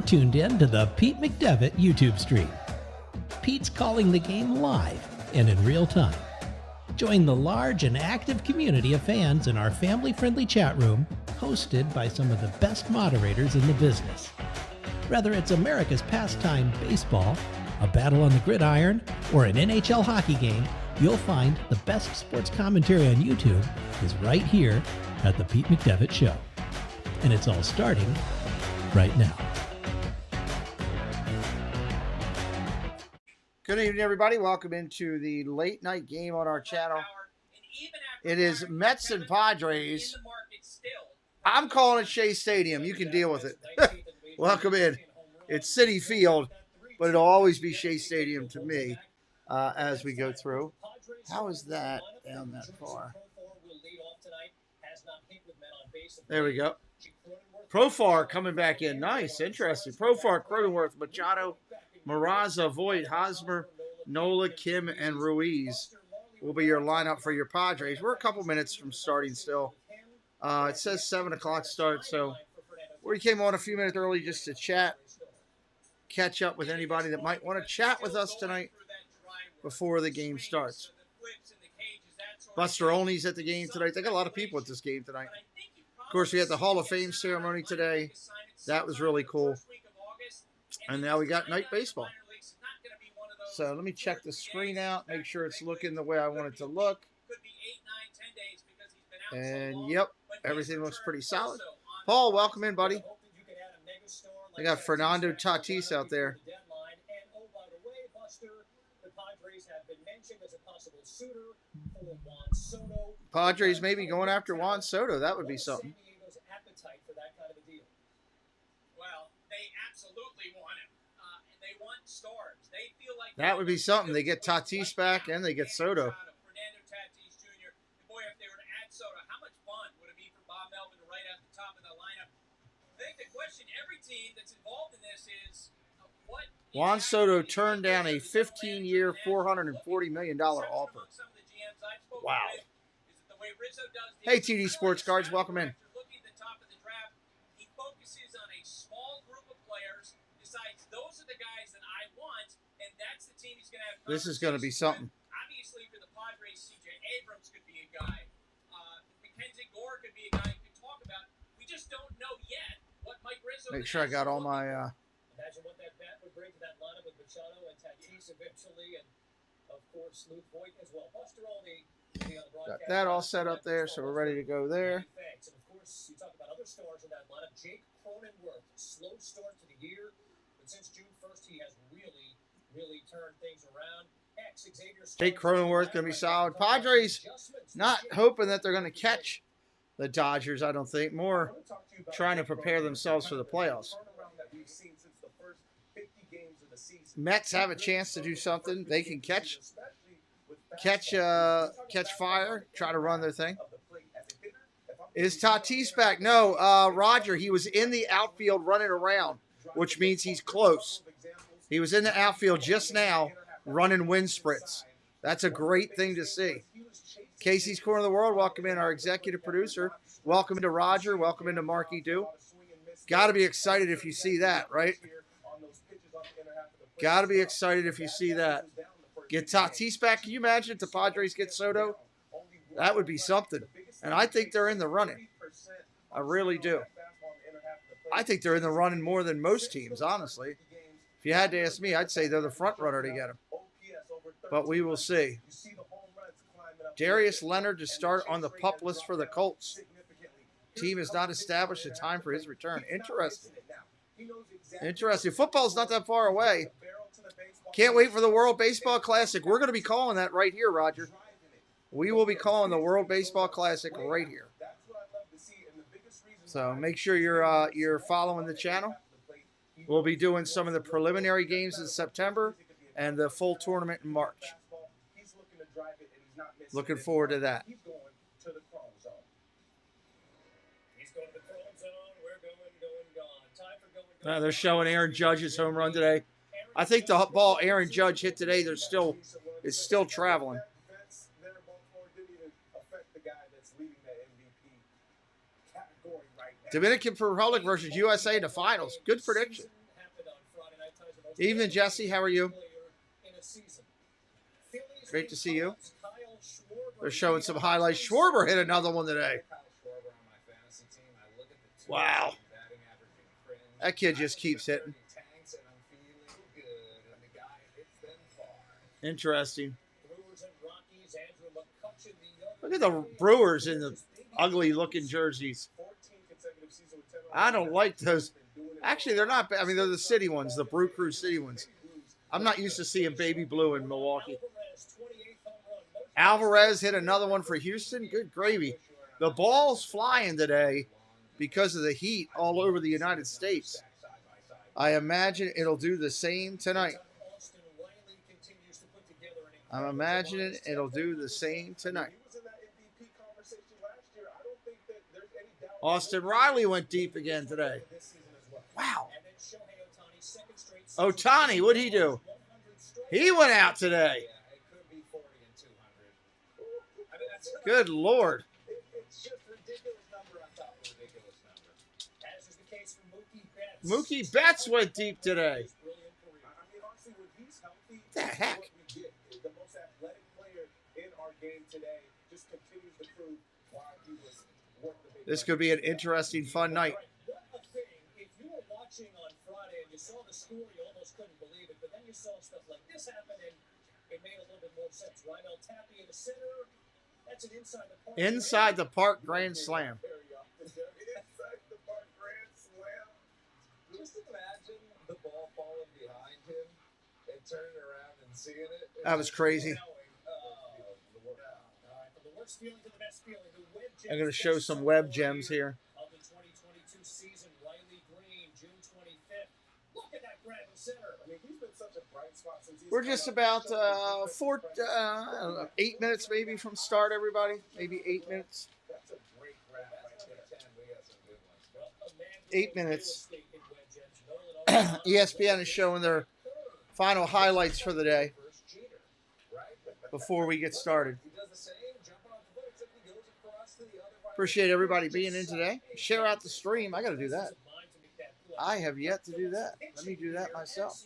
tuned in to the Pete McDevitt YouTube stream. Pete's calling the game live and in real time. Join the large and active community of fans in our family-friendly chat room, hosted by some of the best moderators in the business. Whether it's America's pastime baseball, a battle on the gridiron, or an NHL hockey game, you'll find the best sports commentary on YouTube is right here at the Pete McDevitt Show. And it's all starting right now. Good evening, everybody. Welcome into the late night game on our channel. It is Mets and Padres. I'm calling it Shea Stadium. You can deal with it. Welcome in. It's Citi Field, but it'll always be Shea Stadium to me as we go through. How is that down that far? There we go. Profar coming back in. Nice. Interesting. Profar, Cronenworth, Machado, Maraza, Voigt, Hosmer, Nola, Kim, and Ruiz will be your lineup for your Padres. We're a couple minutes from starting still. It says 7 o'clock start, so we came on a few minutes early just to chat, catch up with anybody that might want to chat with us tonight before the game starts. Buster Olney's at the game tonight. They got a lot of people at this game tonight. Of course, we had the Hall of Fame ceremony today. That was really cool. And now we got night baseball. So let me check the screen out, make sure it's looking the way I want it to look. And, yep, everything looks pretty solid. Paul, welcome in, buddy. I got Fernando Tatis out there. Padres maybe going after Juan Soto. That would be something. That would be something. They get Tatis back and they get Soto. Juan Soto turned down a 15-year, $440 million offer. Wow. Hey, TD Sports Cards, welcome in. This is going to be something. Obviously, for the Padres, C.J. Abrams could be a guy. Mackenzie Gore could be a guy you could talk about. We just don't know yet what Mike Rizzo. Make sure I got all my. Imagine what that bat would bring to that lineup with Machado and Tatis eventually, and of course Luke Voigt as well. Buster Olney got that all set up there, so we're ready to go there. Thanks. And of course, you talk about other stars in that lineup. Jake Cronenworth, slow start to the year, but since June 1st, he has really turn things around. Jake Cronenworth going to be solid. Padres not hoping that they're going to catch the Dodgers, I don't think. More trying to prepare themselves for the playoffs. Mets have a chance to do something. They can catch fire, try to run their thing. Is Tatis back? No, Roger, he was in the outfield running around, which means he's close. He was in the outfield just now running wind sprints. That's a great thing to see. Casey's Corner of the World, welcome in our executive producer. Welcome into Roger. Welcome into Marky Do. Got to be excited if you see that, right? Got to be excited if you see that. Get Tatis back. Can you imagine if the Padres get Soto? That would be something. And I think they're in the running. I really do. I think they're in the running more than most teams, honestly. If you had to ask me, I'd say they're the front runner to get him. But we will see. Darius Leonard to start on the PUP list for the Colts. Team has not established a time for his return. Interesting. Interesting. Football's not that far away. Can't wait for the World Baseball Classic. We're going to be calling that right here, Roger. We will be calling the World Baseball Classic right here. So make sure you're following the channel. We'll be doing some of the preliminary games in September and the full tournament in March. Looking forward to that. They're showing Aaron Judge's home run today. I think the ball Aaron Judge hit today, is still traveling. Dominican Republic versus USA in the finals. Good prediction. Evening, Jesse. How are you? Great to see you. They're showing some highlights. Schwarber hit another one today. Wow. That kid just keeps hitting. Interesting. Look at the Brewers in the ugly-looking jerseys. I don't like those. Actually, they're not bad. I mean, they're the city ones, the Brew Crew city ones. I'm not used to seeing baby blue in Milwaukee. Alvarez hit another one for Houston. Good gravy. The ball's flying today because of the heat all over the United States. I imagine it'll do the same tonight. I'm imagining it'll do the same tonight. Austin Riley went deep again today. Wow. Ohtani, what'd he do? He went out today. Good Lord. Mookie Betts went deep today. What the heck? This could be an interesting, fun night. If you were watching on Friday and you saw the score, you almost couldn't believe it, but then you saw stuff like this happen and it made a little bit more sense. Rydell Tappy in the center. That's an inside the park grand slam. Just imagine the ball falling behind him and turning around and seeing it. That was crazy. I'm going to show some web gems here. Of the 2022 season, Riley Green, June 25th. Look at that grab and center. I mean, he's been such a bright spot since he's We're just about 8 minutes maybe from start, everybody. Maybe 8 minutes. That's a great grab right there. We got some good ones. 8 minutes. ESPN is showing their final highlights for the day before we get started. Appreciate everybody being in today. Share out the stream. I got to do that. I have yet to do that. Let me do that myself.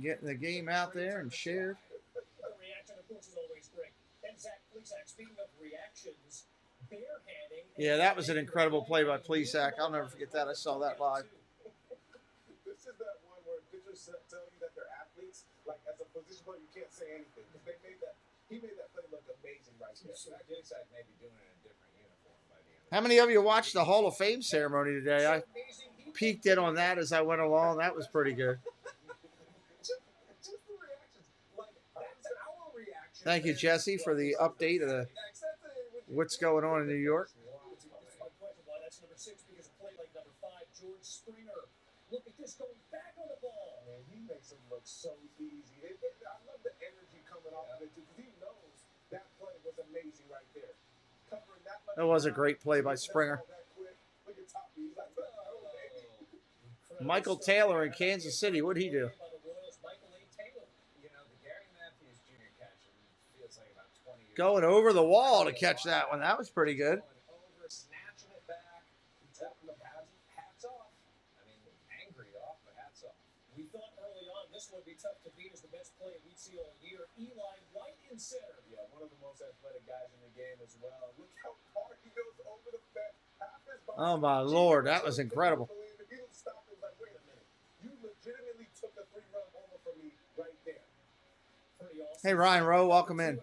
Getting the game out there and shared. Yeah, that was an incredible play by Plesac. I'll never forget that. I saw that live. This is that one where pitchers tell you that they're athletes. Like, as a position player, you can't say anything. He made that play look amazing right there. Plesac may be doing it in a different uniform by the end. How many of you watched the Hall of Fame ceremony today? I peeked in on that as I went along. That was pretty good. Thank you, Jesse, for the update of what's going on in New York. Look at this going back on the ball. Man, he makes him look so easy. I love the energy coming off of it too, because he knows that play was amazing right there. Covering that much. That was a great play by Springer. Michael Taylor in Kansas City. What'd he do? Going over the wall to catch that one. That was pretty good. Snatching it back. Hats off. I mean, angry off, but hats off. We thought early on this would be tough to beat as the best play we'd see all year. Eli right in center. Yeah, one of the most athletic guys in the game as well. Look how far he goes over the fence. Oh, my Lord. That was incredible. If he didn't stop, it was like, wait a minute. You legitimately took a 3-run homer from me right there. Hey, Ryan Rowe, welcome in.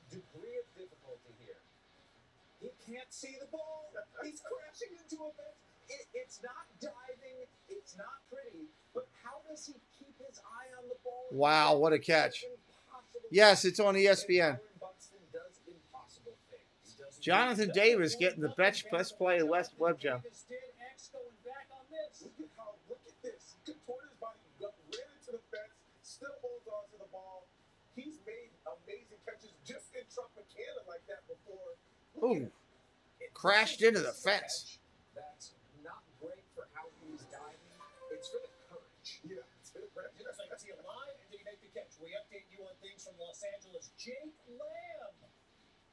Degree of difficulty here. He can't see the ball. He's crashing into a fence. It's not diving. It's not pretty. But how does he keep his eye on the ball? Wow, what a catch. Yes, it's on ESPN. Jonathan Davis getting the best play of West Web Jam. Look at this. He contorted his body, ran into the fence, still holds on to the ball. He's made amazing catches just in Tropicana like that before. Ooh, crashed into the fence. That's not great for how he's diving. It's for the courage. Yeah. It's for the courage. It's like, is he alive? Did he make the we update you on things from Los Angeles. Jake Lamb,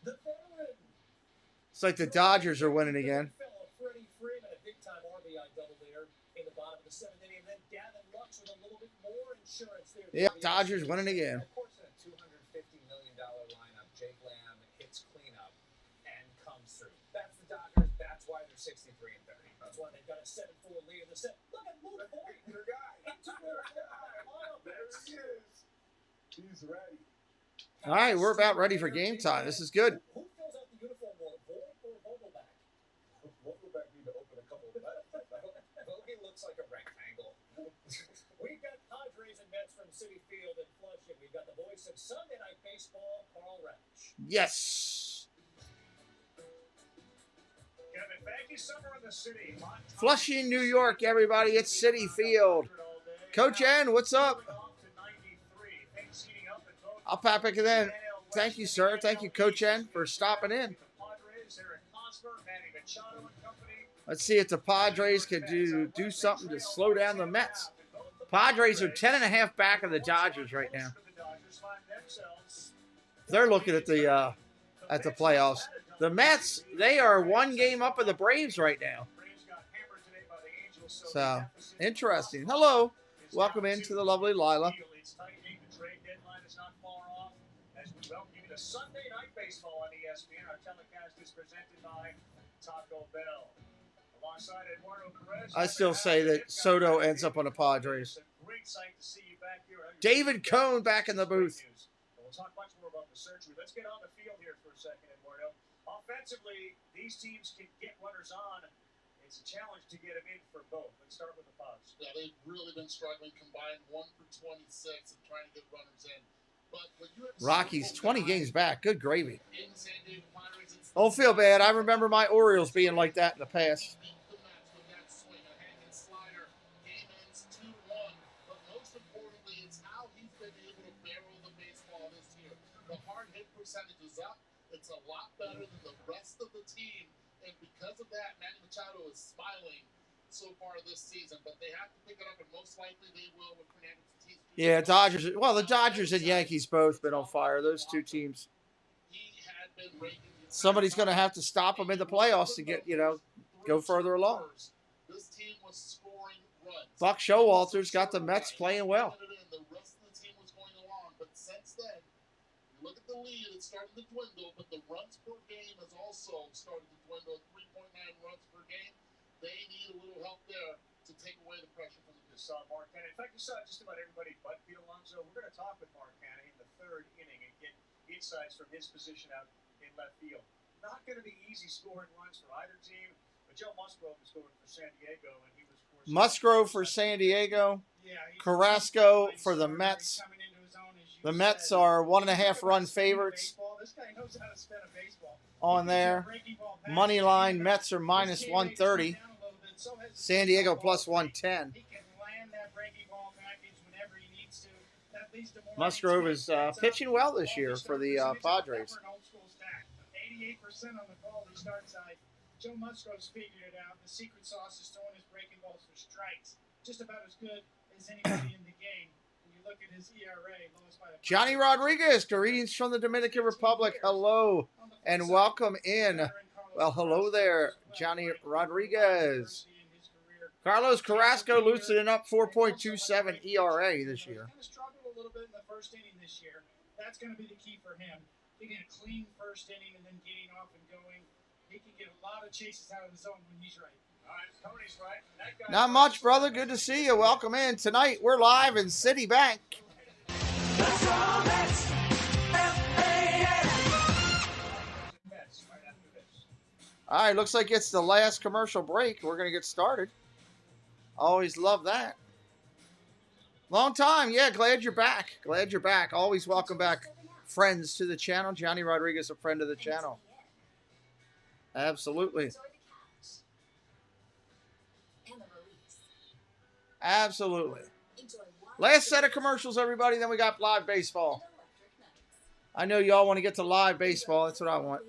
the veteran. It's like the Dodgers are winning again. Freddie Freeman, a big-time RBI double there in the bottom of the seventh inning, and then Gavin Lux with a little bit more insurance there. Yep, Dodgers winning again. Of course, in a $250 million lineup, Jake Lamb hits cleanup and comes through. That's the Dodgers. That's why they're 63-30. That's why they've got a 7-4 lead in the set. Look at Luke Voigt, your guy. There he is. He's ready. All right, we're about ready for game time. This is good. Who fills out the uniform more, Voigt or Vogelbach? Vogelbach need to open a couple of letters. Vogelbach looks like a rectangle. We've got Padres and Mets from City Field in Flushing. We've got the voice of Sunday Night Baseball, Carl Ratch. Yes. Kevin, thank you. Summer in the city. Flushing, New York, everybody. It's City Field. Coach N, what's up? I'll pop it in. Thank you, sir. Thank you, Coach N, for stopping in. Let's see if the Padres could do something to slow down the Mets. Padres are 10.5 back of the Dodgers right now. They're looking at the playoffs. The Mets, they are 1 game up of the Braves right now. So, interesting. Hello. Welcome into the lovely Lila. Sunday Night Baseball on ESPN. Our telecast is presented by Taco Bell. Alongside Eduardo Perez, I still say that Soto ends up on the Padres. Great sight to see you back here. David Cohn back in the booth. We'll talk much more about the surgery. Let's get on the field here for a second, Eduardo. Offensively, these teams can get runners on. It's a challenge to get them in for both. Let's start with the Pods. Yeah, they've really been struggling, combined 1 for 26 and trying to get runners in. Rockies 20 games back. Good gravy. Don't feel bad. I remember my Orioles being like that in the past. The hard hit percentage is up. It's a lot better than the rest of the team. And because of that, Manny Machado is smiling so far this season. But they have to pick it up, and most likely they will with Fernando Tatis. Yeah, Dodgers. Well, the Dodgers and Yankees both been on fire. Those two teams. Somebody's going to have to stop them in the playoffs to get, go further along. This team was scoring runs. Buck Showalter's got the Mets playing well. The rest of the team was going along, but since then, look at the lead. It's starting to dwindle, but the runs per game has also started to dwindle. 3.9 runs per game. They need a little help there to take away the pressure from the pitch. Mark Canny. In fact, you saw just about everybody but Pete Alonso. We're going to talk with Mark Canny in the 3rd inning and get insights from his position out in left field. Not going to be easy scoring runs for either team, but Joe Musgrove is going for San Diego, and he was, of course, Musgrove for San Diego. Carrasco for the Mets. The Mets are 1.5 run favorites on there. Money line, Mets are minus 130. San Diego plus 110. Musgrove is pitching well this year for the Padres. 88% on the ball to start side. Joe Musgrove's figured it out. The secret sauce is throwing his breaking balls for strikes. Just about as good as anybody in the game. When you look at his ERA, lowest by a Johnny Rodriguez, greetings from the Dominican Republic. Hello and welcome in. Well, hello there, Johnny Rodriguez. Carlos Carrasco loosening up 4.27 ERA this year. Kind of struggled a little bit in the first inning this year. That's going to be the key for him. Getting a clean first inning and then getting off and going. He can get a lot of chases out of the zone when he's right. All right, Tony's right. That guy Not much, brother. Good to see you. Welcome in. Tonight, we're live in Citibank. All right, looks like it's the last commercial break. We're going to get started. Always love that. Long time. Yeah, glad you're back. Glad you're back. Always welcome back friends to the channel. Johnny Rodriguez, a friend of the channel. Absolutely. Absolutely. Last set of commercials, everybody. Then we got live baseball. I know y'all want to get to live baseball. That's what I want.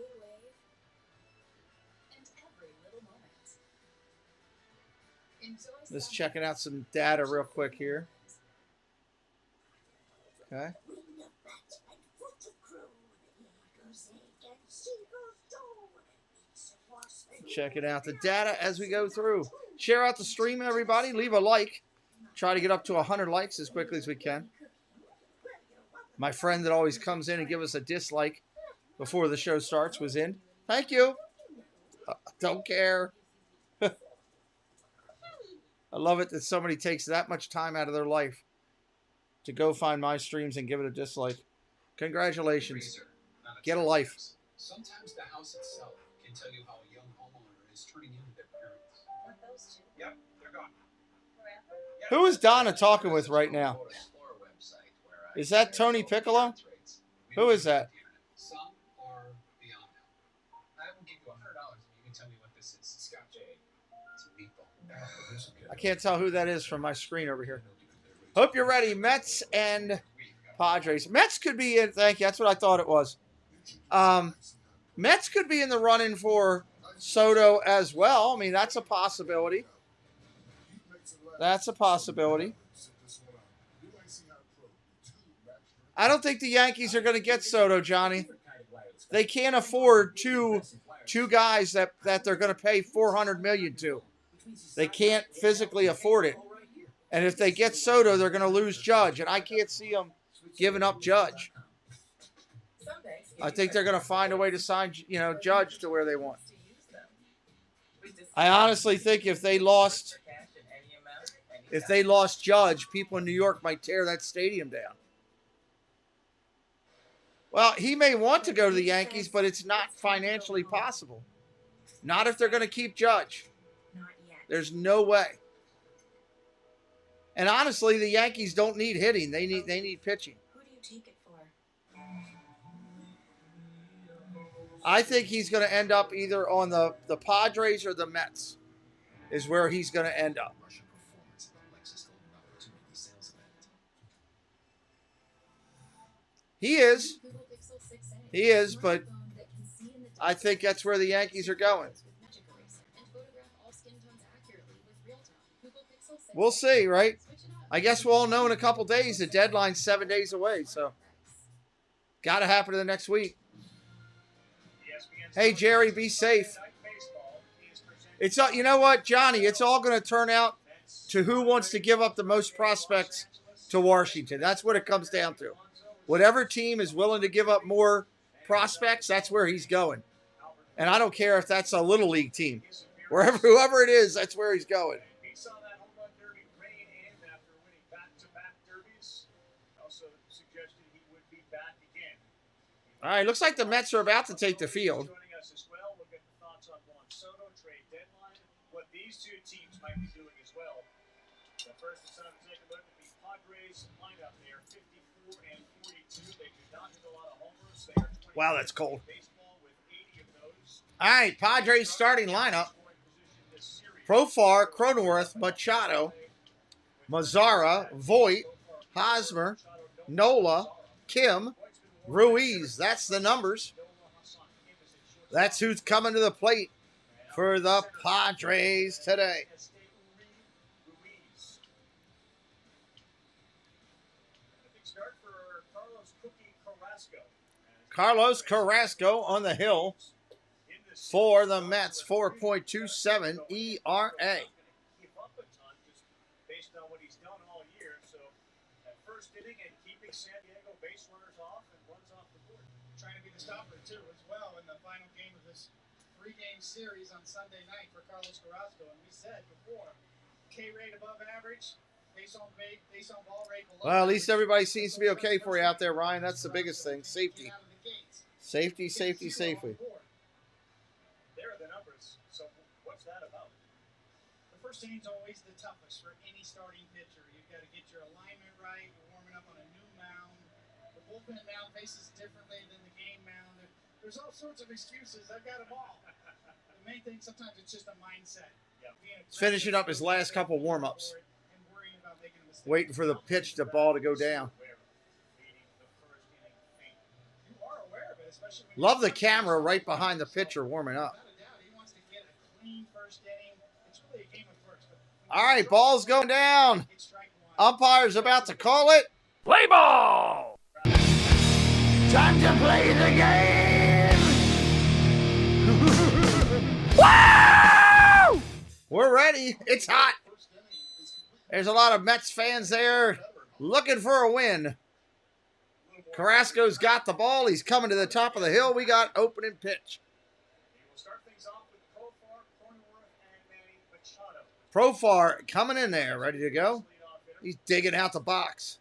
Just checking out some data real quick here. Okay. Checking out the data as we go through. Share out the stream, everybody. Leave a like. Try to get up to 100 likes as quickly as we can. My friend that always comes in and gives us a dislike before the show starts was in. Thank you. Don't care. I love it that somebody takes that much time out of their life to go find my streams and give it a dislike. Congratulations. Get a life. Sometimes the house itself can tell you how a young homeowner is turning into their parents. Want those two? Yep, they're gone. Forever? Who is Donna talking with right now? Is that Tony Piccolo? Who is that? Some are beyond help. I will give you $100 if you can tell me what this is. Scott J. It's a meatball. I can't tell who that is from my screen over here. Hope you're ready. Mets and Padres. Mets could be in. Thank you. That's what I thought it was. Mets could be in the running for Soto as well. I mean, that's a possibility. That's a possibility. I don't think the Yankees are going to get Soto, Johnny. They can't afford two guys that they're going to pay $400 million to. They can't physically afford it. And if they get Soto, they're going to lose Judge, and I can't see them giving up Judge. I think they're going to find a way to sign, Judge to where they want. I honestly think if they lost Judge, people in New York might tear that stadium down. Well, he may want to go to the Yankees, but it's not financially possible. Not if they're going to keep Judge. Not yet. There's no way. And honestly, the Yankees don't need hitting. They need pitching. Who do you take it for? I think he's going to end up either on the Padres or the Mets is where he's going to end up. He is. He is, but I think that's where the Yankees are going. We'll see, right? I guess we'll all know in a couple days. The deadline's 7 days away, so got to happen in the next week. Hey, Jerry, be safe. It's you know what, Johnny? It's all going to turn out to who wants to give up the most prospects to Washington. That's what it comes down to. Whatever team is willing to give up more prospects, that's where he's going. And I don't care if that's a little league team. Whoever it is, that's where he's going. He saw that home run derby rein in after winning back-to-back derbies. Also suggested he would be back again. All right, looks like the Mets are about to take the field. Joining us as well, we'll get the thoughts on Juan Soto, trade deadline, what these two teams might be doing as well. But first, it's time to take a look at the Padres lineup there, 54 and 42. They do not hit a lot of homers. They are 20 Wow, that's cold. baseball with 80 of those. All right, Padres starting lineup. Profar, Cronenworth, Machado, Mazzara, Voit, Hosmer, Nola, Kim, Ruiz. That's the numbers. That's who's coming to the plate for the Padres today. Carlos Carrasco on the hill for the Mets, 4.27 ERA. Based on what he's done all year, so that first inning and keeping San Diego base runners off and runs off the board. Trying to be the stopper, too, as well in the final game of this three-game series on Sunday night for Carlos Carrasco. And we said before, K rate above average, base on ball rate below. Well, at least everybody seems to be okay for you out there, Ryan. That's the biggest thing. Safety. Out of the gates. Safety, safety, safety. There are the numbers. So what's that about? The first inning's always the toughest for any starting pitcher. You've got to get your alignment right. You're warming up on a new mound. The bullpen mound faces differently than the game mound. There's all sorts of excuses. I've got them all. The main thing, sometimes it's just a mindset. He's finishing up his last couple warm-ups. Waiting for the pitch, the ball to go down. Love the camera right behind the pitcher warming up. All right, ball's going down. Umpire's about to call it. Play ball! Time to play the game. Wow! We're ready. It's hot. There's a lot of Mets fans there looking for a win. Carrasco's got the ball. He's coming to the top of the hill. We got opening pitch. Profar coming in there, ready to go. He's digging out the box.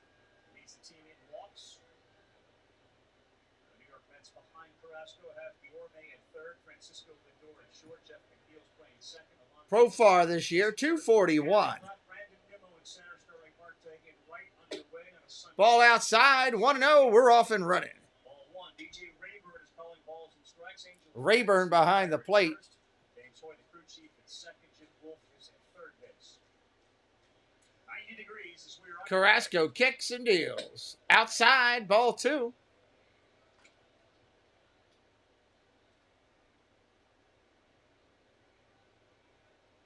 Profar this year, 241. Ball outside, 1-0. We're off and running. Rayburn behind the plate. Carrasco kicks and deals. Outside, ball 2.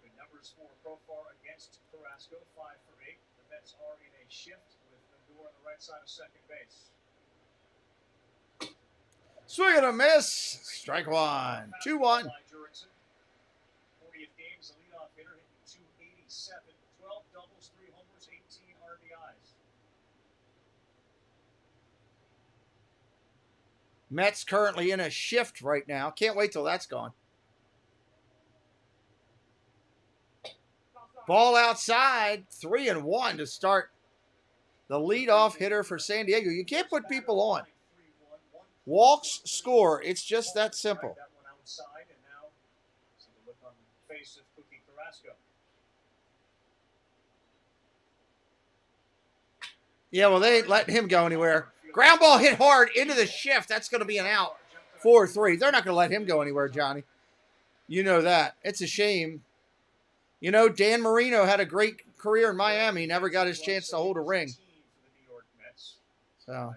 The numbers for Profar against Carrasco, 5 for 8. The Mets are in a shift with Lindor on the right side of second base. Swing and a miss. Strike 1. 2-1. 40th game as a leadoff hitter, hitting 287, 12 doubles, 3 homers, 18 RBIs. Mets currently in a shift right now. Can't wait till that's gone. Ball outside, 3-1 to start the leadoff hitter for San Diego. You can't put people on. Walks, score. It's just that simple. That one outside, and now see the look on the face of Cookie Carrasco. Yeah, well, they ain't letting him go anywhere. Ground ball hit hard into the shift. That's going to be an out. 4-3. They're not going to let him go anywhere, Johnny. You know that. It's a shame. You know, Dan Marino had a great career in Miami. He never got his chance to hold a ring. So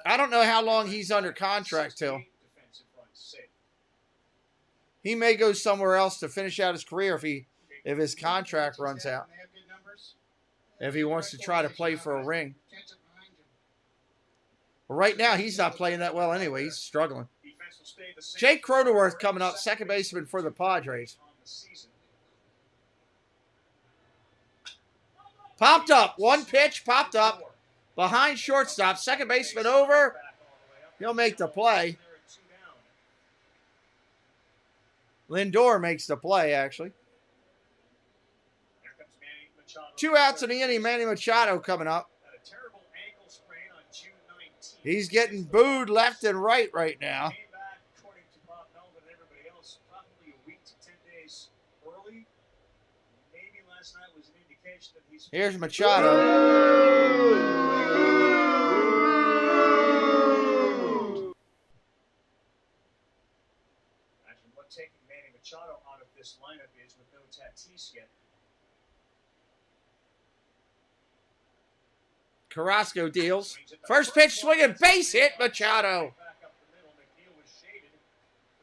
I don't know how long he's under contract till. He may go somewhere else to finish out his career if his contract runs out. If he wants to try to play for a ring. But right now, he's not playing that well anyway. He's struggling. Jake Cronenworth coming up, second baseman for the Padres. Popped up. One pitch, popped up. Behind shortstop. Second baseman over. He'll make the play. Lindor makes the play, actually. 2 outs in the inning. Manny Machado coming up. He's getting booed left and right now. Here's Machado. Imagine what taking Manny Machado out of this lineup is with no Tatis yet. Carrasco deals. First pitch swinging, base hit, Machado.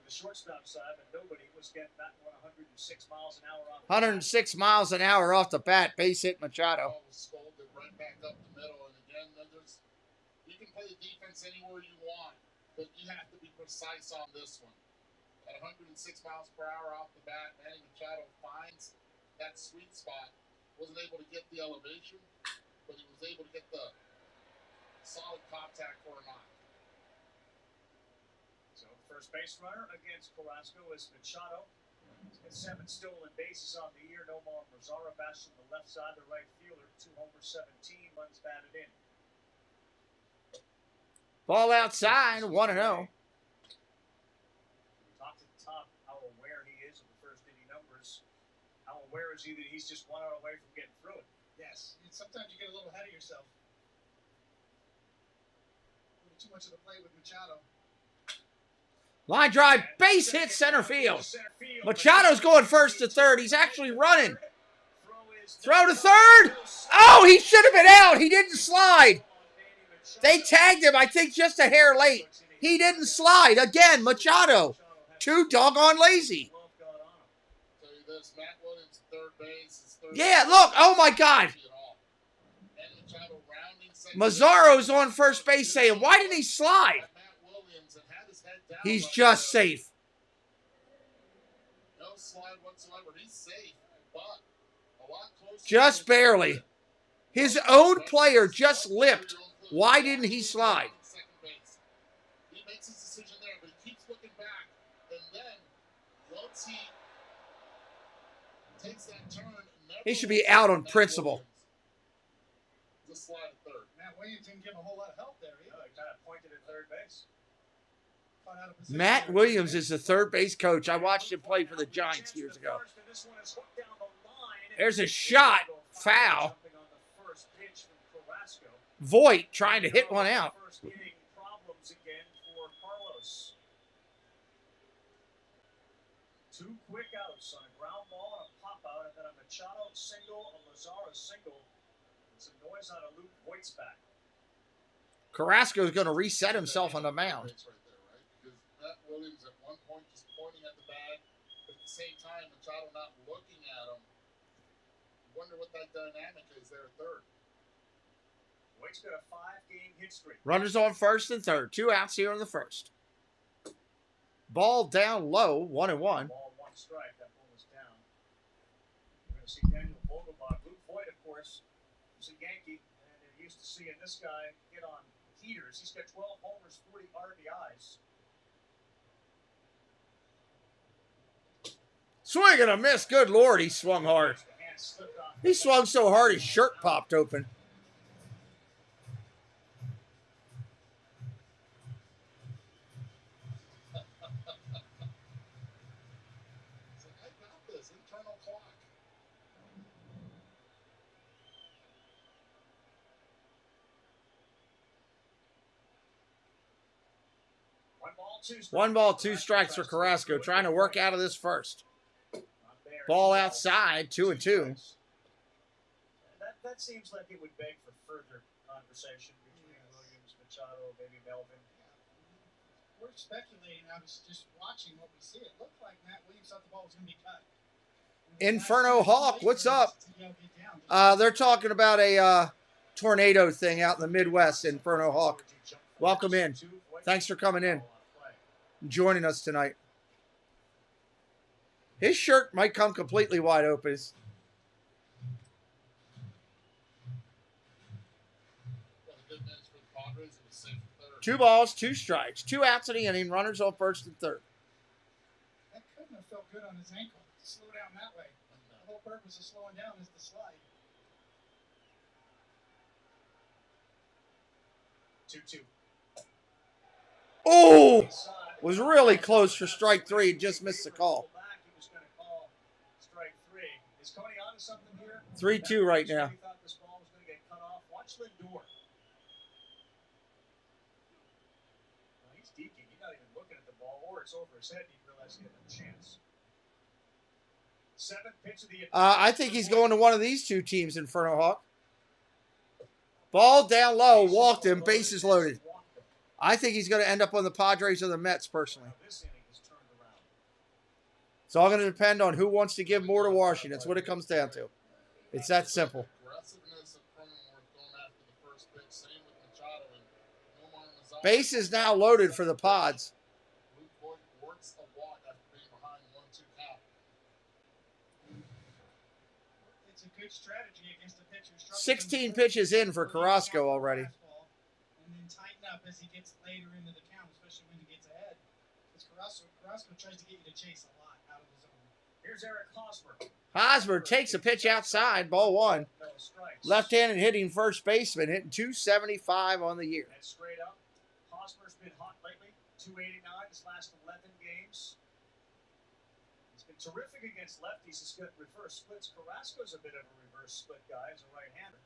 The shortstop side, but nobody was getting that 106 miles an hour off. 106 miles an hour off the bat, base hit Machado. Scolded right back up the middle, and again, you can play the defense anywhere you want, but you have to be precise on this one. At 106 miles per hour off the bat, Manny Machado finds that sweet spot. Wasn't able to get the elevation, but he was able to get the solid contact for a knock. So first base runner against Carrasco is Machado. He's got 7 stolen bases on the year. Nomar Mazara bats from the left side, the right fielder. 2 homers, 17 runs batted in. Ball outside, 1-0. Top to top, how aware he is of the first inning numbers. How aware is he that he's just 1 out away from getting through it? Yes. And sometimes you get a little ahead of yourself. A little too much of the play with Machado. Line drive, base hit center field. Machado's going first to third. He's actually running. Throw to third. Oh, he should have been out. He didn't slide. They tagged him, I think, just a hair late. He didn't slide. Again, Machado. Too doggone lazy. Yeah, look. Oh, my God. Mazzaro's on first base saying, why didn't he slide? He's just safe. safe, but a lot closer. Just barely. His own player just lipped. Why didn't he slide? Second base. He makes his decision there, but he keeps looking back. And then, once he takes that turn, He should be out on principle. Just slide at third. Matt Williams didn't give a whole lot of help there either. He kind of pointed at third base. Caught out of position Matt there. Williams is the third base coach. I watched him play for the Giants years ago. There's a shot. Foul. Voit trying to hit one out. Problems again for Carlos. 2 quick outs on a ground ball and a pop out, and then a Machado single, a Lazara single. And some noise out of Luke Voigt's back. Carrasco's going to reset himself on the mound. Right there, right? Because Matt Williams at one point just pointing at the bag, but at the same time, Machado not looking at him. Wonder what that dynamic is there at third. Voigt's got a 5-game hit streak. Runners on first and third. 2 outs here in the first. Ball down low, 1-1. Ball 1 strike. That one was down. We're going to see Daniel Vogelbach. Luke Voigt, of course, is a Yankee, and they're used to seeing this guy get on heaters. He's got 12 homers, 40 RBIs. Swing and a miss. Good Lord, he swung hard. The hand slipped off. He swung so hard his shirt popped open. So I got this internal clock. One ball, 2 strikes for Carrasco, trying to work out of this first. Ball outside, 2-2. That seems like it would beg for further conversation between Williams, Machado, maybe Melvin. We're speculating. I was just watching what we see. It looked like Matt Williams thought the ball was going to be cut. Inferno Hawk, what's up? They're talking about a tornado thing out in the Midwest, Inferno Hawk. Welcome in. Thanks for coming in, joining us tonight. His shirt might come completely wide open. Got a good match for the Padres. It was safe at third. 2 balls, 2 strikes. 2 outs in the inning. Runners on first and third. That couldn't have felt good on his ankle to slow down that way. The whole purpose of slowing down is the slide. 2-2. Oh! Was really close for strike 3. Just missed the call. He was going to call strike 3. Is Cody on to something here? 3-2 right now. He thought this ball was going to get cut off. Watch Lindor. He's deking. He's not even looking at the ball, or it's over his head. He realized he had a chance. 7th pitch of the I think he's going to one of these 2 teams, Inferno Hawk. Ball down low, walked him, bases loaded. I think he's going to end up on the Padres or the Mets, personally. This inning is turned around. It's all going to depend on who wants to give more to Washington. That's what it comes down to. It's that simple. Aggressiveness of Cronenworth going after the first pitch. Same with Machado and Nomar Mazara. Base is now loaded for the Pods. Luke Voigt works a walk after being behind 1-2 count. It's a good strategy against a pitcher. 16 pitches in for Carrasco already. And then tighten up as he gets later into the count, especially when he gets ahead. Because Carrasco tries to get you to chase a lot out of the zone. Here's Eric Hosmer. Hosmer takes a pitch outside, ball 1. No strikes. Left-handed hitting first baseman, hitting .275 on the year. And straight up, Hosmer's been hot lately. 289 his last 11 games. He's been terrific against lefties. He's got reverse splits. Carrasco's a bit of a reverse split guy as a right-hander.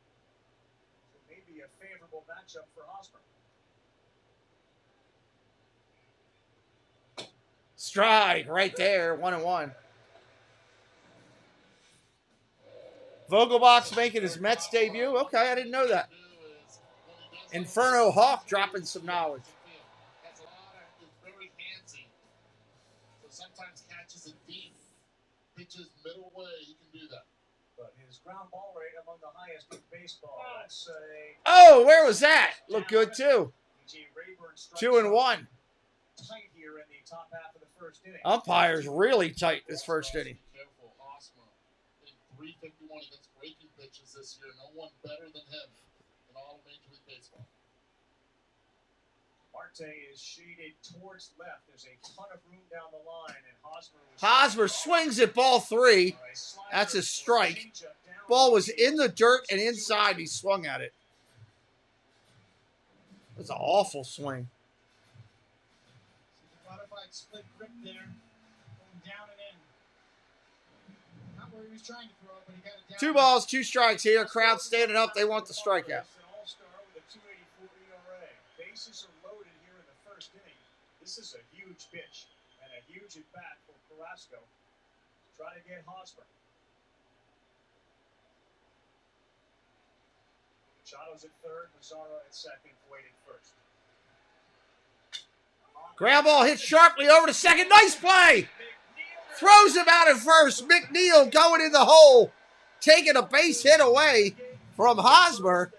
So maybe a favorable matchup for Hosmer. Strike right there, 1-1. Vogelbach's making his Mets debut. Okay, I didn't know that. Inferno Hawk dropping some knowledge. That's a lot of, it's very handsy. So sometimes catches it deep. Pitches middle way, he can do that. But his ground ball rate among the highest in baseball. That's a Oh, where was that? Looked good too. G. Rayburn strikes 2-1. tight here in the top half of the first inning. Umpire's really tight this first inning. Careful, Hosmer. 351 against breaking pitches this year. No one better than him in all of Major League Baseball. Marte is shaded towards left. There's a ton of room down the line, and Hosmer swings at ball 3. That's a strike. Ball was in the dirt and inside. He swung at it. That's an awful swing. Modified split grip there, going down and in. Not where he was trying to throw it, but he got it down. 2 balls, 2 strikes here. Crowd standing up. They want the strikeout. An all-star with a 2.84 ERA. Bases are loaded here in the first inning. This is a huge pitch and a huge at bat for Carrasco. Try to get Hosmer. Machado's at third, Mazzaro at second, Wade at first. Ground ball hit sharply over to second. Nice play. Throws him out at first. McNeil going in the hole, taking a base hit away from Hosmer.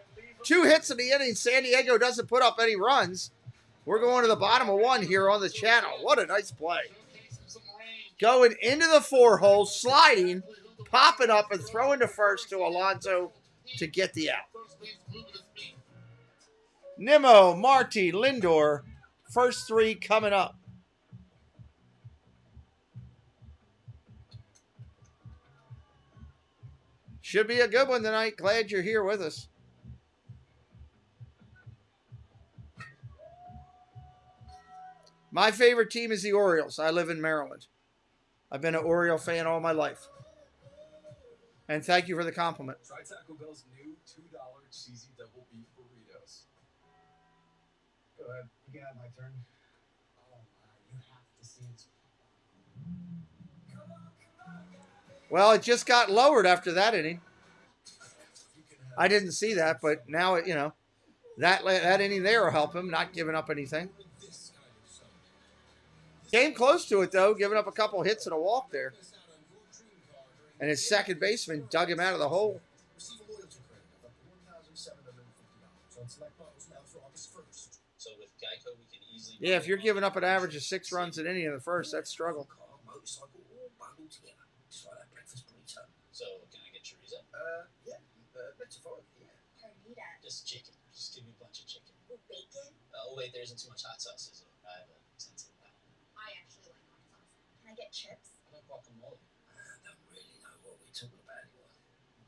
2 hits in the inning. San Diego doesn't put up any runs. We're going to the bottom of 1 here on the channel. What a nice play. Going into the 4 hole, sliding, popping up, and throwing to first to Alonso to get the out. Nimo, Marte, Lindor, first 3 coming up. Should be a good one tonight. Glad you're here with us. My favorite team is the Orioles. I live in Maryland. I've been an Oriole fan all my life. And thank you for the compliment. Try Taco Bell's new $2 cheesy double beef burritos. Go ahead. You got my turn. Oh, you have to see it. Well, it just got lowered after that inning. I didn't see that, but now, you know, that inning there will help him, not giving up anything. Came close to it, though, giving up a couple hits and a walk there. And his second baseman dug him out of the hole. Yeah, if you're giving up an average of 6 runs an inning in the first, that's struggle. So, can I get chorizo? Yeah. Metaphorically, yeah. Carnita. Just chicken. Just give me a bunch of chicken. With bacon? Oh, wait, there isn't too much hot sauce, is there? I have a sensitive palate. I actually like hot sauce. Can I get chips? I like guacamole. I don't really know what we're talking about anymore.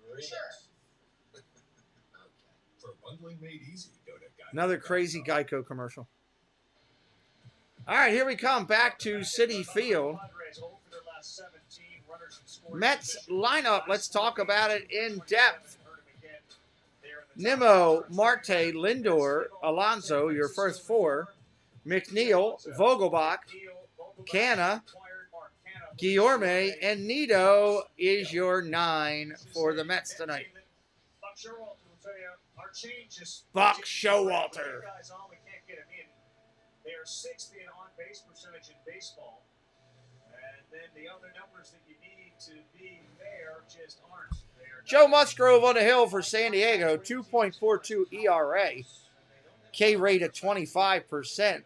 Burritos. Sure. Okay. For bundling made easy, go to Geico. Another crazy Geico commercial. All right, here we come back to Citi Field. Mets lineup, let's talk about it in depth. Nimo, Marte, Lindor, Alonso, your first 4. McNeil, Vogelbach, Canna, Guillorme, and Nito is your 9 for the Mets tonight. Buck Showalter. They are 6th in on-base percentage in baseball. And then the other numbers that you need to be there just aren't. Joe Musgrove on the hill for San Diego, 2.42 ERA. K rate at 25%.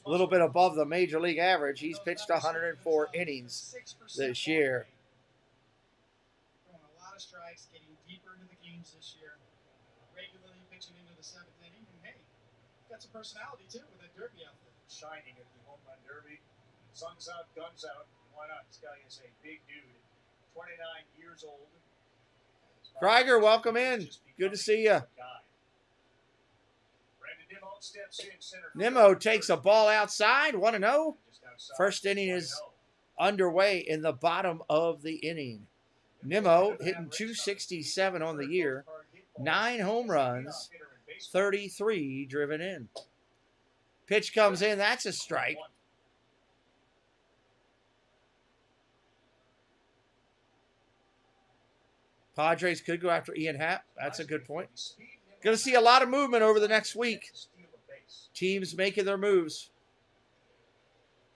A little bit above the major league average. He's pitched 104 innings this year. Throwing a lot of strikes, getting deeper into the games this year. Regularly pitching into the 7th inning. And hey, got some personality too with that derby out there. Shining at the home run derby. Sun's out, guns out. Why not? This guy is a big dude. 29 years old. Krieger, welcome in. Good to see you. Nimo takes a ball outside, 1-0. First inning is underway in the bottom of the inning. Nimo hitting 267 on the year, 9 home runs, 33 driven in. Pitch comes in, that's a strike. Padres could go after Ian Happ. That's a good point. Going to see a lot of movement over the next week. Teams making their moves.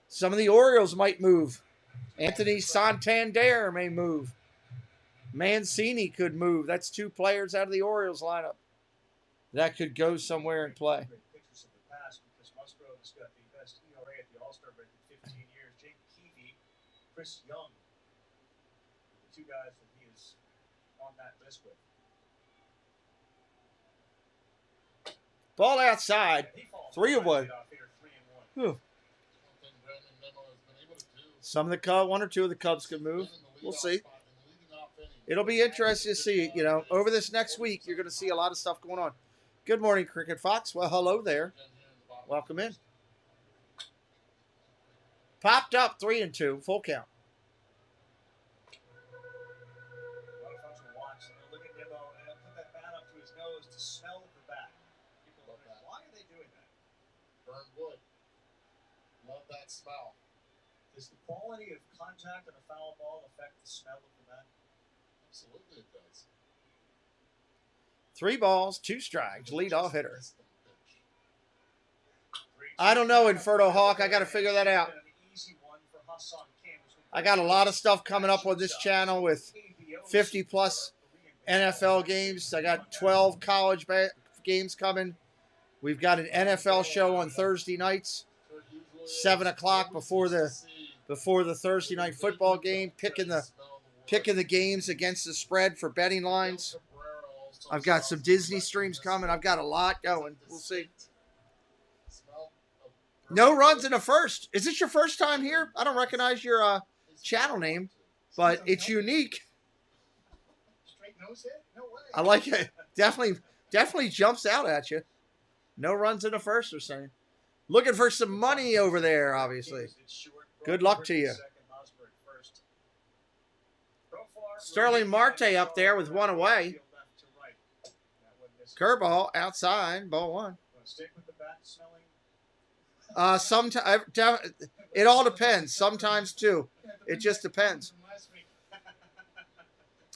Some of the Orioles might move. Anthony Santander may move. Mancini could move. That's 2 players out of the Orioles lineup. That could go somewhere and play. Musgrove's got the best ERA at the All-Star break in 15 years. Jake Keavy, Chris Young, the 2 guys that he has this with. Ball outside. He falls 3 of 1. right off here, 3 and 1. Whew. One thing Brandon Nimo has been able to do. Some of the Cubs, 1 or 2 of the Cubs could move. We'll see. It'll be interesting to see. You know, over this next week, you're going to see a lot of stuff going on. Good morning, Cricket Fox. Well, hello there. Welcome in. Popped up 3 and 2, full count. A lot of folks will watch and they'll look at Nimo and they'll put that bat up to his nose to smell the bat. People are like, why are they doing that? Burned wood. Love that smell. Does the quality of contact on a foul ball affect the smell of the bat? Absolutely it does. 3 balls, 2 strikes, lead off hitter. I don't know, Inferno Hawk. I got to figure that out. I got a lot of stuff coming up on this channel with 50-plus NFL games. I got 12 college games coming. We've got an NFL show on Thursday nights, 7 o'clock before the Thursday night football game, picking the games against the spread for betting lines. I've got some Disney streams coming. I've got a lot going. We'll see. No runs in the first. Is this your first time here? I don't recognize your channel name, but it's unique. Straight nose hit? No way. I like it. Definitely jumps out at you. No runs in the first, they're saying. Looking for some money over there, obviously. Good luck to you. Sterling Marte up there with 1 away. Curveball outside, ball 1. Stick with the bat smelling. Sometimes it all depends. Sometimes too. It just depends.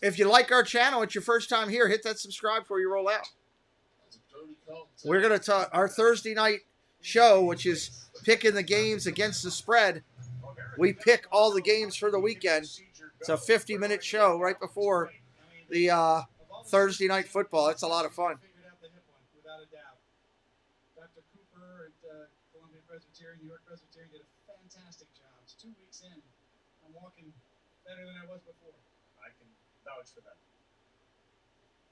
If you like our channel, it's your first time here, hit that subscribe before you roll out. We're gonna talk our Thursday night show, which is picking the games against the spread. We pick all the games for the weekend. It's a 50-minute show right before the Thursday night football. It's a lot of fun. Dr. Cooper at Columbia Presbyterian, New York Presbyterian did a fantastic job. It's 2 weeks in. I'm walking better than I was before. I can vouch for that.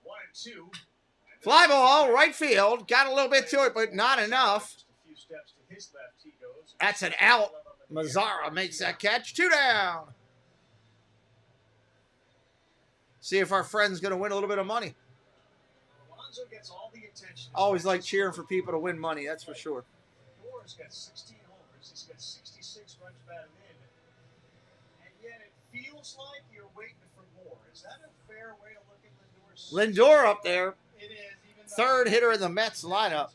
1 and 2. Fly ball, right field. Got a little bit to it, but not enough. Just a few steps to his left, he goes. That's an out. Mazzara makes that catch. 2 down. See if our friend's going to win a little bit of money. Alonso gets all the attention. Always like cheering for people to win money, that's for sure. Lindor's got 16 homers. He's got 66 runs batted in. And yet it feels like you're waiting for more. Is that a fair way to look at Lindor's? Lindor up there. It is. Even Third hitter in the Mets lineup.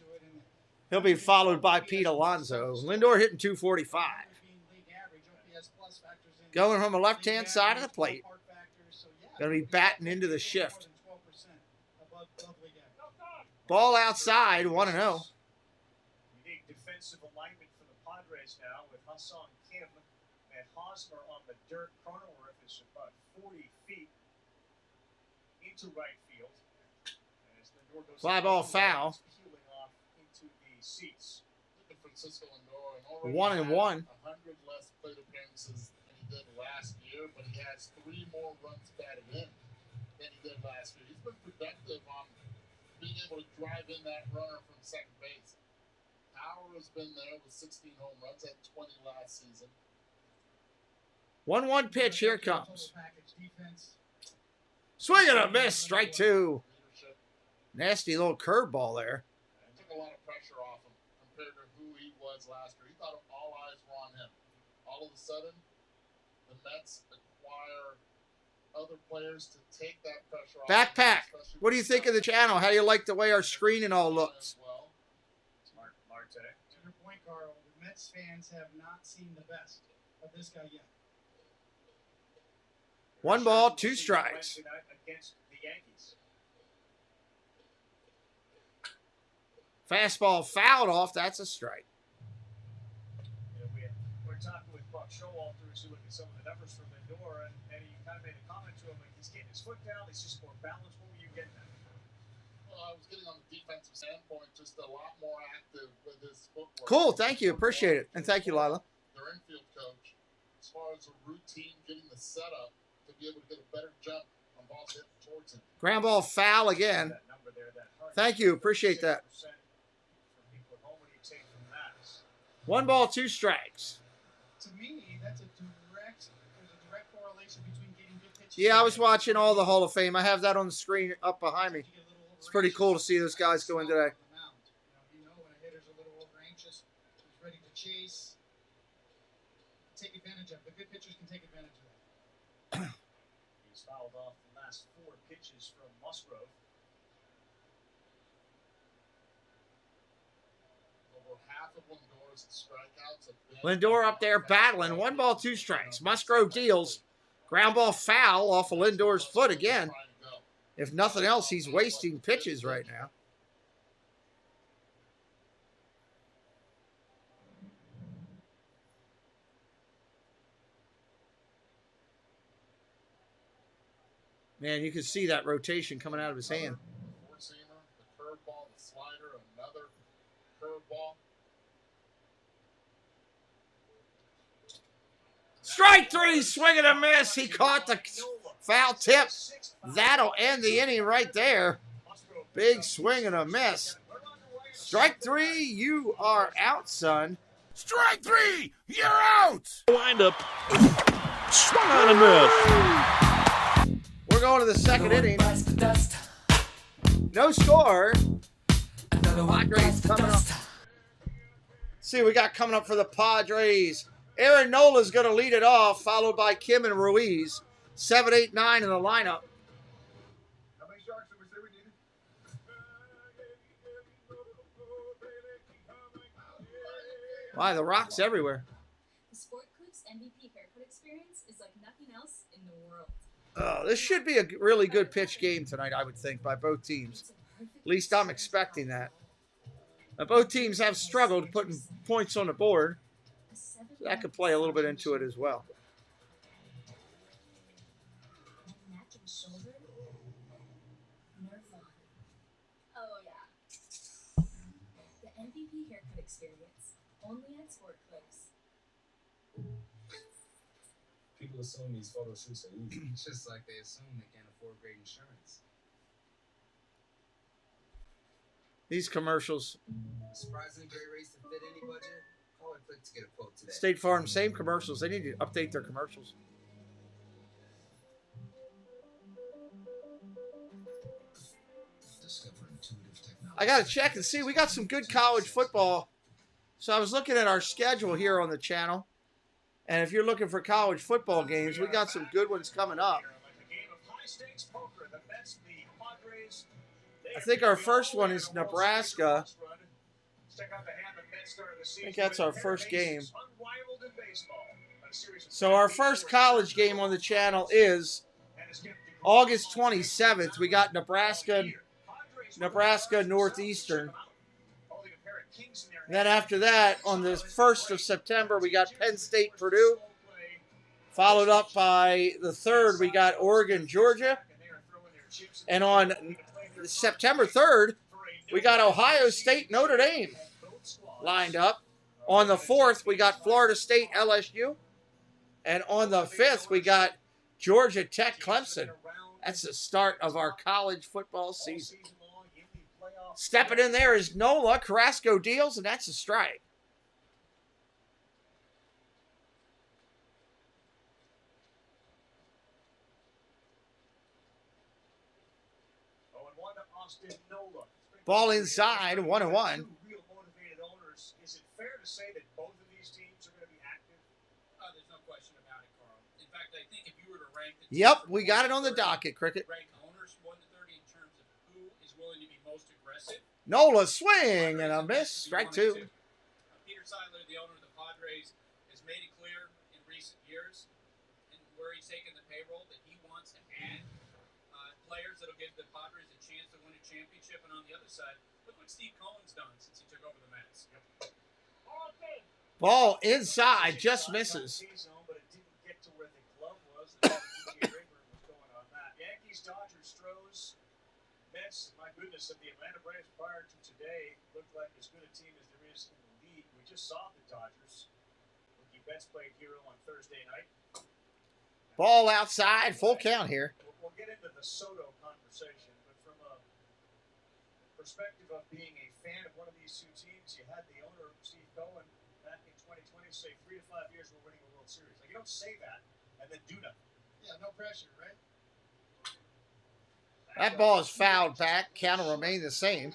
He'll be followed by Pete Alonso. Lindor hitting 245. Going from the left-hand side of the plate. Going to be batting into the shift. Ball outside, 1-0. Unique defensive alignment for the Padres now with Hassan Kim and Hosmer on the dirt. Cronenworth is about 40 feet into right field. As Lindor goes Fly ball foul. Peeling off into the seats. Look at Francisco Lindor, and already 1 and 1. 100 less plate appearances than he did last year, but he has 3 more runs batted in than he did last year. He's been productive on being able to drive in that runner from second base. Power has been there with 16 home runs, had 20 last season. 1-1 pitch, here it comes. Swing and a miss, strike 2. Leadership. Nasty little curveball there. It took a lot of pressure off him compared to who he was last year. He thought all eyes were on him. All of a sudden, the Mets acquire other players to take that pressure off. Backpack. What do you think of the channel? How do you like the way our screen and all looks? Well, Marte. To your point, Carl, the Mets fans have not seen the best of this guy yet. 1 ball, 2 strikes. Wednesday night against the Yankees. Fastball fouled off. That's a strike. You know, we're talking with Buck Showalter as you look at some of the numbers from Lindor, and he kind of made a comment to him like he's getting his foot down, he's just more balanced. What were you getting at? I was getting on the defensive standpoint, just a lot more active with his footwork. Cool. Thank you. Appreciate it. And thank you, Lila. Their infield coach, as far as a routine, getting the setup to be able to get a better jump on balls hit towards him. Ground ball foul again. Thank you. Appreciate that. 1 ball, 2 strikes. To me, that's there's a direct correlation between getting good pitches. Yeah, I was watching all the Hall of Fame. I have that on the screen up behind me. It's pretty cool to see those guys go in today. You know when a hitter's a little over anxious, he's ready to chase, take advantage of it. The good pitchers can take advantage of that. He's fouled off the last 4 pitches from Musgrove. Over half of Lindor's strikeouts have been Lindor up there battling. 1 ball, 2 strikes. Musgrove deals. Ground ball foul off of Lindor's foot again. If nothing else, he's wasting pitches right now. Man, you can see that rotation coming out of his hand. Four-seamer, the curveball, the slider, another curveball. Strike 3, swing and a miss. He caught the foul tip. That'll end the inning right there. Big swing and a miss. Strike 3, you are out, son. Strike 3, you're out. Wind up. Swung on and miss. We're going to the second inning. No score. Padres coming up. See, we got coming up for the Padres. Aaron Nola's going to lead it off, followed by Kim and Ruiz. 7, 8, 9 in the lineup. How many sharks did we say we needed? Why, the rocks everywhere. The Sport Clips MVP haircut experience is like nothing else in the world. This should be a really good pitch game tonight, I would think, by both teams. At least I'm expecting that. Now, both teams have struggled putting points on the board. So that could play a little bit into it as well. Oh yeah. The MVP haircut experience only at Sport Clips. People assume these photo shoots are easy. It's just like they assume they can't afford great insurance. These commercials. Surprisingly great race to fit any budget. Call or click to get a quote today. State Farm, same commercials. They need to update their commercials. I got to check and see. We got some good college football. So I was looking at our schedule here on the channel. And if you're looking for college football games, we got some good ones coming up. I think our first one is Nebraska. I think that's our first game. So our first college game on the channel is August 27th. We got Nebraska Northeastern. Then after that, on the 1st of September, we got Penn State Purdue. Followed up by the 3rd, we got Oregon Georgia. And on September 3rd, we got Ohio State Notre Dame lined up. On the 4th, we got Florida State LSU. And on the 5th, we got Georgia Tech Clemson. That's the start of our college football season. Stepping in there is Nola. Carrasco deals, and that's a strike. Ball inside, 1-1. Real motivated owners. Is it fair to say that both of these teams are going to be active? There's no question about it, Carl. In fact, I think if you were to rank the Yep, we got it on the docket, Cricket. rank owners 1 to 30 in terms of who is willing to be most aggressive. Nola swing and a miss. Strike 2. Peter Seidler, the owner of the Padres, has made it clear in recent years, and where he's taken the payroll, that he wants to add players that'll give the Padres a chance to win a championship. And on the other side, look what Steve Cohen's done since he took over the Mets. Ball inside, just misses. But it didn't get to where the glove was. Yankees, Dodgers, Stros, Mets. My goodness, if the Atlanta Braves prior to today looked like as good a team as there is in the league. We just saw the Dodgers. Mookie Betts played hero on Thursday night. Ball outside, full count here. We'll get into the Soto conversation, but from a perspective of being a fan of one of these two teams, you had the owner, Steve Cohen, back in 2020 say 3 to 5 years we're winning a World Series. Like, you don't say that and then do nothing. Yeah, no pressure, right? That ball is fouled back. Count will remain the same.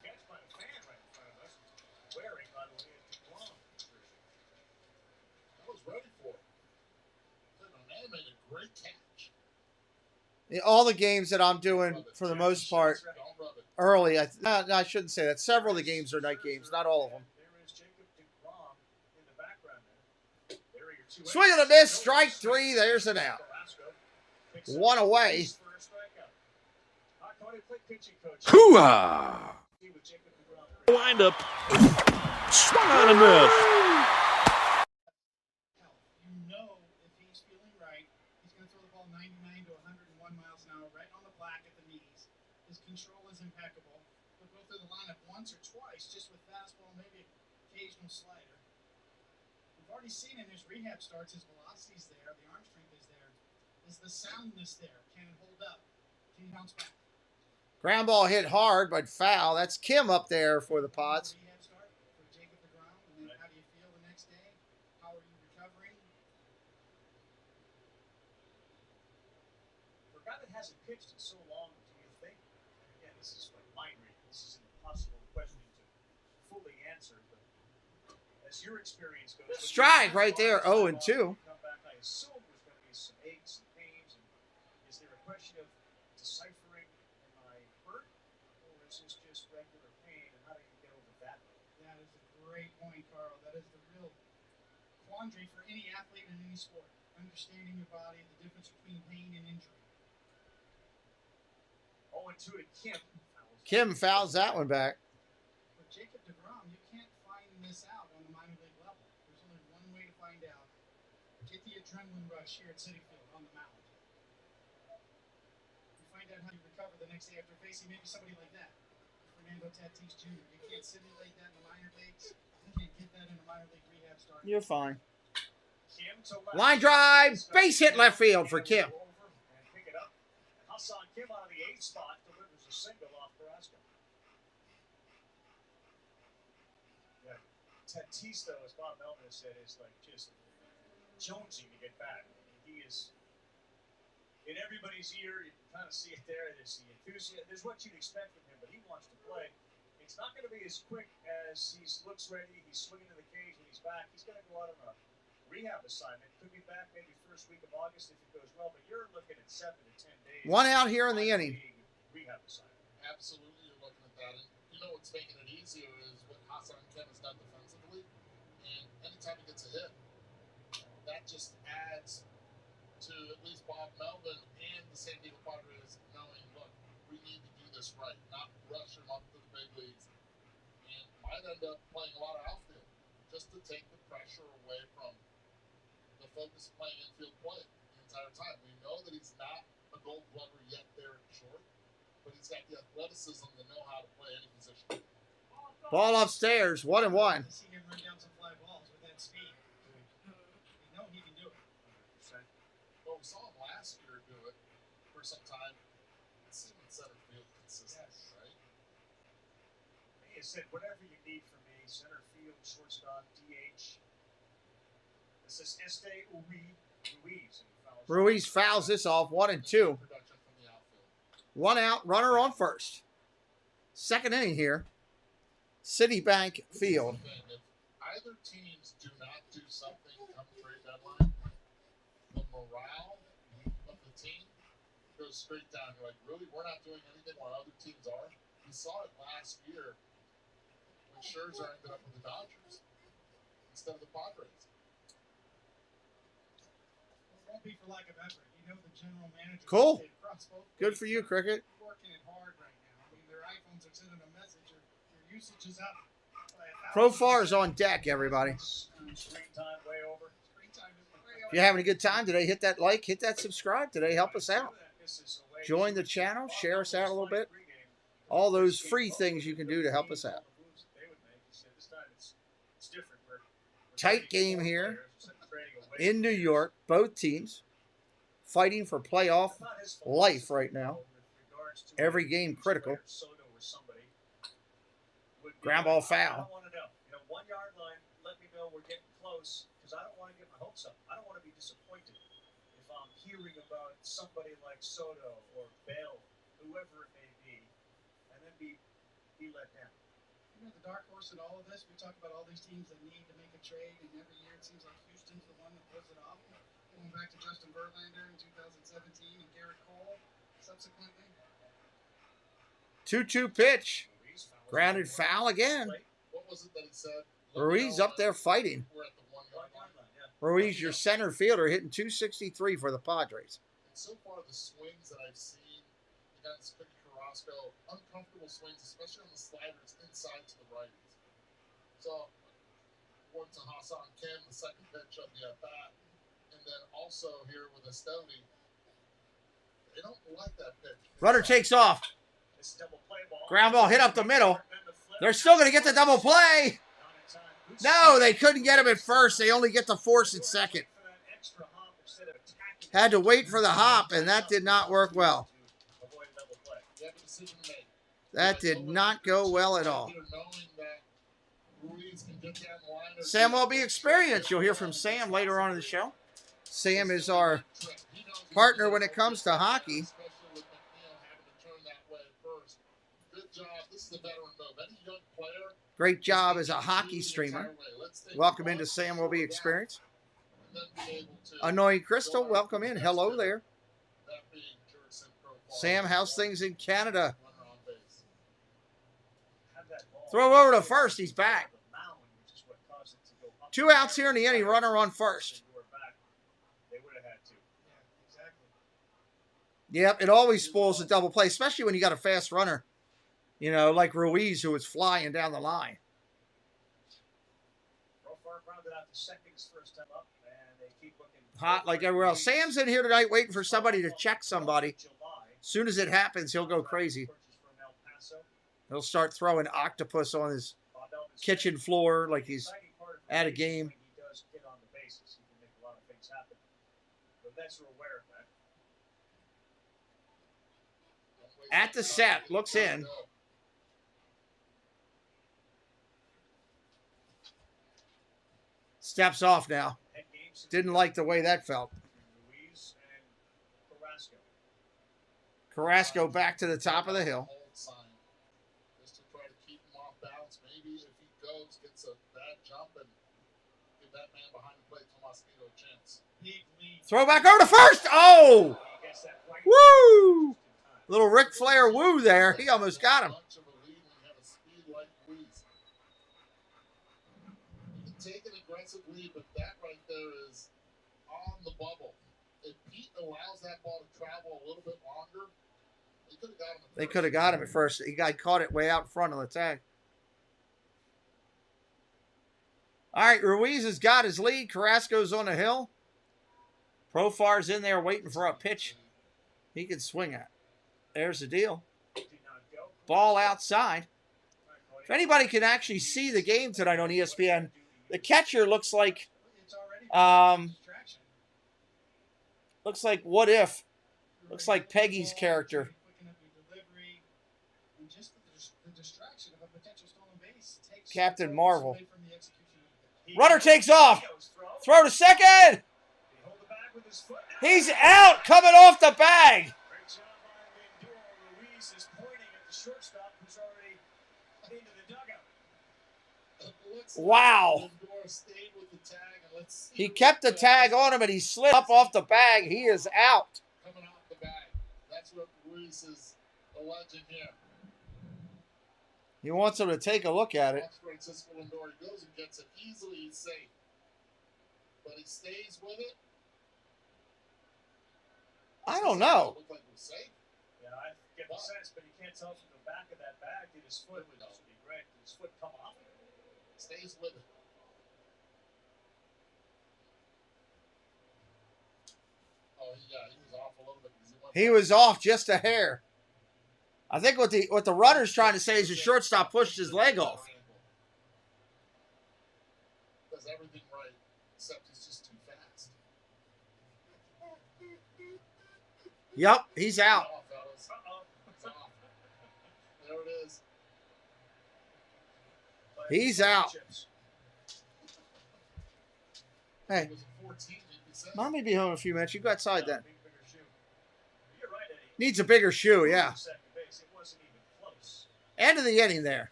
All the games that I'm doing, for the most part, early. I shouldn't say that. Several of the games are night games, not all of them. Swing and a miss, strike 3. There's an out. 1 away. Hoo-ah! Wind up. Swung on and missed. You know if he's feeling right, he's going to throw the ball 99 to 101 miles an hour right on the black at the knees. His control is impeccable. He'll go through the lineup once or twice just with fastball, maybe occasional slider. We've already seen in his rehab starts, his velocity's there, the arm strength is there. Is the soundness there? Can it hold up? Can he bounce back? Ground ball hit hard, but foul. That's Kim up there for the Pods. Rehab start for Jacob DeGrom, and then how do you feel the next day? How are you recovering? For a guy that hasn't pitched in so long, do you think? Again, this is like mind reading. This is an impossible question to fully answer, but as your experience goes, Strike right there, 0-2. Come back, I assume there's going to be some aches and pains. And is there a question of deciphering? Am I hurt, or is this just regular pain? And how do you get over that? That is a great point, Carl. That is the real quandary for any athlete in any sport. Understanding your body, the difference between pain and injury. 0-2 to Kim. Kim fouls that one back. For Jacob DeGrom, you can't find this out on the minor league level. There's only one way to find out. Get the adrenaline rush here at Citi Field on the mound. You find out how you recover the next day after facing maybe somebody like that. Fernando Tatis Jr. You can't simulate that in the minor leagues. You can't get that in a minor league rehab start. You're fine. Kim to left. Line drive, base hit left field for Kim. And pick it up. Hassan Kim out of the 8th spot delivers a single off Carrasco. Yeah. Tatis, though, as Bob Melvin has said, is like just jonesing to get back. He is in everybody's ear. You can kind of see it there. There's the enthusiasm. There's what you'd expect from him, but he wants to play. It's not going to be as quick as he looks ready. He's swinging to the cage when he's back. He's going to go out on a rehab assignment. Could be back maybe first week of August if it goes well, but you're looking at 7 to 10 days. 1 out here in the inning. Rehab assignment. Absolutely, you're looking at that. And you know what's making it easier is what Hassan Kim has done defensively. And anytime he gets a hit, that just adds to at least Bob Melvin and the San Diego Padres knowing, look, we need to do this right, not rush him up to the big leagues. And might end up playing a lot of outfield just to take the pressure away from the focus of playing infield play the entire time. We know that he's not a gold glover yet there at short, but he's got the athleticism to know how to play any position. Ball upstairs, 1-1. I've seen him run down some fly balls with that speed. You know he can do it. 100%. Well, we saw him last year do it for some time. Let's see him in center field consistently, right? He has said, whatever you need from me, center field, shortstop, DH. This is Ruiz. Ruiz fouls this off, 1-2. Production from the outfield. 1 out, runner on first. Second inning here. Citibank Field. If either teams do not do something come trade deadline, the morale of the team goes straight down. You're like, really? We're not doing anything while other teams are? We saw it last year when Scherzer ended up with the Dodgers instead of the Padres. It won't be for lack of effort. You know the general manager. Cool. Across both Good leagues, for you, Cricket. working it hard right now. I mean, their iPhones are sending a message. Your usage is up. Profar is on deck, everybody. Screen time way over. Screen time is way If you're having a good time today, hit that like, hit that subscribe today. Help us out. Join the channel, share us out a little bit. All those free things you can do to help us out. Tight game here in New York. Both teams fighting for playoff life right now. Every game critical. Ground ball foul. I don't want to know. 1 yard line, let me know we're getting close, because I don't want to get my hopes up. I don't want to be disappointed if I'm hearing about somebody like Soto or Bell, whoever it may be, and then be let down. The dark horse in all of this, we talk about all these teams that need to make a trade, and every year it seems like Houston's the one that pulls it off. Going back to Justin Verlander in 2017 and Garrett Cole subsequently. 2-2 pitch. Grounded foul again. What was it that he said? Ruiz up there fighting. We're at the 1 yard line. Ruiz, your center fielder, hitting .263 for the Padres. And so far, the swings that I've seen against Pitcher Carrasco, uncomfortable swings, especially on the sliders inside to the righties. So, one to Hassan Kim, the second pitch of the at-bat. And then also here with Esteli, they don't like that pitch. Runner takes off. Ground ball hit up the middle. They're still going to get the double play. No, they couldn't get him at first. They only get the force at second. Had to wait for the hop, and that did not work well. That did not go well at all. Sam MLB Experience. You'll hear from Sam later on in the show. Sam is our partner when it comes to hockey. Great job as a hockey streamer. Welcome into Sam MLB Experience. Annoying Crystal, welcome in. Hello there. Sam, how's things in Canada? Throw over to first. He's back. 2 outs here in the inning. Runner on first. Yep, it always spoils a double play, especially when you got a fast runner. Like Ruiz, who was flying down the line. Hot like everywhere else. Sam's in here tonight waiting for somebody to check somebody. As soon as it happens, he'll go crazy. He'll start throwing octopus on his kitchen floor like he's at a game. At the set, looks in. Steps off now. Didn't like the way that felt. Carrasco back to the top of the hill. Just to try to keep him off balance. Maybe if he goes, gets a bad jump, and give that man behind the plate, Tomas Nido, a chance. Throw back over to first. Oh! Woo! Little Ric Flair woo there. He almost got him. Take an aggressive lead, but that right there is on the bubble. If Pete allows that ball to travel a little bit longer, they could have got him at first. He got caught it way out front of the tag. All right, Ruiz has got his lead. Carrasco's on the hill. Profar's in there waiting for a pitch he can swing at. There's the deal. Ball outside. If anybody can actually see the game tonight on ESPN, the catcher looks like What If. Looks like Peggy's character. Captain Marvel. Runner takes off. Throw to second. He's out, coming off the bag. Wow. He kept the tag on him, and he slid up off the bag. He is out. Coming off the bag. That's what Ruiz is alleging here. He wants him to take a look at it. Francisco Lindor, he goes and gets it easily. He's safe. But he stays with it. I don't know. Look like it was safe. Yeah, I get the sense, but you can't tell from the back of that bag. Did his foot, which would be great, did his foot come off? Stays with it. Oh, yeah, he was off a little bit. He was off just a hair. I think what the runner's trying to say is the shortstop pushed his leg off. Does everything right, except he's just too fast. Yep, he's out. He's out. Hey, Mommy be home in a few minutes. You go outside then. Needs a bigger shoe, yeah. End of the inning there.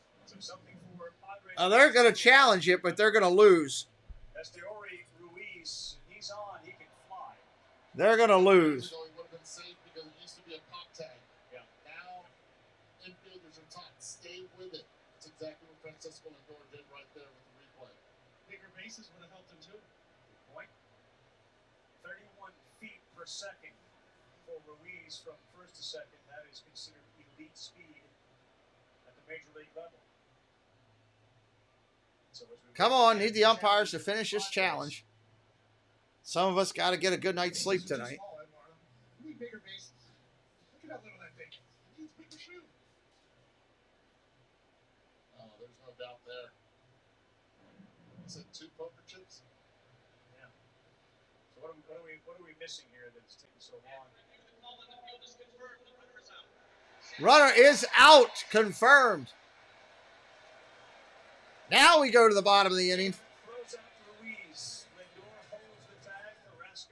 They're going to challenge it, but they're going to lose. They're going to lose. Bigger bases would have helped him too. Point. 31 feet per second for Ruiz from first to second. That is considered elite speed at the major league level. So come on, need the umpires to finish this challenge. Some of us got to get a good night's sleep tonight. We need bigger bases. Look at how little that thing is. It needs bigger shoe. Oh, there's no doubt there. Is it 2 poker chips? Yeah. So what are we missing here that's taking so long? Runner is out, confirmed. Now we go to the bottom of the inning.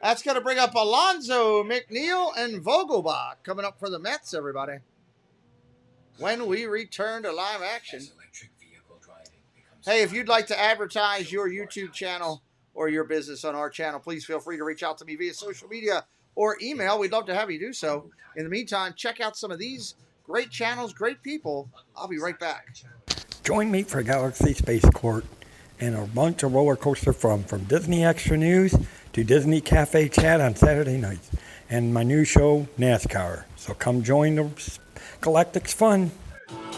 That's going to bring up Alonso, McNeil, and Vogelbach coming up for the Mets, everybody. When we return to live action. Hey, if you'd like to advertise your YouTube channel or your business on our channel, please feel free to reach out to me via social media or email. We'd love to have you do so. In the meantime, check out some of these great channels, great people. I'll be right back. Join me for Galaxy Spaceport and a bunch of roller coaster fun from Disney Extra News to Disney Cafe Chat on Saturday nights and my new show, NASCAR. So come join the Galactic's fun.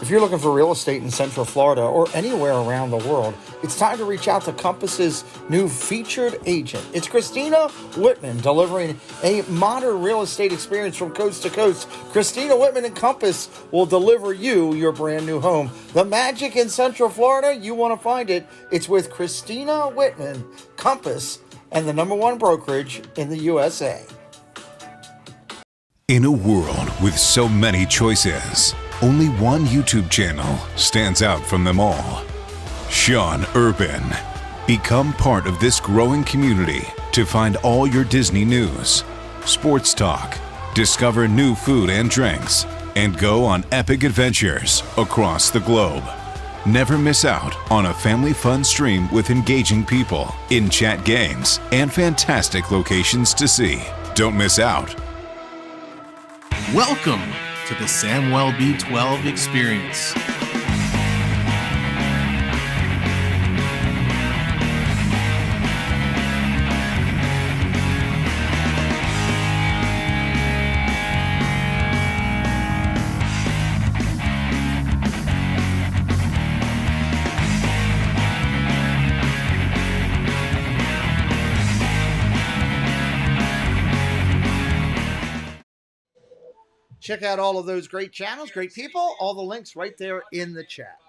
If you're looking for real estate in Central Florida or anywhere around the world, it's time to reach out to Compass's new featured agent. It's Christina Whitman, delivering a modern real estate experience from coast to coast. Christina Whitman and Compass will deliver you your brand new home. The magic in Central Florida, you want to find it. It's with Christina Whitman, Compass, and the #1 brokerage in the USA. In a world with so many choices, only one YouTube channel stands out from them all. Sean Urban. Become part of this growing community to find all your Disney news, sports talk, discover new food and drinks, and go on epic adventures across the globe. Never miss out on a family fun stream with engaging people, in-chat games, and fantastic locations to see. Don't miss out. Welcome to the Samwell B12 experience. Check out all of those great channels, great people. All the links right there in the chat.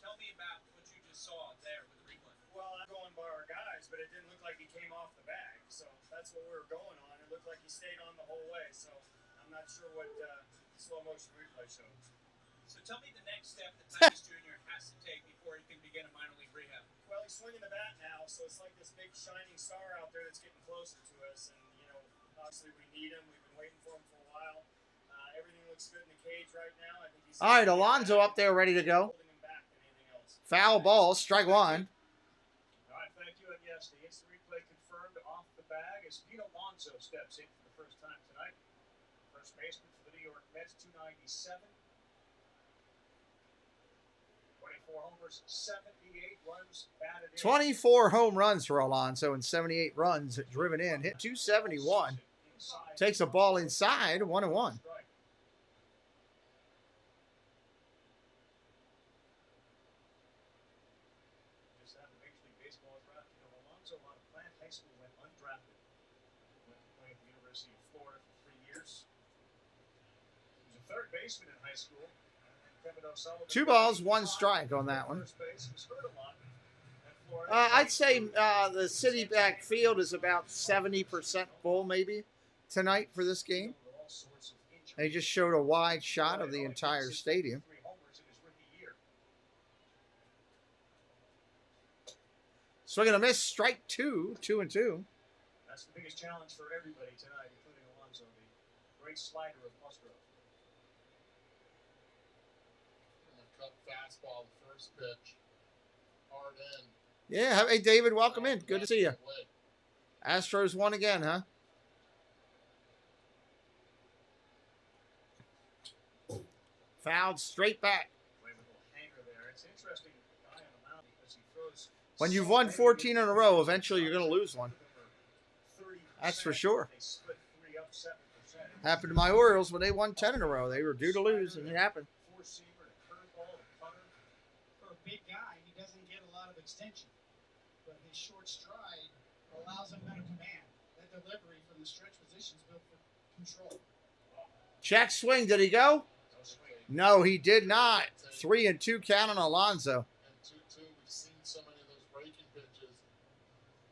Tell me about what you just saw there with the replay. Well, I'm going by our guys, but it didn't look like he came off the bag. So that's what we were going on. It looked like he stayed on the whole way. So I'm not sure what slow motion replay showed. So tell me the next step that Titus Jr. has to take before he can begin a minor league rehab. Well, he's swinging the bat now, so it's like this big shining star out there that's getting closer to us. And, you know, obviously we need him. We've been waiting for him for a while. Everything looks good in the cage right now. I think he's all right, Alonso up there ready to go. Foul ball, strike one. All right, thank you. And yes, the instant replay confirmed off the bag as Pete Alonso steps in for the first time tonight. First baseman for the New York Mets, 297. 24 homers, 78 runs batted in. 24 home runs for Alonso and 78 runs driven in. Hit 271. Takes a ball inside, 1-1. Baseman in high school. 2 balls, 1 strike on that one. I'd say the city back field is about 70% full maybe tonight for this game. They just showed a wide shot of the entire stadium. Swing and a miss. Strike two. 2-2. That's the biggest challenge for everybody tonight, including Alonso, the great slider of Musgrove. Cut fastball, the first pitch. Hard in. Yeah. Hey, David, welcome in. Good to see you. Astros won again, huh? Fouled straight back. When you've won 14 in a row, eventually you're going to lose one. That's for sure. Happened to my Orioles when they won 10 in a row. They were due to lose, and it happened. For a big guy, he doesn't get a lot of extension, but his short stride allows him better command. That delivery from the stretch position is built for control. Check swing. Did he go? No, he did not. 3-2 count on Alonso. And 2-2, we've seen so many of those breaking pitches.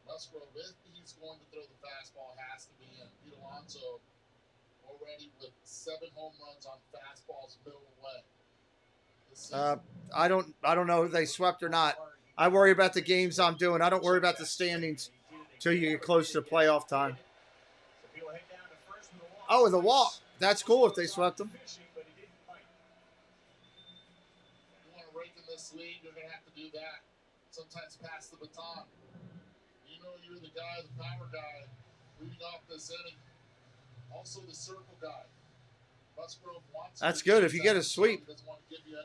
Musgrove, if he's going to throw the fastball, has to be in. Pete Alonso already with 7 home runs on fastballs middle away. I don't know if they swept or not. I worry about the games I'm doing. I don't worry about the standings till you get close to playoff time. Oh, the walk. That's cool if they swept them. This league, you're going to have to do that. Sometimes pass the baton. You know you're the guy, the power guy, leading off this inning. Also the circle guy. Musgrove wants. That's good if you get a sweep.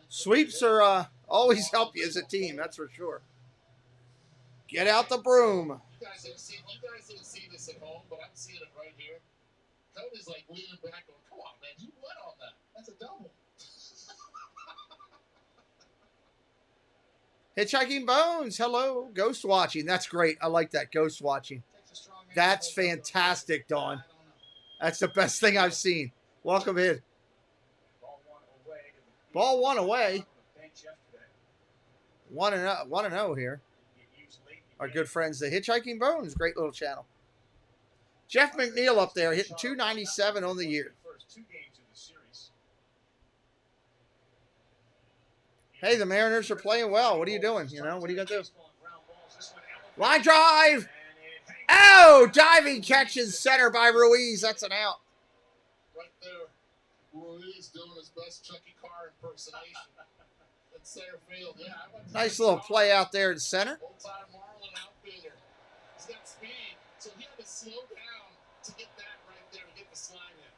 Sweeps are always help you as a team, that's for sure. Get out the broom. You guys didn't see this at home, but I'm seeing it right here. Cody's like leaning back going, come on, man, you went on that. That's a double. Hitchhiking Bones, hello. Ghost watching, that's great. I like that, ghost watching. That's fantastic, Dawn. That's the best thing I've seen. Welcome in. Ball one away. 1-0 here. Our good friends, the Hitchhiking Bones, great little channel. Jeff McNeil up there hitting 297 on the year. Hey, the Mariners are playing well. What are you doing? You know, what are you going to do? Line drive. Oh, diving catch in center by Ruiz. That's an out. Right there. Ruiz doing his best Chucky Carr impersonation in center field. Yeah, nice little play out there in center. Old-time Marlin outfielder. He's got speed, so he had to slow down to get that right there, to get the slide in.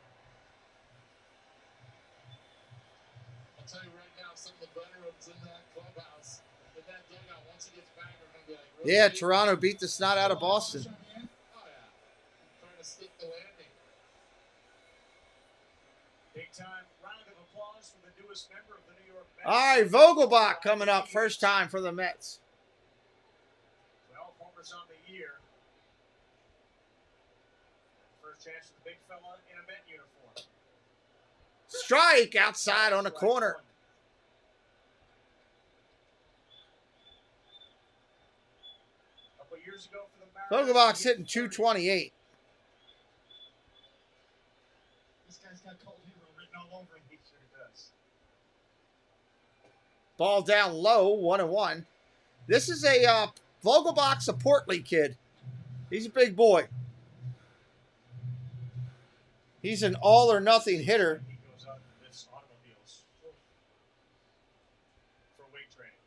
I'll tell you right now, some of the veterans in that clubhouse, in that dugout, once he gets back, they're going to be like, really? Yeah, Toronto beat the snot out of Boston. Oh, yeah. Trying to stick the landing. Big time round of applause for the newest member of the New York Mets. All right, Vogelbach coming up. First time for the Mets. 12 homers on the year. First chance for the big fella in a Met uniform. Strike outside on the corner. A couple years ago for the Mariners. Vogelbach's hitting 228. This guy's got cold hero written all over him. He sure does. Ball down low, 1-1. This is a Vogelbach's a Portly kid. He's a big boy. He's an all-or-nothing hitter. He goes out and lifts automobiles for weight training.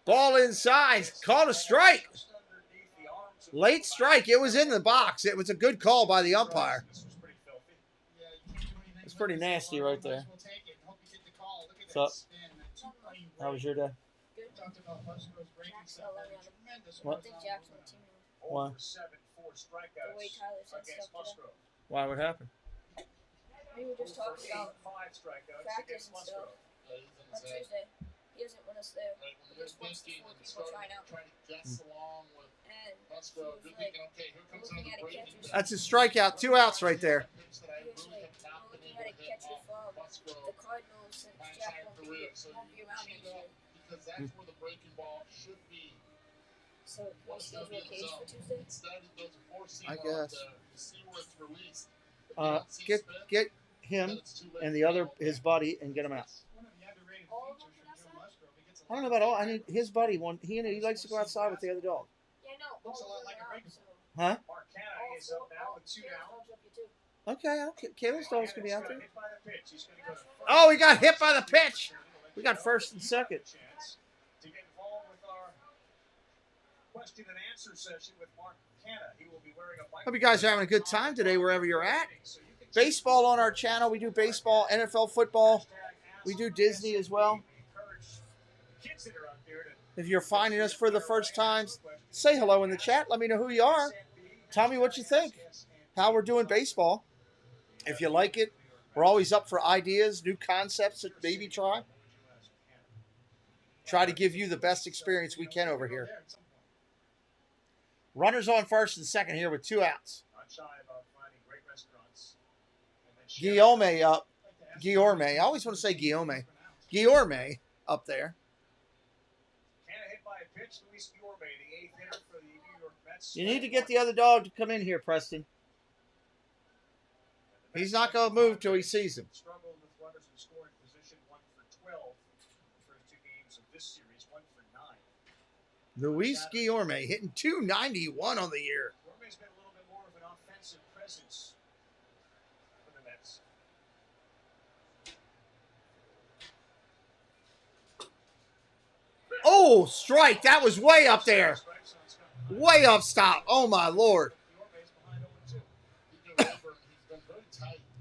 Ball inside. Called a strike. Late strike. It was in the box. It was a good call by the umpire. It's pretty nasty right there. What's up? How was your day? What? Why? Why? What happened? We were just talking about practice and stuff on Tuesday. He doesn't want us there. He just wants the 4 people trying out. And Musgrove, you're thinking, okay, here comes another breaking. That's a strikeout. 2 outs right there. He was like, we're looking at a catcher from the Cardinals and Jack won't be around next year. Because that's where the breaking ball should be. So, what was your case for Tuesday? Instead, it goes a 4-seam I guess. out there. You see where it's released. If you don't see spin, him and the other, his buddy, and get him out. One of the underrated features from Joe Musgrove. He gets a I don't know about all. I need his buddy. He likes to go outside with the other dog. Yeah, no. looks a lot like a regular. Huh? Mark Canna is up now with 2 down. Okay, Kayla's dog's gonna be out there. Hit by the pitch. He's gonna go to first. Oh, he got hit by the pitch. We got first and second. Chance to get involved with our question and answer session with Mark Canna. He will be wearing a. Hope you guys are having a good time today, wherever you're at. Baseball on our channel. We do baseball, NFL football. We do Disney as well. If you're finding us for the first time, say hello in the chat. Let me know who you are. Tell me what you think. How we're doing baseball. If you like it, we're always up for ideas, new concepts to maybe try. Try to give you the best experience we can over here. Runners on first and second here with 2 outs. Guillaume up. Guillaume. I always want to say Guillaume. Guillaume up there. You need to get the other dog to come in here, Preston. He's not going to move till he sees him. Struggled with runners in scoring position, 1 for 12 the first 2 games of this series, 1 for 9. Luis Guillaume hitting .291 on the year. Guillaume's been a little bit more of an offensive presence for the Mets. Oh, strike. That was way up there. Way up stop. Oh, my Lord.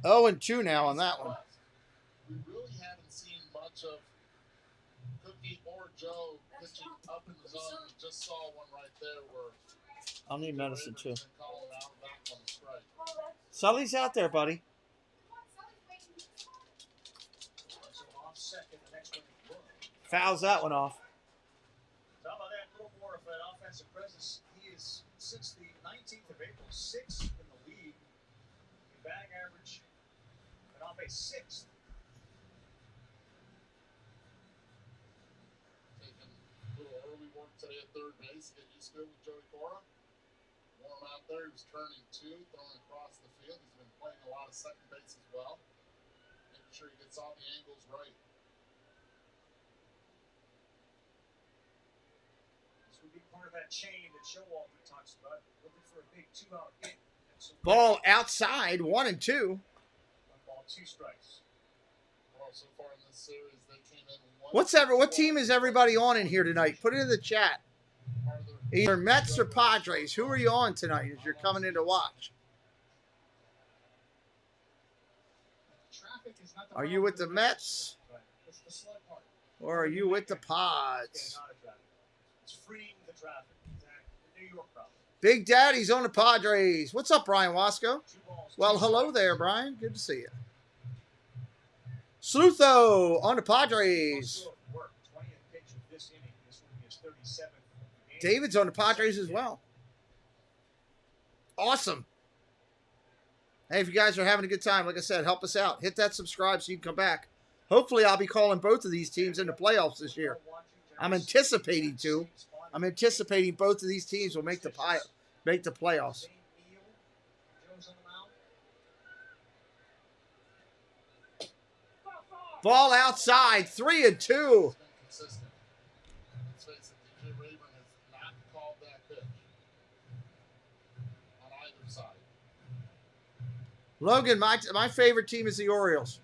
0-2 now on that one. We really haven't seen much of Cookie or Joe pitching up in the zone. We just saw one right there where I'll need medicine, too. calling out that one strike. Sully's out there, buddy. Fouls that one off. How about that? A little more of an offensive presence. He is, since the 19th of April, 6th in the league in batting average, and on base 6th. Taking a little early work today at third base. Get used to it with Joey Cora. Warm out there. He was turning 2, throwing across the field. He's been playing a lot of second base as well. Making sure he gets all the angles right. Would be part of that chain that Showalter talks about, looking for a big 2-out hit. Ball outside, 1-2. 1 ball, 2 strikes. Well, so far in this series, they came in What team is everybody on in here tonight? Put it in the chat. Either Mets or Padres. Who are you on tonight as you're coming in to watch? Are you with the Mets? Or are you with the Pods? It's freeing the traffic. The New York problem. Big Daddy's on the Padres. What's up, Brian Wasco? Well, hello there, Brian. Good to see you. Slutho on the Padres. David's on the Padres as well. Awesome. Hey, if you guys are having a good time, like I said, help us out. Hit that subscribe so you can come back. Hopefully, I'll be calling both of these teams in the playoffs this year. I'm anticipating to. I'm anticipating both of these teams will make the playoffs. Ball outside, 3-2. Logan, my favorite team is the Orioles.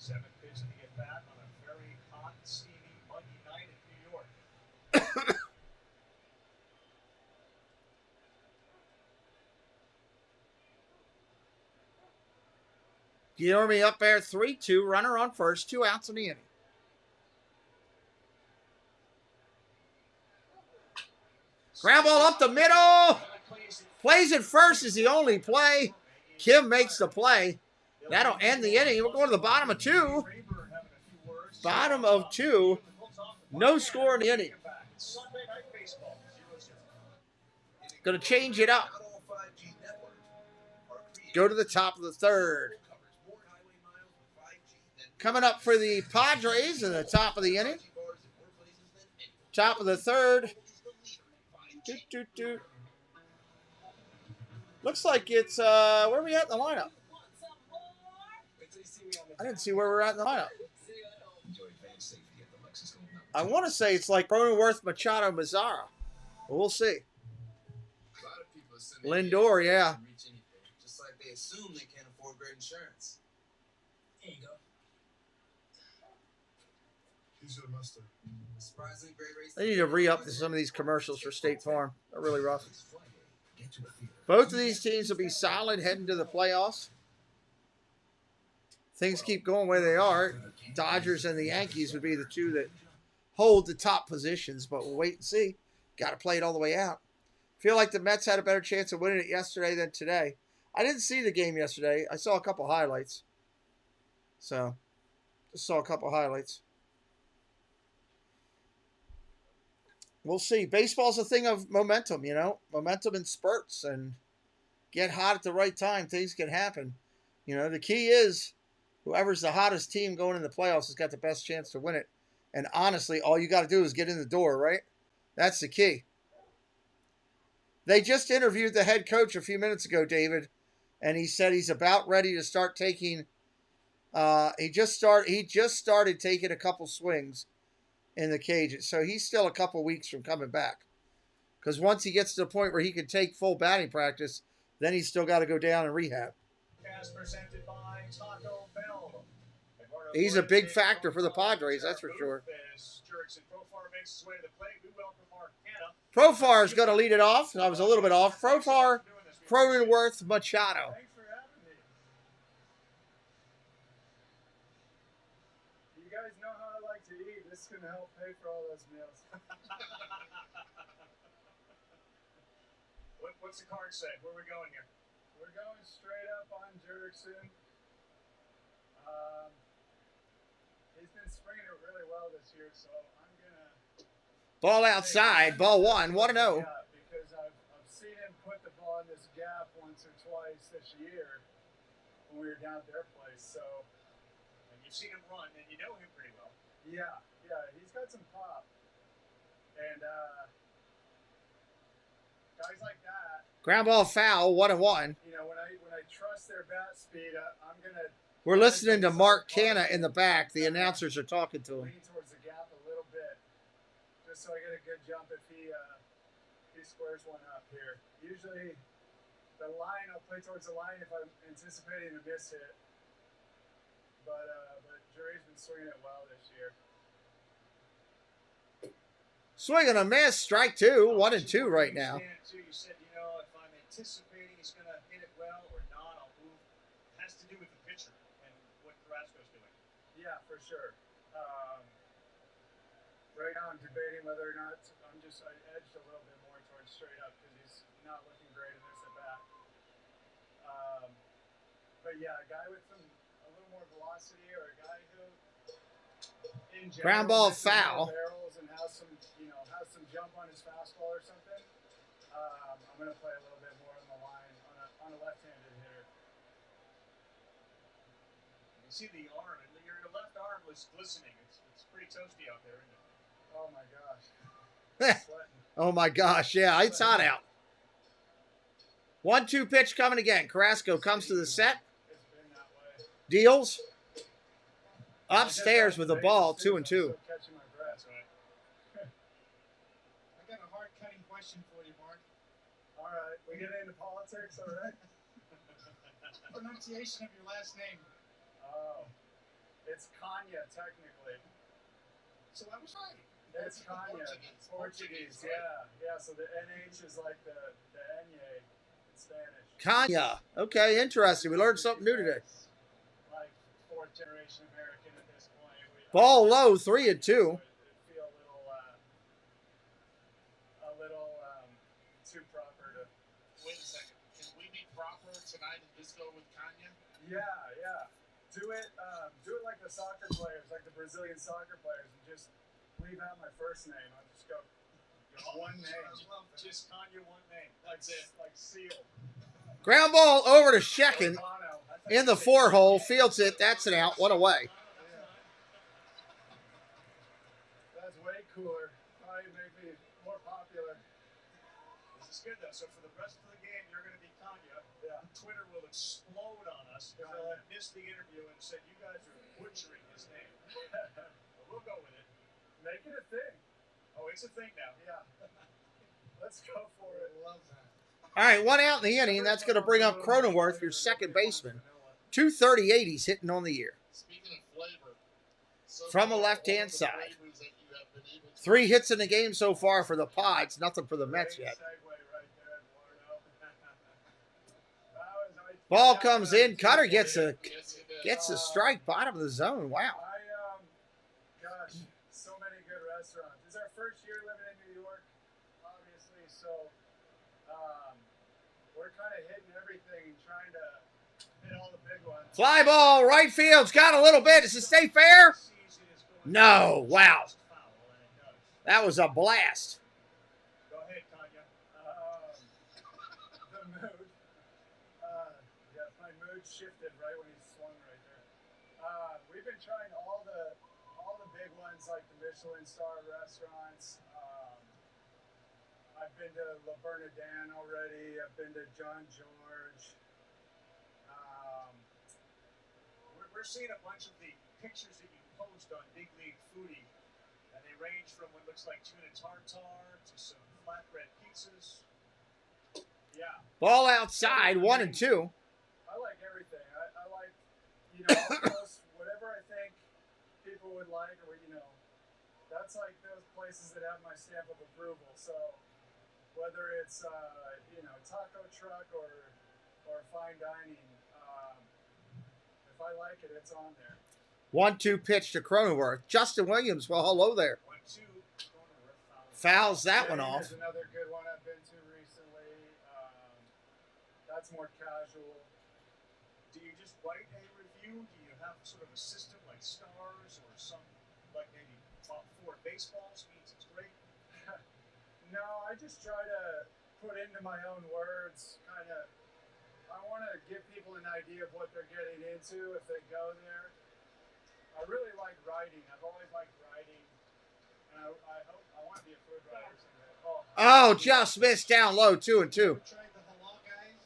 7th pitch to get back on a very hot, steamy, muggy night in New York. Guillermo up there, 3-2. Runner on first, 2 outs in the inning. Ground ball up the middle. Plays it first is the only play. Kim makes the play. That'll end the inning. We're going to the bottom of 2. Bottom of 2. No score in the inning. Going to change it up. Go to the top of the 3rd. Coming up for the Padres in the top of the inning. Top of the 3rd. Doot, doot, doot. Looks like it's, where are we at in the lineup? I didn't see where we're at in the lineup. I want to say it's like Cronenworth, Machado, Mazzara. But we'll see. Lindor, yeah. Just like they assume they can't afford great insurance. There you go. He's your master. Surprisingly great race. They need to re-up some of these commercials for State Farm. They're really rough. Both of these teams will be solid heading to the playoffs. Things keep going where they are. Dodgers and the Yankees would be the two that hold the top positions, but we'll wait and see. Got to play it all the way out. Feel like the Mets had a better chance of winning it yesterday than today. I didn't see the game yesterday. I saw a couple highlights. So, just saw a couple highlights. We'll see. Baseball's a thing of momentum, you know. Momentum in spurts, and get hot at the right time. Things can happen. You know, the key is whoever's the hottest team going in the playoffs has got the best chance to win it. And honestly, all you got to do is get in the door, right? That's the key. They just interviewed the head coach a few minutes ago, David, and he said he's about ready to start taking. He just started taking a couple swings in the cage, so he's still a couple weeks from coming back. Because once he gets to the point where he can take full batting practice, then he's still got to go down and rehab. Presented by Taco Bell. He's a big factor for the Padres, that's for sure. Profar is going to lead it off. I was a little bit off. Profar, Cronenworth, Machado. Thanks for having me. You guys know how I like to eat. This can help pay for all those meals. What's the card say? Where are we going here? We're going straight up on Jurickson. He's been springing it really well this year, so I'm going to... Ball outside, ball one, 1-0. Yeah, because I've seen him put the ball in this gap once or twice this year when we were down at their place. So, and you've seen him run, and you know him pretty well. Yeah, he's got some pop, and guys like that. Ground ball foul, 1-1. You know, when I trust their bat speed, I'm gonna. We're listening to Mark Canna in the back. The announcers are talking to him. Lean towards the gap a little bit, just so I get a good jump if he squares one up here. Usually, the line, I'll play towards the line if I'm anticipating a miss hit. But Jury's been swinging it well this year. Swing and a miss, strike two, 1-2 right now. You said, you know, if I'm anticipating he's going to hit it well or not, I'll move. It has to do with the pitcher and what Carrasco's doing. Yeah, for sure. Right now I'm debating whether or not I edged a little bit more towards straight up because he's not looking great in this at bat. But yeah, a guy with a little more velocity, or a guy who in general Ground ball foul. Barrels and has some jump on his fastball or something. I'm going to play a little bit more on the line on a left-handed hitter. You see the arm, and your left arm was glistening. It's pretty toasty out there, isn't it? Oh my gosh. Oh my gosh, yeah, it's hot out. 1-2 pitch coming again. Carrasco comes to the set. Deals. Upstairs with the ball, 2-2. Catching my breath, right? I got a hard-cutting question for you, Mark. All right, we get into politics, all right? Pronunciation of your last name. Oh, it's Kanya, technically. So I was right. It's Kanya. Portuguese, yeah. So the NH is like the Enye in Spanish. Kanya. Okay, interesting. We learned something new today. Like fourth generation American at this point. Ball low, 3-2. Feel a little too proper to. Wait a second. Can we be proper tonight and just go with Kanya? Yeah. Do it like the soccer players, like the Brazilian soccer players, and just leave out my first name. I'll just go one name. Just Kanya, one name. That's it. Like Seal. Ground ball over to Shekin in the 4-hole. Fields it. That's an out. One away. That's way cooler. Probably make me more popular. This is good though. So for the rest of the game, you're going to be Kanya. Yeah. Twitter will explode on us because they'll have missed the interview and said, you guys are butchering his name. We'll go with it. Make it a thing. Oh, it's a thing now. Yeah. Let's go for it. Love that. All right, 1 out in the inning. That's going to bring up Cronenworth, your second baseman. 238 he's hitting on the year. Speaking of flavor, so From the far, left-hand all of the side. flavors that you have been able to 3 hits in the game so far for the Pods. Nothing for the Mets yet. Ball comes in. Cutter gets a strike, bottom of the zone. Wow. Gosh, so many good restaurants. It's our first year living in New York, obviously, so we're kind of hitting everything, trying to hit all the big ones. Fly ball, right field's got a little bit. Does it stay fair? No. Wow. That was a blast. Go ahead, Tanya. The mood. Yeah, my mood shifted right when he swung right there. We've been trying all the big ones like the Michelin star restaurants. I've been to La Bernardin already. I've been to John George. We're seeing a bunch of the pictures that you post on Big League Foodie, and they range from what looks like tuna tartare to some flatbread pizzas. Yeah. Ball outside, 1 and 2. I like everything. I like, almost whatever I think people would like, or that's like those places that have my stamp of approval. So whether it's taco truck or fine dining, if I like it, it's on there. 1-2 pitch to Cronenworth. Justin Williams, well, hello there. 1-2. Fouls that one off. There's another good one I've been to recently. That's more casual. Do you just write a review? Do you have sort of a system like stars or some, like maybe top 4 baseballs means it's great? No, I just try to put into my own words, kind of. I want to give people an idea of what they're getting into if they go there. I really like writing. I've always liked writing, and I want to be a food writer someday. Oh, just missed down low, 2 and 2. Tried the halal guys,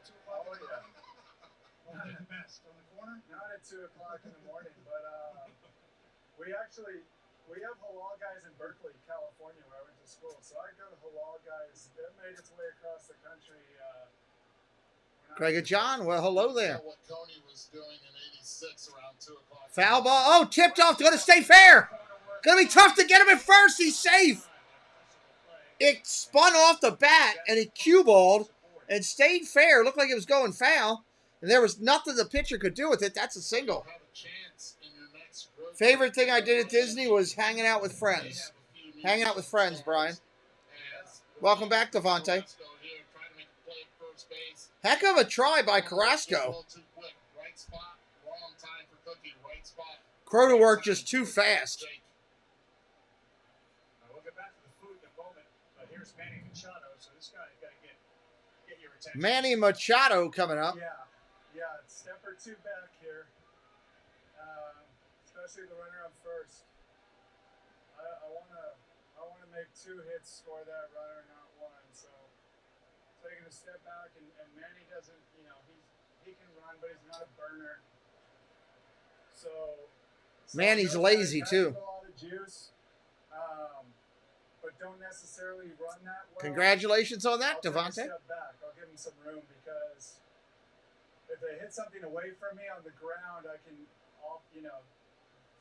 2 o'clock in the morning. What did the best on the corner? Not at 2 o'clock in the morning, but we have halal guys in Berkeley, California, where I went to school. So I go to halal guys. They've made its way across the country. Craig and John, well, hello there. what Tony was doing in 86 around 2 o'clock. Foul ball. Oh, tipped off. Going to stay fair. Going to be tough to get him at first. He's safe. It spun off the bat, and it cue balled and stayed fair. Looked like it was going foul, and there was nothing the pitcher could do with it. That's a single. Favorite thing I did at Disney was hanging out with friends. Hanging out with friends, Brian. Welcome back, Devontae. Heck of a try by Carrasco. Cronenworth just too fast. We'll get back to the food in a moment, but here's Manny Machado, so this guy's got to get your attention. Manny Machado coming up. Yeah, step or 2 back here, especially the runner on first. I want to make 2 hits, score that runner, not 1. So taking a step back, and Manny doesn't, he can run, but he's not a burner. So Manny's lazy too. A lot of juice, but don't necessarily run that well. Congratulations on that, I'll Devontae. Step back. I'll give him some room because if they hit something away from me on the ground, I can,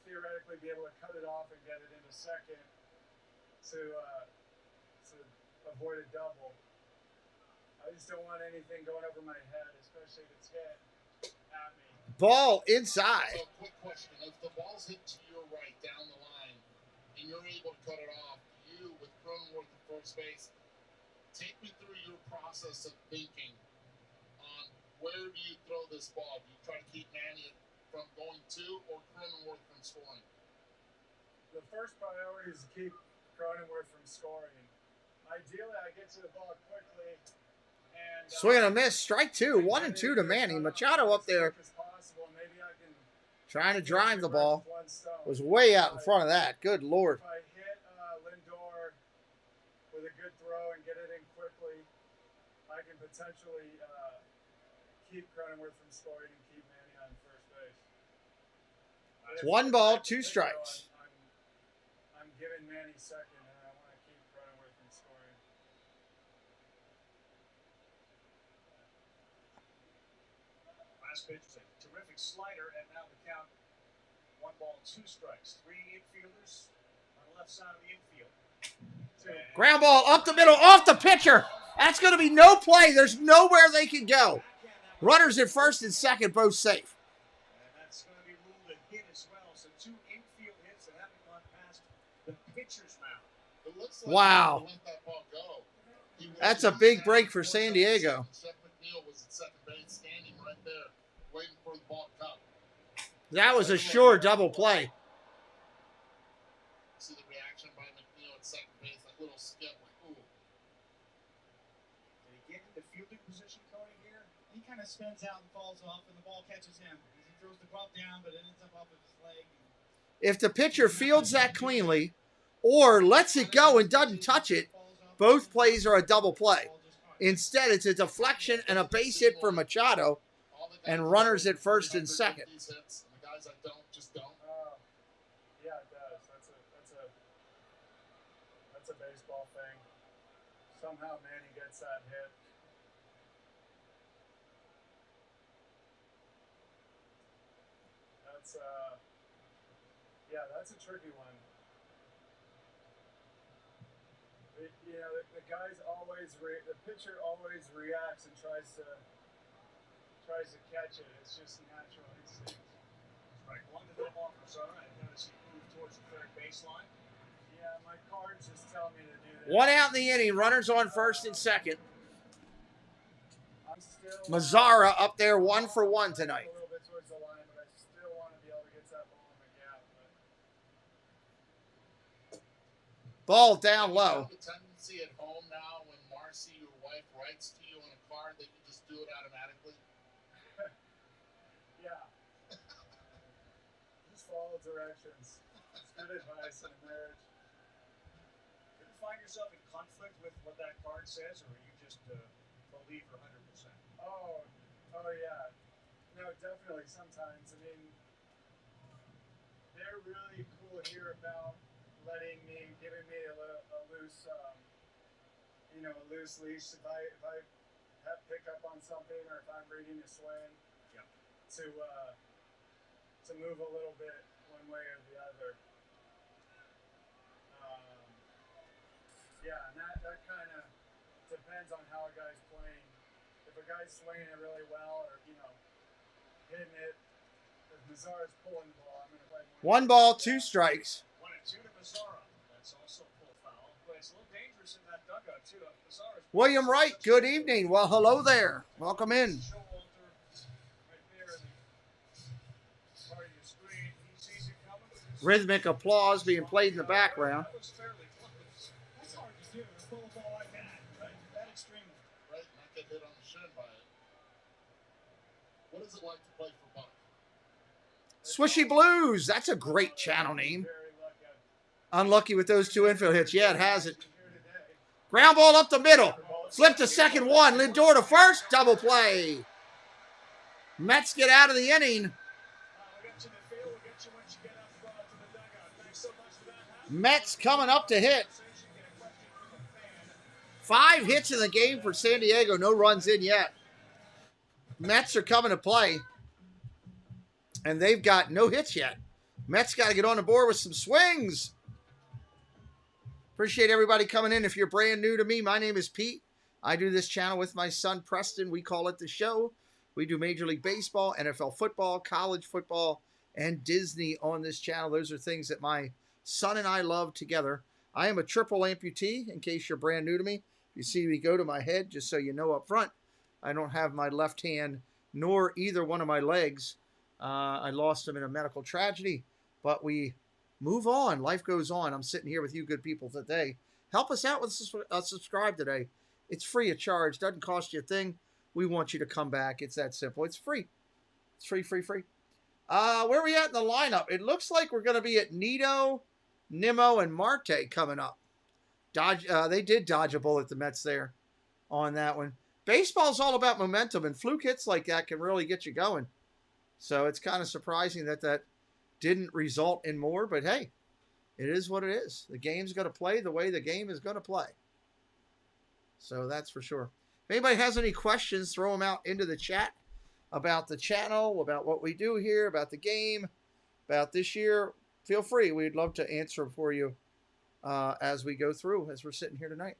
theoretically be able to cut it off and get it into second to avoid a double. I just don't want anything going over my head, especially if it's hit at me. Ball inside. So, quick question. If the ball's hit to your right down the line and you're able to cut it off, you, with Cronenworth at first base, take me through your process of thinking on where do you throw this ball? Do you try to keep Manny from going to or Cronenworth from scoring? The first priority is to keep Cronenworth from scoring. Ideally, I get to the ball quickly. And, Swing and a miss. Strike 2. 1 and 2 to Manny. Machado up there trying to drive the ball. Was way out in front of that. Good Lord. If I hit Lindor with a good throw and get it in quickly, I can potentially keep Cronenworth from scoring and keep Manny on first base. 1 ball, 2 strikes. I'm giving Manny second, and I want to keep Cronenworth from scoring. Last pitch is a terrific slider, and now the count 1 ball, 2 strikes. 3 infielders on the left side of the infield. Ground ball up the middle, off the pitcher. That's going to be no play. There's nowhere they can go. Runners at first and second, both safe. And that's going to be ruled a hit as well. So 2 infield hits that haven't gone past the pitcher's mound. It looks like Wow. he let that ball go. That's a big break for San Diego. Seth McNeil was at second base, standing right there, waiting for the ball to come. That was a sure double play. See the reaction by McNeil at second base, that little skip, like, ooh. Did he get into fielding position, Cody, here? He kind of spins out and falls off, and the ball catches him. He throws the glove down, but it ends up off of his leg. If the pitcher fields that cleanly or lets it go and doesn't touch it, both plays are a double play. Instead, it's a deflection and a base hit for Machado and runners at first and second. These hits, and the guys that don't, just don't. Yeah, it does. That's a baseball thing. Somehow Manny gets that hit. That's a tricky one. The guys always, the pitcher always reacts and tries to catch it. It's just natural instinct. Right, 1 to the ball for Zara, and notice he moved towards the third baseline. Yeah, my cards just tell me to do that. 1 out in the inning, runners on first and second. Mazzara up there 1 for 1 tonight. A little bit towards the line, but I still want to be able to get that ball in the gap. Ball down low. You have the tendency at home now when Marcy, your wife, writes to you on a card that you just do it automatically. Yeah. Just follow directions. It's good advice in a marriage. Do you find yourself in conflict with what that card says, or are you just believe her 100%? Oh yeah. No, definitely. Sometimes. I mean, they're really cool here about giving me a loose, a loose leash. If I have pick up on something, or if I'm reading a swing, to move a little bit one way or the other. And that kind of depends on how a guy's playing. If a guy's swinging it really well, or hitting it, if Mazzara's pulling the ball, I'm going to play more. 1 ball, 2 strikes. 1-2 to Mazzara. That's also a pull foul, but it's a little dangerous in that dugout too. Mazzara's William Wright, good evening. Well, hello there. Welcome in. Rhythmic applause being played in the background. That's hard to do. Pull a ball like that, right? That extremely. Right, not get hit on the shin by it. What is it like to play for Buck? Swishy Blues. That's a great channel name. Unlucky with those 2 infield hits. Yeah, it has it. Ground ball up the middle. Flip to second 1. Lindor to first. Double play. Mets get out of the inning. Mets coming up to hit. 5 hits in the game for San Diego. No runs in yet. Mets are coming to play. And they've got no hits yet. Mets got to get on the board with some swings. Appreciate everybody coming in. If you're brand new to me, my name is Pete. I do this channel with my son, Preston. We call it The Show. We do Major League Baseball, NFL football, college football, and Disney on this channel. Those are things that my son and I love together. I am a triple amputee, in case you're brand new to me. You see me go to my head, just so you know up front. I don't have my left hand, nor either one of my legs. I lost them in a medical tragedy, but we move on. Life goes on. I'm sitting here with you good people today. Help us out with a subscribe today. It's free of charge. Doesn't cost you a thing. We want you to come back. It's that simple. It's free. It's free. Where are we at in the lineup? It looks like we're going to be at Nimo, and Marte coming up. They did dodge a bullet, the Mets there on that one. Baseball's all about momentum, and fluke hits like that can really get you going. So it's kind of surprising that that didn't result in more, but hey, it is what it is. The game's going to play the way the game is going to play. So that's for sure. If anybody has any questions, throw them out into the chat about the channel, about what we do here, about the game, about this year. Feel free. We'd love to answer them for you as we go through, as we're sitting here tonight.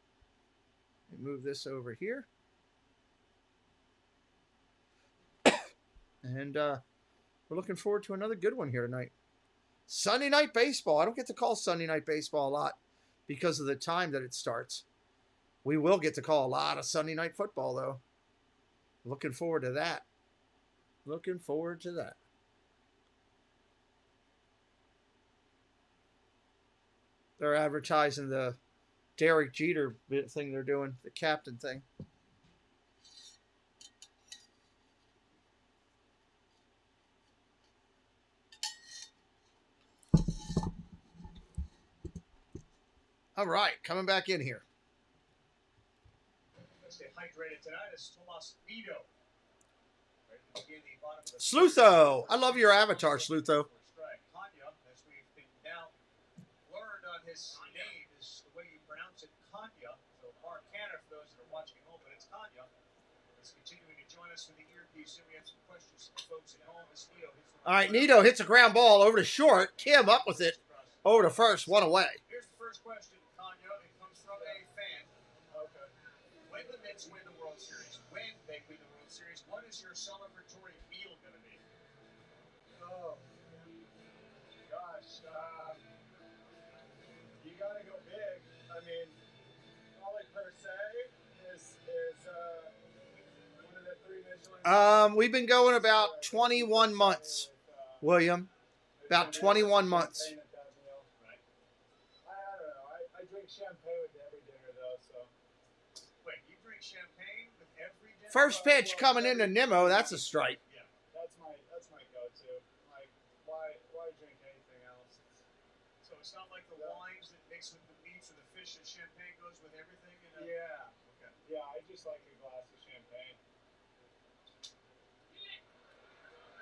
Move this over here. And we're looking forward to another good one here tonight. Sunday Night Baseball. I don't get to call Sunday Night Baseball a lot because of the time that it starts. We will get to call a lot of Sunday Night Football, though. Looking forward to that. Looking forward to that. They're advertising the Derek Jeter thing they're doing, the captain thing. All right, coming back in here. Stay hydrated tonight is Tomas Nimo. Sleutho. I love your avatar, Sleutho. Kanya, as we've been now learned on his name, is the way you pronounce it, Kanya. So Mark Canner, for those that are watching at home, but it's Kanya. Is continuing to join us for the earpiece, and we have some questions from folks at home. All right, Nito hits a ground ball over to short. Kim up with it over to first, one away. Here's the first question, Kanya. It comes from a fan. Okay. When the Mets win the World Series, when they win the World Series, what is your celebratory meal going to be? Oh, gosh. You got to go big. I mean, Ollie per se is one of the 3 Michelin. We've been going about 21 months, William. About 21 months. I don't know. I drink champagne with every dinner, though, so. Wait, you drink champagne with every dinner? First pitch coming into Nimo. That's a strike. Yeah, that's my go-to. Like, why drink anything else? So it's not like the wines that mix with the meats or the fish, and champagne goes with everything? Yeah. Okay. Yeah, I just like a glass of champagne.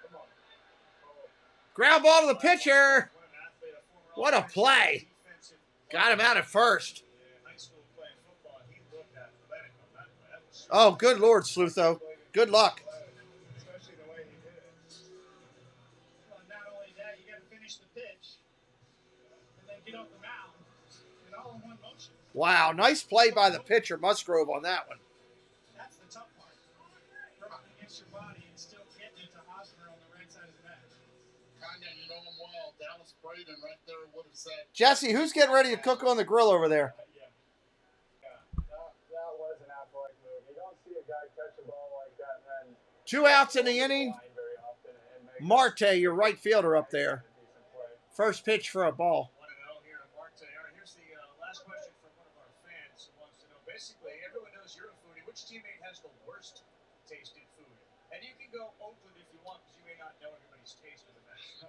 Come on. Oh. Ground ball to the pitcher. What a play. Got him out at first. Oh, good Lord, Sleutho. Good luck. Especially the way he did it. Well, not only that, you got to finish the pitch and then get off the mound, and all in one motion. Wow, nice play by the pitcher, Musgrove, on that one. That's the tough part. Rubbing against your body and still getting it to Hosmer on the right side of the bat. Kanye, you know him well. Dallas Braden right there would have said. Jesse, who's getting ready to cook on the grill over there? That was an athletic move. You don't see a guy catch a ball like that and then 2 outs in the inning. Marte, your right fielder up there. First pitch for a ball. 1-0 here to Marte. All right, here's the last question from one of our fans who wants to know. Basically, everyone knows you're a foodie. Which teammate has the worst taste in food? And you can go Oakland if you want, because you may not know everybody's taste of the best.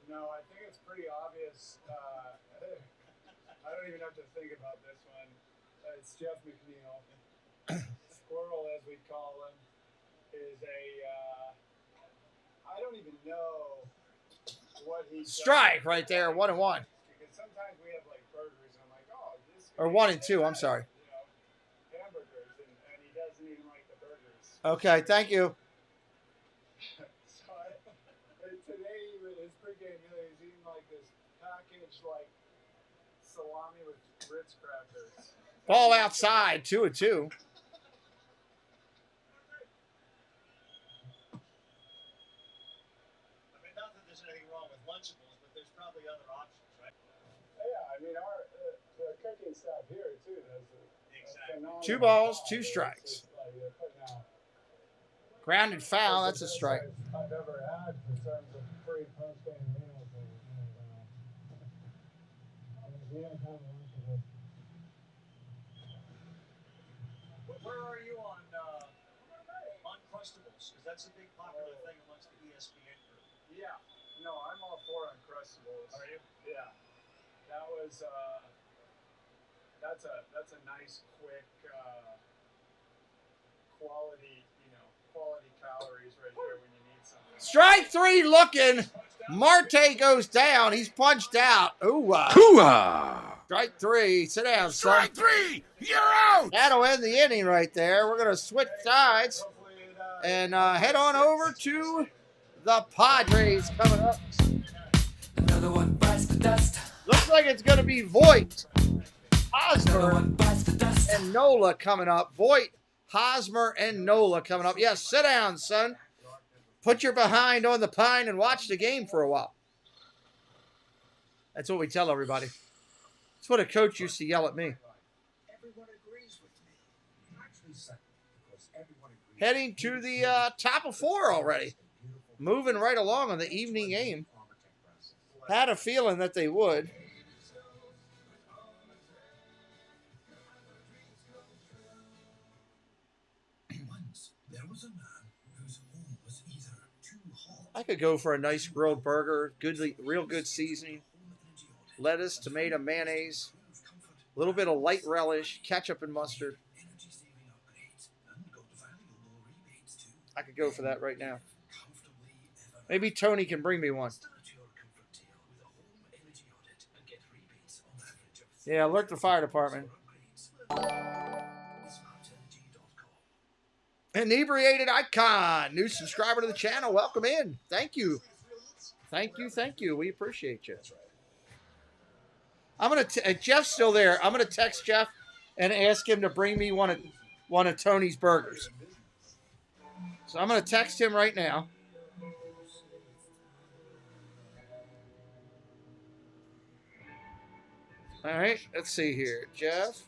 No, I think it's pretty obvious. I don't even have to think about this one. It's Jeff McNeil. Squirrel, as we call him, is I don't even know what he Strike right there, 1-1. Because sometimes we have like burgers, and I'm like, oh, this. Or 1 and 2, I'm sorry. Hamburgers, and he doesn't even like the burgers. Okay, thank you. So today, his pregame meal, he's eating like this packaged like salami with Ritz crackers. Ball outside, 2-2. Not that there's anything wrong with Lunchables, but there's probably other options, right? Yeah, I mean, the cooking staff here, too, does Exactly. 2 balls, 2 strikes. Grounded foul, that's a strike. I've ever had in terms of free post-game meals. Where are you on Uncrustables? Because that's a big popular thing amongst the ESPN group. Yeah. No, I'm all for Uncrustables. Are you? Yeah. That was that's a nice quick quality, quality calories right there when you need something. Strike three looking. Marte goes down. He's punched out. Ooh. Strike three. Sit down, son. Strike three. You're out. That'll end the inning right there. We're going to switch sides and head on over to the Padres coming up. Another one bites the dust. Looks like it's going to be Voit, Hosmer, and Nola coming up. Voit, Hosmer, and Nola coming up. Yes, sit down, son. Put your behind on the pine and watch the game for a while. That's what we tell everybody. That's what a coach used to yell at me. Heading to the top of 4 already. Moving right along on the evening game. Had a feeling that they would. I could go for a nice grilled burger, real good seasoning, lettuce, tomato, mayonnaise, a little bit of light relish, ketchup and mustard. I could go for that right now. Maybe Tony can bring me one. Yeah, alert the fire department. Inebriated Icon, new subscriber to the channel. Welcome in. Thank you. Thank you, thank you. We appreciate you. I'm gonna Jeff's still there. I'm gonna text Jeff and ask him to bring me one of Tony's burgers. So I'm gonna text him right now. All right, let's see here, Jeff.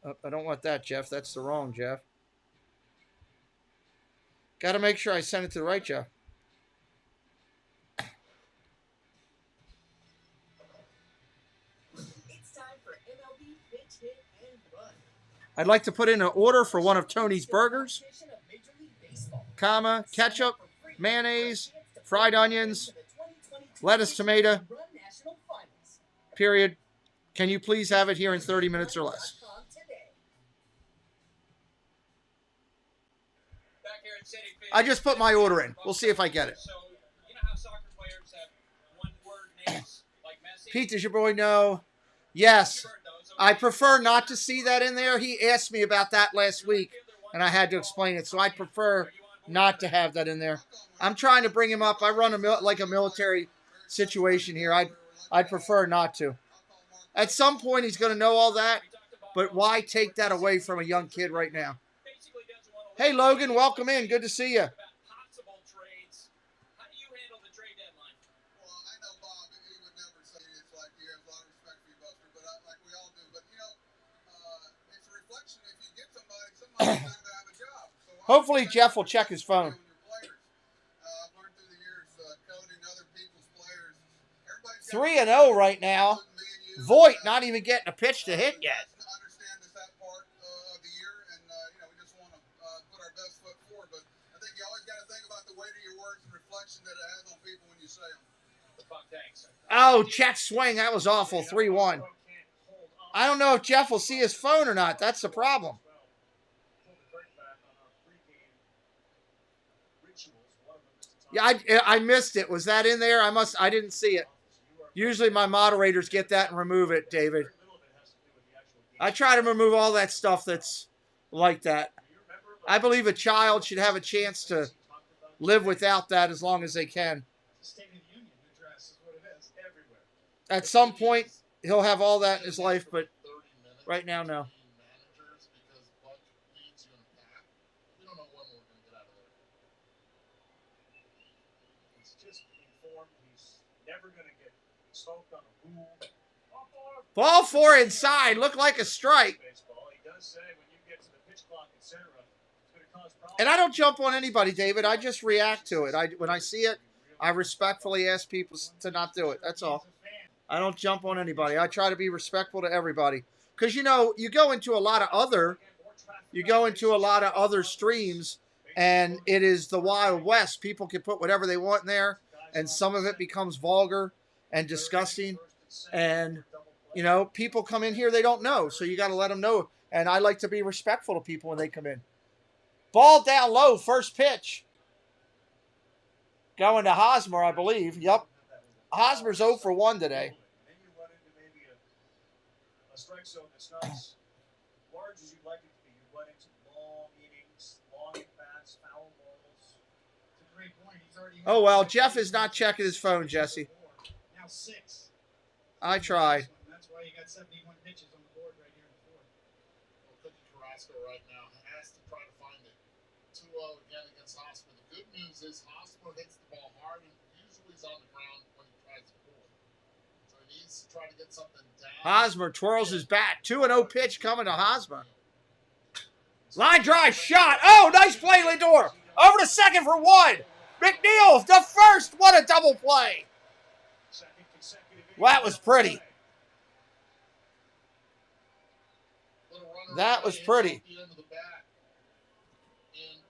Oh, I don't want that, Jeff. That's the wrong Jeff. Got to make sure I send it to the right Jeff. It's time for MLB pitch, hit, and run. I'd like to put in an order for one of Tony's burgers, comma, ketchup, mayonnaise, fried onions, lettuce, tomato, period. Can you please have it here in 30 minutes or less? I just put my order in. We'll see if I get it. So, you know how soccer players have one-word names like Messi? Pete, does your boy know? Yes. I prefer not to see that in there. He asked me about that last week, and I had to explain it. So I prefer not to have that in there. I'm trying to bring him up. I run like a military situation here. I'd prefer not to. At some point, he's going to know all that, but why take that away from a young kid right now? Hey, Logan, welcome in. Good to see you. Hopefully, Jeff will check his phone. 3-0 right now. Voit not even getting a pitch to hit yet. Oh, check swing. That was awful. 3-1. I don't know if Jeff will see his phone or not. That's the problem. Yeah, I missed it. Was that in there? I didn't see it. Usually my moderators get that and remove it, David. I try to remove all that stuff that's like that. I believe a child should have a chance to live without that as long as they can. At some point, he'll have all that in his life, but right now, no. Ball 4 inside. Looked like a strike. And I don't jump on anybody, David. I just react to it. When I see it, I respectfully ask people to not do it. That's all. I don't jump on anybody. I try to be respectful to everybody. Because, you know, you go into a lot of other streams, and it is the Wild West. People can put whatever they want in there, and some of it becomes vulgar and disgusting. And, you know, people come in here, they don't know. So you got to let them know. And I like to be respectful to people when they come in. Ball down low, first pitch. Going to Hosmer, I believe. Yep. Hosmer's 0 for 1 today. Then you run into maybe a strike zone that's not as large as you'd like it to be. You run into long innings, long at-bats, foul balls. It's a great point. He's already Oh, well, Jeff is not checking his phone, Jesse. now 6. I tried. That's why you got 71 pitches on the board right here in the fourth. Well, Cookie Carrasco right now has to try to find it. 2-0 again against Hosmer. The good news is Hosmer hits the ball hard and usually he's on the ground when he tries to pull it. So he needs to try to get something down. Hosmer twirls his bat. 2-0 pitch coming to Hosmer. Line drive shot. Oh, nice play, Lindor. Over to second for 1. McNeil, the first. What a double play. Well, that was pretty. That was pretty. And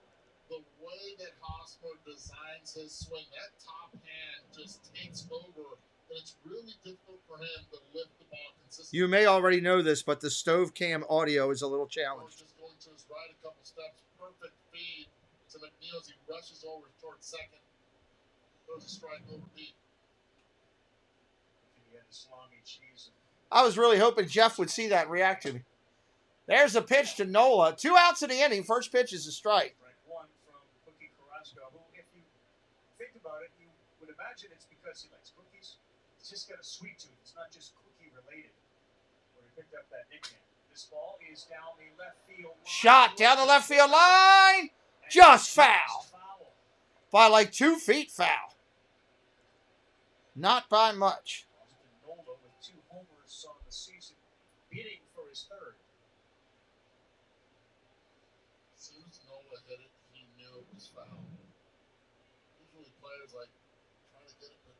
the way that Hosmer designs his swing, that top hand just takes over. And it's really difficult for him to lift the ball consistently. You may already know this, but the stove cam audio is a little challenged. Just going to his right a couple steps. Perfect feed to McNeil as he rushes over towards second. Throws a strike over deep. He had the salami cheese. I was really hoping Jeff would see that and react to me. There's a pitch to Nola. 2 outs in the inning. First pitch is a strike. Strike 1 from Cookie Carrasco, who, if you think about it, you would imagine it's because he likes cookies. It's just got a sweet tooth. It's not just cookie related. Where he picked up that nickname. This ball is down the left field line. Shot down the left field line. Just foul. By like 2 feet foul. Not by much. Nola with 2 homers on the season, bidding for his third. As soon as Nola hit it, he knew it was foul. Usually players like trying to get it, but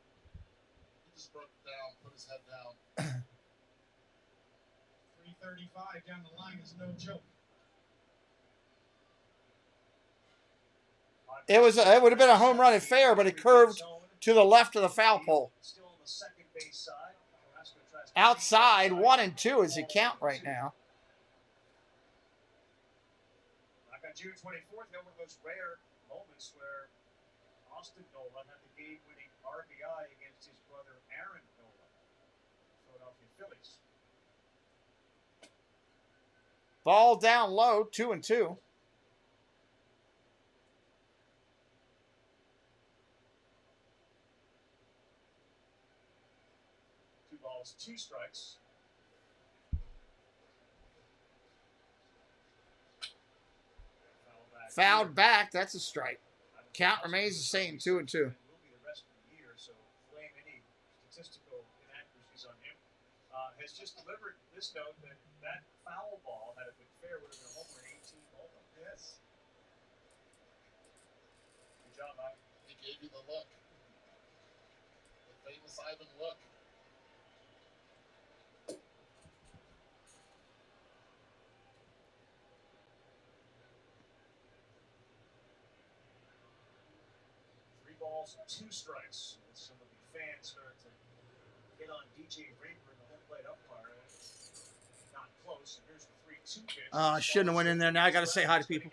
he just broke it down, put his head down. 335 down the line is no joke. It would have been a home run at fair, but it curved to the left of the foul pole. Still on the second base side. Outside, 1 and 2 is the count right now. Like on June 24th, one of those rare moments where Austin Nola had the game-winning RBI against his brother Aaron Nola, Philadelphia Phillies. Ball down low, 2 and 2. Balls, 2 strikes. Fouled back. That's a strike. Count remains the same, 2 and 2. Will be the rest of the year, so blame any statistical inaccuracies on him. Has just delivered this note that foul ball, had it been fair, would have been a homer in 18 ball. Yes. Good job, Mike. He gave you the look. The famous Ivan look. Balls, 2 strikes. And some of the fans start to get on DJ Raper, the home plate umpire. Not close. And here's the 3-2 pitch. I shouldn't have went in there. Now I got to say hi to people.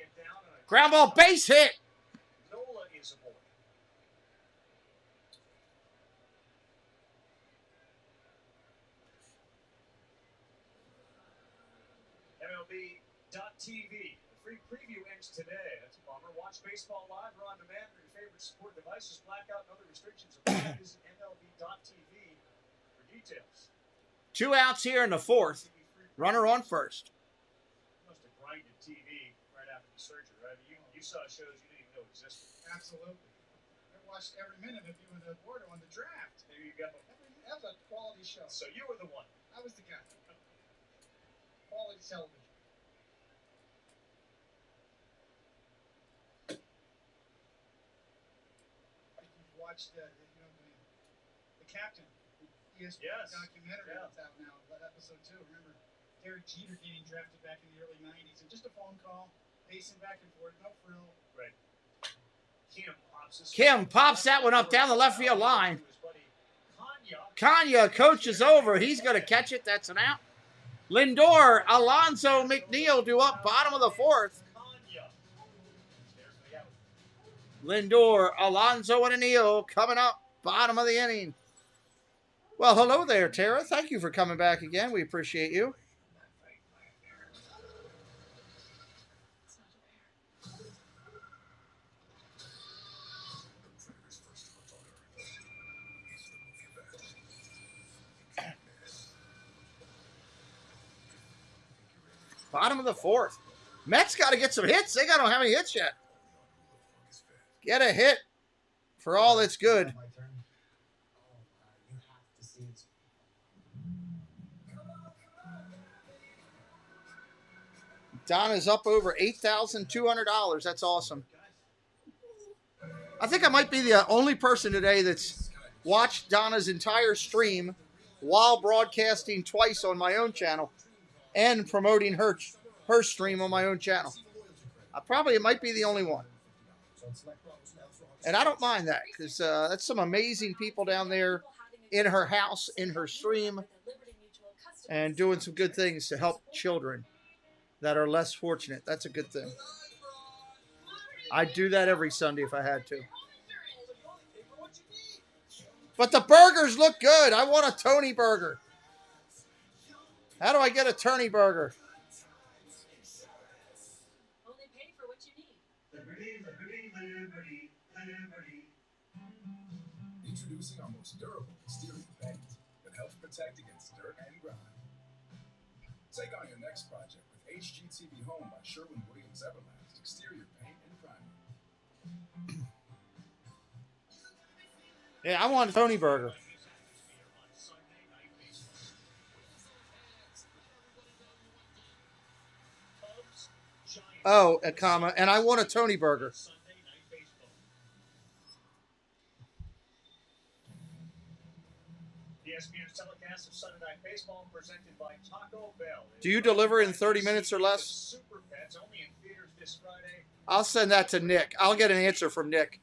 Ground ball, base hit. Nola is aboard. MLB.TV. The free preview ends today. That's a bummer. Watch baseball live or on demand for your favorite sport devices. Blackout and other restrictions apply. Visit MLB.TV for details. 2 outs here in the 4th. Runner on first. You must have grinded TV right after the surgery, right? You saw shows you didn't even know existed. Absolutely. I watched every minute of you and the board on the draft. There you go. That was a quality show. So you were the one. I was the guy. Quality television. You've watched the captain, ESPN documentary that's out now, episode 2. Remember Derek Jeter getting drafted back in the early 90s, and just a phone call, pacing back and forth, no frill. Right. Kim pops that one up down the left field line. Kanya coaches over. He's going to catch it. That's an out. Lindor, Alonso, McNeil due up bottom of the fourth. Lindor, Alonso, and Neal coming up bottom of the inning. Well, hello there, Tara. Thank you for coming back again. We appreciate you. Bottom of the fourth. Mets got to get some hits. They don't have any hits yet. Get a hit for all that's good. Donna's up over $8,200. That's awesome. I think I might be the only person today that's watched Donna's entire stream while broadcasting twice on my own channel and promoting her stream on my own channel. It might be the only one. And I don't mind that because that's some amazing people down there in her house, in her stream, and doing some good things to help children that are less fortunate. That's a good thing. I'd do that every Sunday if I had to. But the burgers look good. I want a Tony burger. How do I get a Tony burger? Only pay for what you need. Liberty. Introducing our most durable exterior paint that helps protect against dirt and grime. Take on your next project with HGTV Home by Sherwin-Williams Everlast Exterior Paint and Primer. Yeah, I want a Tony burger. Oh, a comma, and I want a Tony burger. ESPN's telecast of Sunday Night Baseball presented by Taco Bell. Do you deliver in 30 minutes or less? Super Pets only in theaters this Friday. I'll send that to Nick. I'll get an answer from Nick.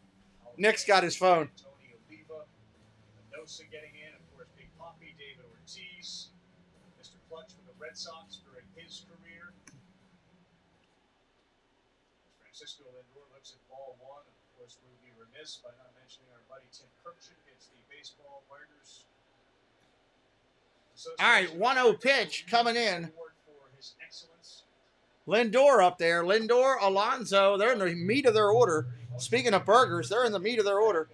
Nick's got his phone. Tony Oliva, Mendoza getting in, of course, Big Poppy, David Ortiz, Mr. Clutch for the Red Sox during his career. Francisco Lindor looks at ball one. Of course, we would be remiss by not mentioning our buddy Tim Kirkchin gets the baseball writers. All right, 1-0 pitch coming in. Lindor up there. Lindor, Alonso. They're in the meat of their order. Speaking of burgers, they're in the meat of their order.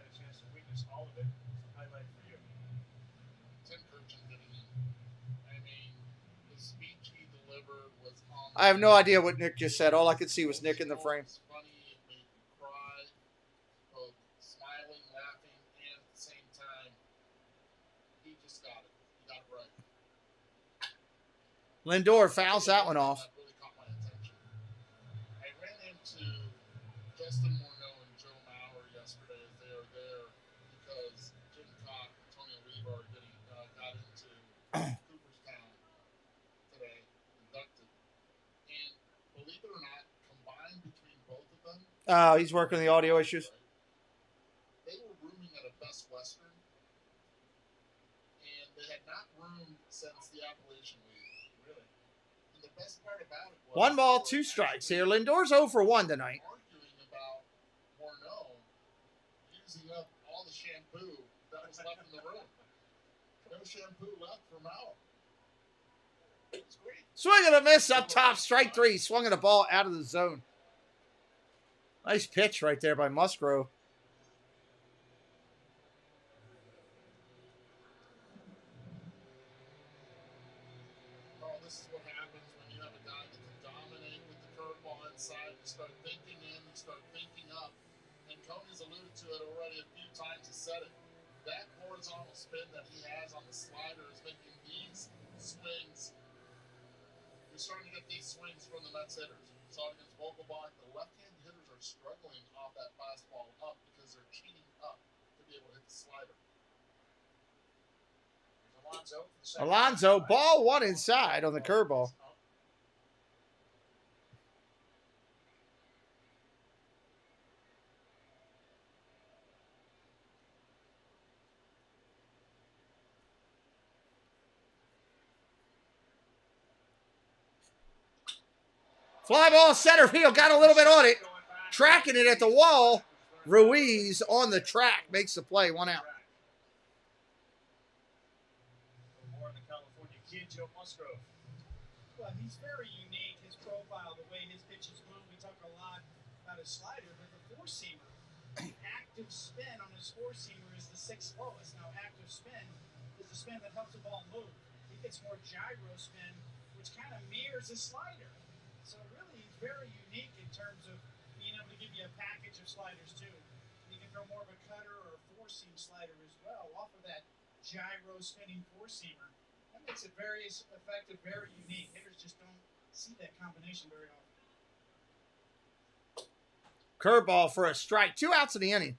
I have no idea what Nick just said. All I could see was Nick in the frame. Lindor fouls that one off. I ran into Justin Morneau and Joe Mauer yesterday as they were there because Jim Cock and Tony Oliva got into Cooperstown today, inducted. And believe it or not, combined between both of them. Oh, he's working the audio issues. They were rooming at a Best Western, and they had not roomed since the Appalachian League. Best part about it was 1 ball, 2 strikes here. Lindor's 0 for 1 tonight. Arguing about Morneau using up all the shampoo that was left in the room. No shampoo left for Mauer. It was great. Swing and a miss up top, strike 3. Swung at a ball out of the zone. Nice pitch right there by Musgrove. This is what happens when you have a guy that can dominate with the curveball inside. You start thinking in, you start thinking up. And Tony's alluded to it already a few times. He said it. That horizontal spin that he has on the slider is making these swings. You're starting to get these swings from the Mets hitters. You saw it against Vogelbach. The left-hand hitters are struggling off that fastball up because they're cheating up to be able to hit the slider. Alonso, ball 1 inside on the curveball. Fly ball center field. Got a little bit on it. Tracking it at the wall. Ruiz on the track. Makes the play. 1 out. More the California kid, Joe Musgrove. Well, he's very unique. His profile, the way his pitches move. We talk a lot about his slider, but the four-seamer, active spin on his four-seamer is the 6th lowest. Now, active spin is the spin that helps the ball move. He gets more gyro spin, which kind of mirrors his slider. So really, he's very unique in terms of being able to give you a package of sliders too. You can throw more of a cutter or a four-seam slider as well off of that gyro spinning four-seamer. That makes it very effective, very unique. Hitters just don't see that combination very often. Curveball for a strike. 2 outs in the inning.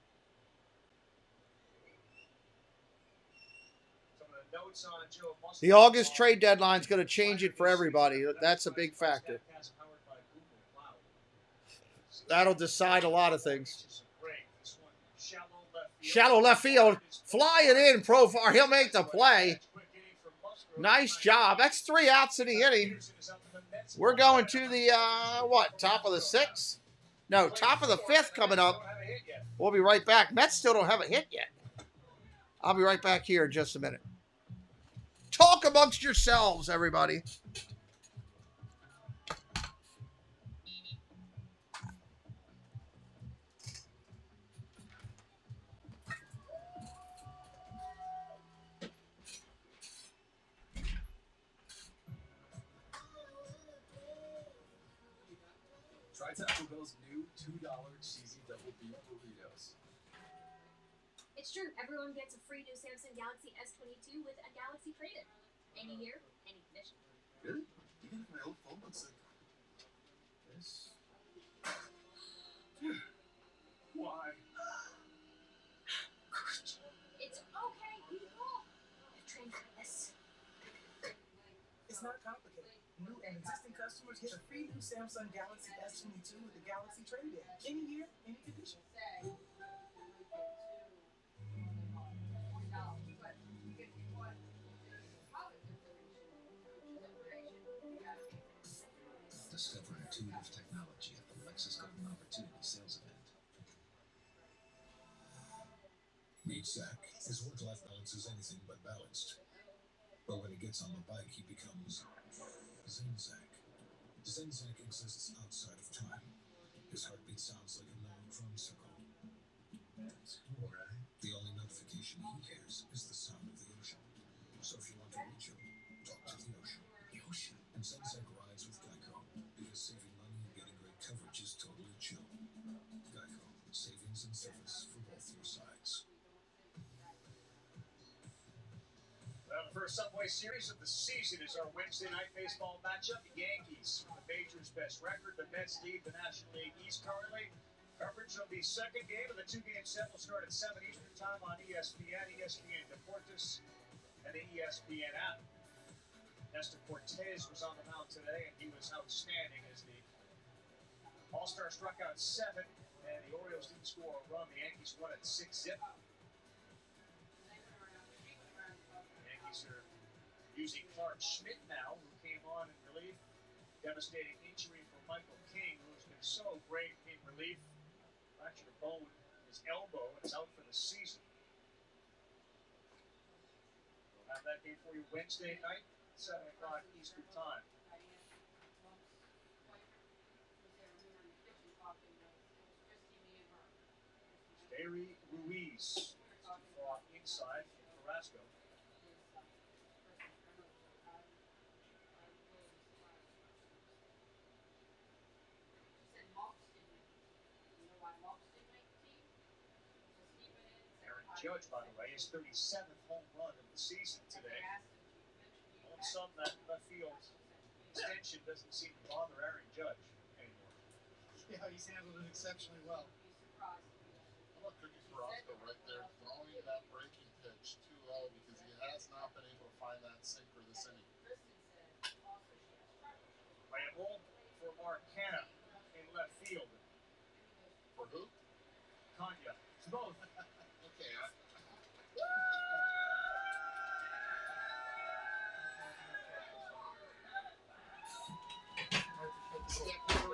The August trade deadline is going to change it for everybody. That's a big factor. That'll decide a lot of things. Shallow left field. Flying in, Profar. He'll make the play. Nice job. That's 3 outs in the inning. We're going to the, top of the 6th? No, top of the 5th coming up. We'll be right back. Mets still don't have a hit yet. I'll be right back here in just a minute. Talk amongst yourselves, everybody. Try Taco Bell's new $2 cheesy double beef burritos. It's true. Everyone gets a free new Samsung Galaxy S22 with a Galaxy trade-in. Any year, any condition. Really? Even if my old phone looks like this? Why? It's okay. We all have trained for this. It's not complicated. New and existing customers get a free new Samsung Galaxy S22 with the Galaxy trade-in. Any year, any condition. Discover intuitive technology at the Lexus Golden Opportunity sales event. Meet Zach. His work-life balance is anything but balanced. But when he gets on the bike, he becomes Zen Zach. Zen Zach exists outside of time. His heartbeat sounds like a long drum circle. That's cool, right? The only notification he hears is the sound of the ocean. So if you want to reach him, talk to the ocean. The ocean. And Zen Zach rides with Geico, because saving money and getting great coverage is totally chill. Geico. Savings and service for both your sides. Well, the first Subway Series of the season is our Wednesday night baseball matchup. The Yankees with the major's best record. The Mets lead the National League East currently. Coverage of the second game of the 2-game set will start at 7 Eastern Time on ESPN, ESPN Deportes, and the ESPN app. Nestor Cortez was on the mound today, and he was outstanding as the All-Star struck out 7, and the Orioles didn't score a run. The Yankees won at 6-zip. Yankees are using Clark Schmidt now, who came on in relief. Devastating injury for Michael King, who's been so great in relief. Fractured a bone in his elbow and is out for the season. We'll have that game for you Wednesday night, 7 o'clock Eastern Time. Barry Ruiz fought inside for Carrasco. Aaron Judge, by the way, his 37th home run of the season today. All of a sudden, that left field extension doesn't seem to bother Aaron Judge anymore. Yeah, he's handled it exceptionally well. How about Cookie Carrasco right there throwing that breaking pitch too low because he has not been able to find that sinker this inning. Playable for Marcana in left field. For who? Kanya. It's both. Okay. Step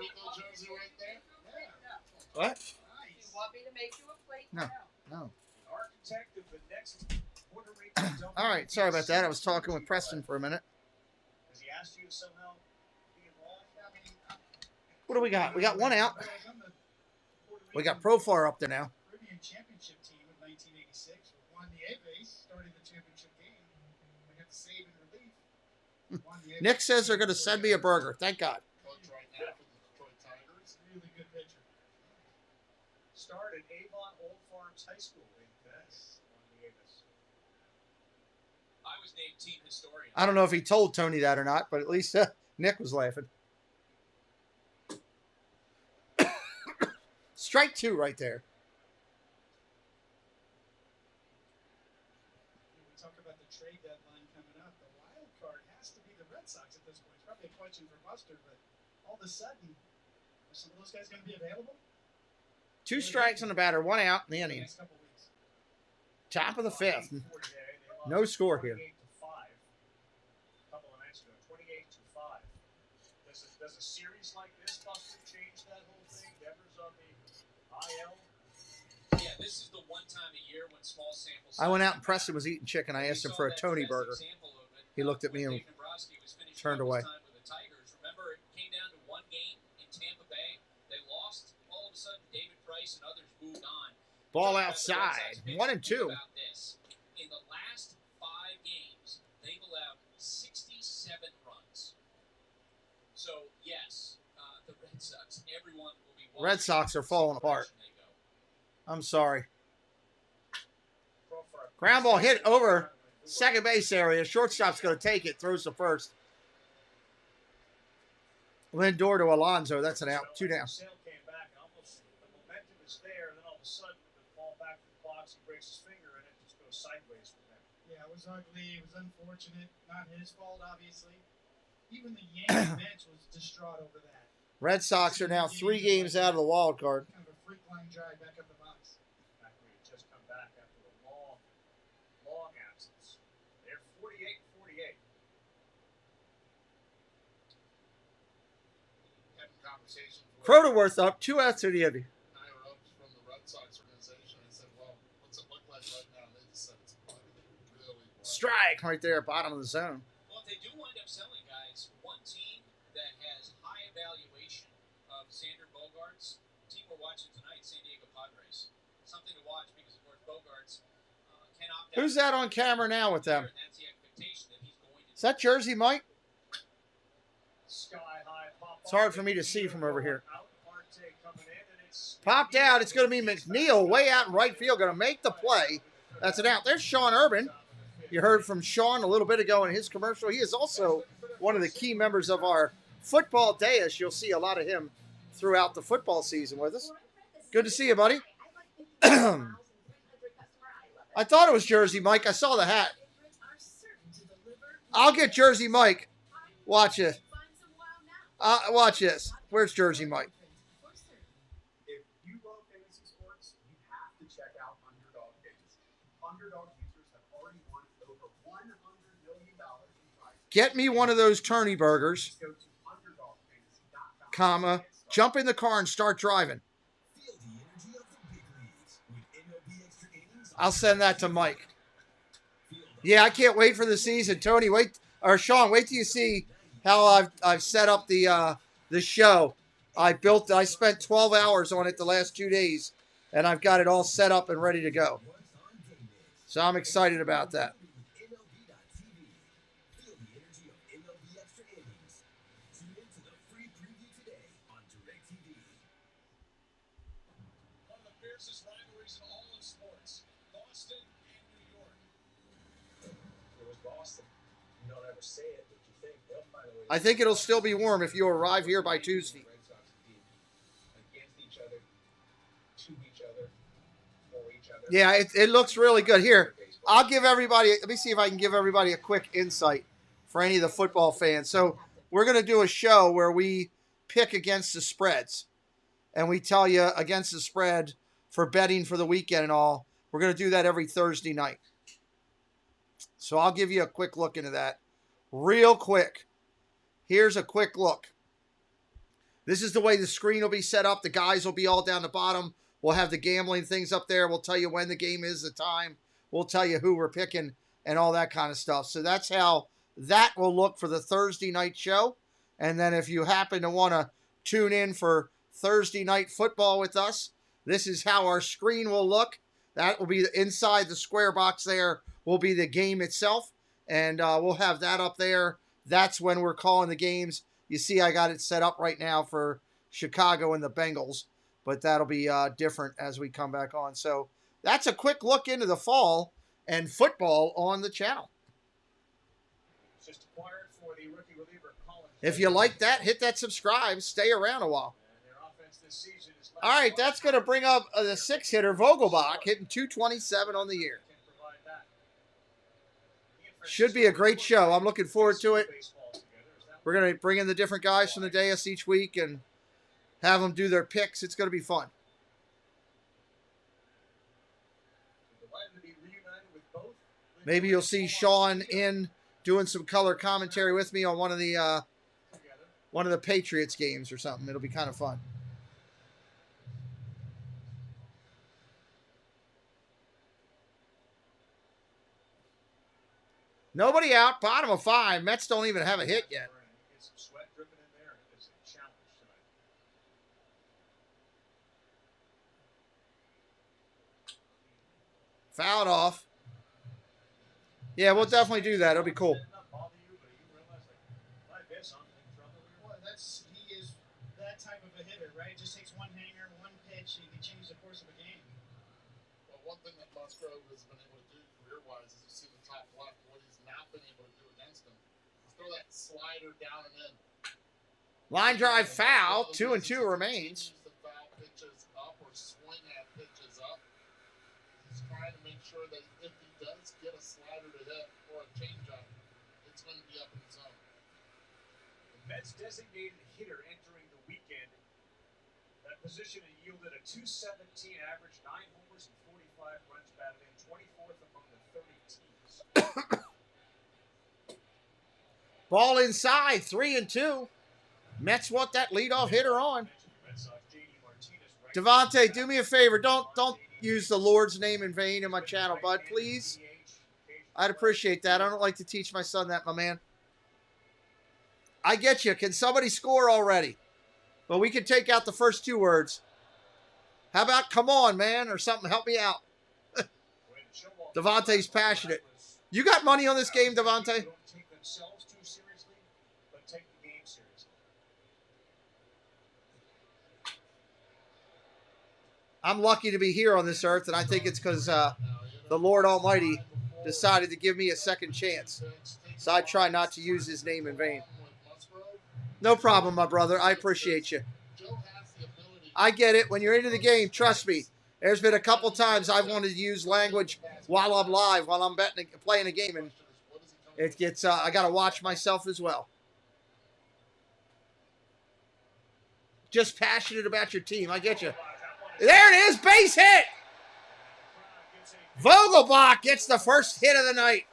No, no. Architect of the next Puerto Rican All right, sorry about that. I was talking with Preston for a minute. Has he asked you to somehow be involved? I mean, What do we got? We got one out. We got Profar up there now. Caribbean championship team in 1986 won the A base, starting the championship game. I got the save and relief. Nick says they're going to send me a burger. Thank God. Coach right now for the Detroit Tigers. Really good pitcher. Started Avon Old Farms High School in Venice. I was named team historian. I don't know if he told Tony that or not, but at least Nick was laughing. Strike 2 right there. We talk about the trade deadline coming up. The wild card has to be the Red Sox at this point. It's probably a question for Buster, but all of a sudden, are some of those guys going to be available? 2 strikes on the batter, 1 out in the inning. Top of the 5th. No score here. 28 to 5. A couple of nights ago, 28 to 5. Does a series like this, Buster, change that whole thing? Devers on the IL. Yeah, this is the one time a year when small samples. I went out and Preston was eating chicken. I asked him for a Tony burger. He looked at me and turned away. Remember, it came down to one game in Tampa Bay. They lost. All of a sudden, David Price and others moved on. Ball outside. 1 and 2. About this. In the last 5 games, they've allowed 67 runs. So, yes, the Red Sox, everyone will be Red Sox are falling apart. I'm sorry. Ground ball hit over second base area. Shortstop's going to take it. Throws to first. Lindor to Alonso. That's an out. 2 down. Sale came back, and almost the momentum is there, and then all of a sudden, the ball back to the box, he breaks his finger, and it just goes sideways from there. Yeah, it was ugly. It was unfortunate. Not his fault, obviously. Even the Yankee bench was distraught over that. Red Sox are now 3 games out of the wild card. Kind of a freak line drive back up the box. Exactly. Just come back after a long, long absence. They're 48-48. Having conversations with Cronenworth up. 2 outs to the inning. higher ups from the Red Sox organization. I said, well, what's it look like right now? And they just said it's quiet. Really quiet. Strike right there, bottom of the zone. Well, if they do wind up selling guys, one team that has high evaluation of Xander Bogaerts, team we're watching tonight, San Diego Padres. Something to watch because, of course, Bogaerts can opt out. Who's that on camera now with them? And that's the expectation that he's going to. Is that Jersey Mike? Sky high pop. It's hard for me to see from over here. Out, Marte coming in, and it's Popped out. It's going to be McNeil way out in right field. Going to make the play. That's an out. There's Sean Urban. You heard from Sean a little bit ago in his commercial. He is also one of the key members of our football dais. You'll see a lot of him throughout the football season with us. Good to see you, buddy. I thought it was Jersey Mike. I saw the hat. I'll get Jersey Mike. Watch it. Watch this. Where's Jersey Mike? If you love fantasy sports, you have to check out Underdog Fantasy. Underdog users have already won over $100 million in prizes. Get me one of those Turney burgers, Go to underdogfantasy.com. comma, jump in the car and start driving. Feel the energy of the big leagues with MLB Extra Innings. I'll send that to Mike. Yeah, I can't wait for the season. Tony, wait, or Sean, wait till you see how I've set up the show. I spent 12 hours on it the last 2 days, and I've got it all set up and ready to go. So I'm excited about that. MLB.tv. Feel the energy of MLB Extra Innings. Tune into the free preview today on DirecTV. one of the fiercest rivalries in all of sports. Boston and New York. It was Boston. You don't ever say it, but you think they'll find a way. I think it'll still be warm if you arrive here by Tuesday. Red Sox did against each other, to each other, for each other. Yeah, it looks really good. Here, I'll give everybody, let me see if I can give everybody a quick insight for any of the football fans. So we're going to do a show where we pick against the spreads. And we tell you against the spread for betting for the weekend and all. We're going to do that every Thursday night. So I'll give you a quick look into that. Real quick. Here's a quick look. This is the way the screen will be set up. The guys will be all down the bottom. We'll have the gambling things up there. We'll tell you when the game is, the time. We'll tell you who we're picking and all that kind of stuff. So that's how that will look for the Thursday night show. And then if you happen to want to tune in for Thursday night football with us, this is how our screen will look. That will be inside the square box there will be the game itself. And we'll have that up there. That's when we're calling the games. You see I got it set up right now for Chicago and the Bengals. But that'll be different as we come back on. So that's a quick look into the fall and football on the channel. Just acquired for the rookie reliever, Colin. If you like that, hit that subscribe. Stay around a while. All right, that's going to bring up the 6-hitter, Vogelbach, hitting 227 on the year. Should be a great show. I'm looking forward to it. We're going to bring in the different guys from the dais each week and have them do their picks. It's going to be fun. Maybe you'll see Sean in doing some color commentary with me on one of the Patriots games or something. It'll be kind of fun. Nobody out. Bottom of 5. Mets don't even have a hit yet. Fouled off. Yeah, we'll definitely do that. It'll be cool. Well, he is that type of a hitter, right? It just takes one hanger, one pitch, and he can change the course of a game. Well, one thing that Musgrove has been able to do career-wise is you see the top left, what he's not been able to do against him. Throw that slider down and in. Line drive foul. 2-2 remains. The foul pitches up or swing at pitches up. He's trying to make sure that if he does get a slider to hit or a changeup, it's going to be up in his zone. The Mets designated hitter entering the weekend. That position yielded a .217 average, 9 homers and 45 runs batted in, 24th among the 30 teams. Ball inside, 3-2. Mets want that leadoff hitter on. Devontae, do me a favor. Don't use the Lord's name in vain in my channel, bud, please. I'd appreciate that. I don't like to teach my son that, my man. I get you. Can somebody score already? But we can take out the first 2 words. How about come on, man, or something? Help me out. Devontae's passionate. You got money on this game, Devontae? I'm lucky to be here on this earth, and I think it's because the Lord Almighty decided to give me a second chance. So I try not to use his name in vain. No problem, my brother. I appreciate you. I get it. When you're into the game, trust me, there's been a couple times I've wanted to use language while I'm live, while I'm playing a game, and it gets, I got to watch myself as well. Just passionate about your team. I get you. There it is, base hit. Vogelbach gets the first hit of the night.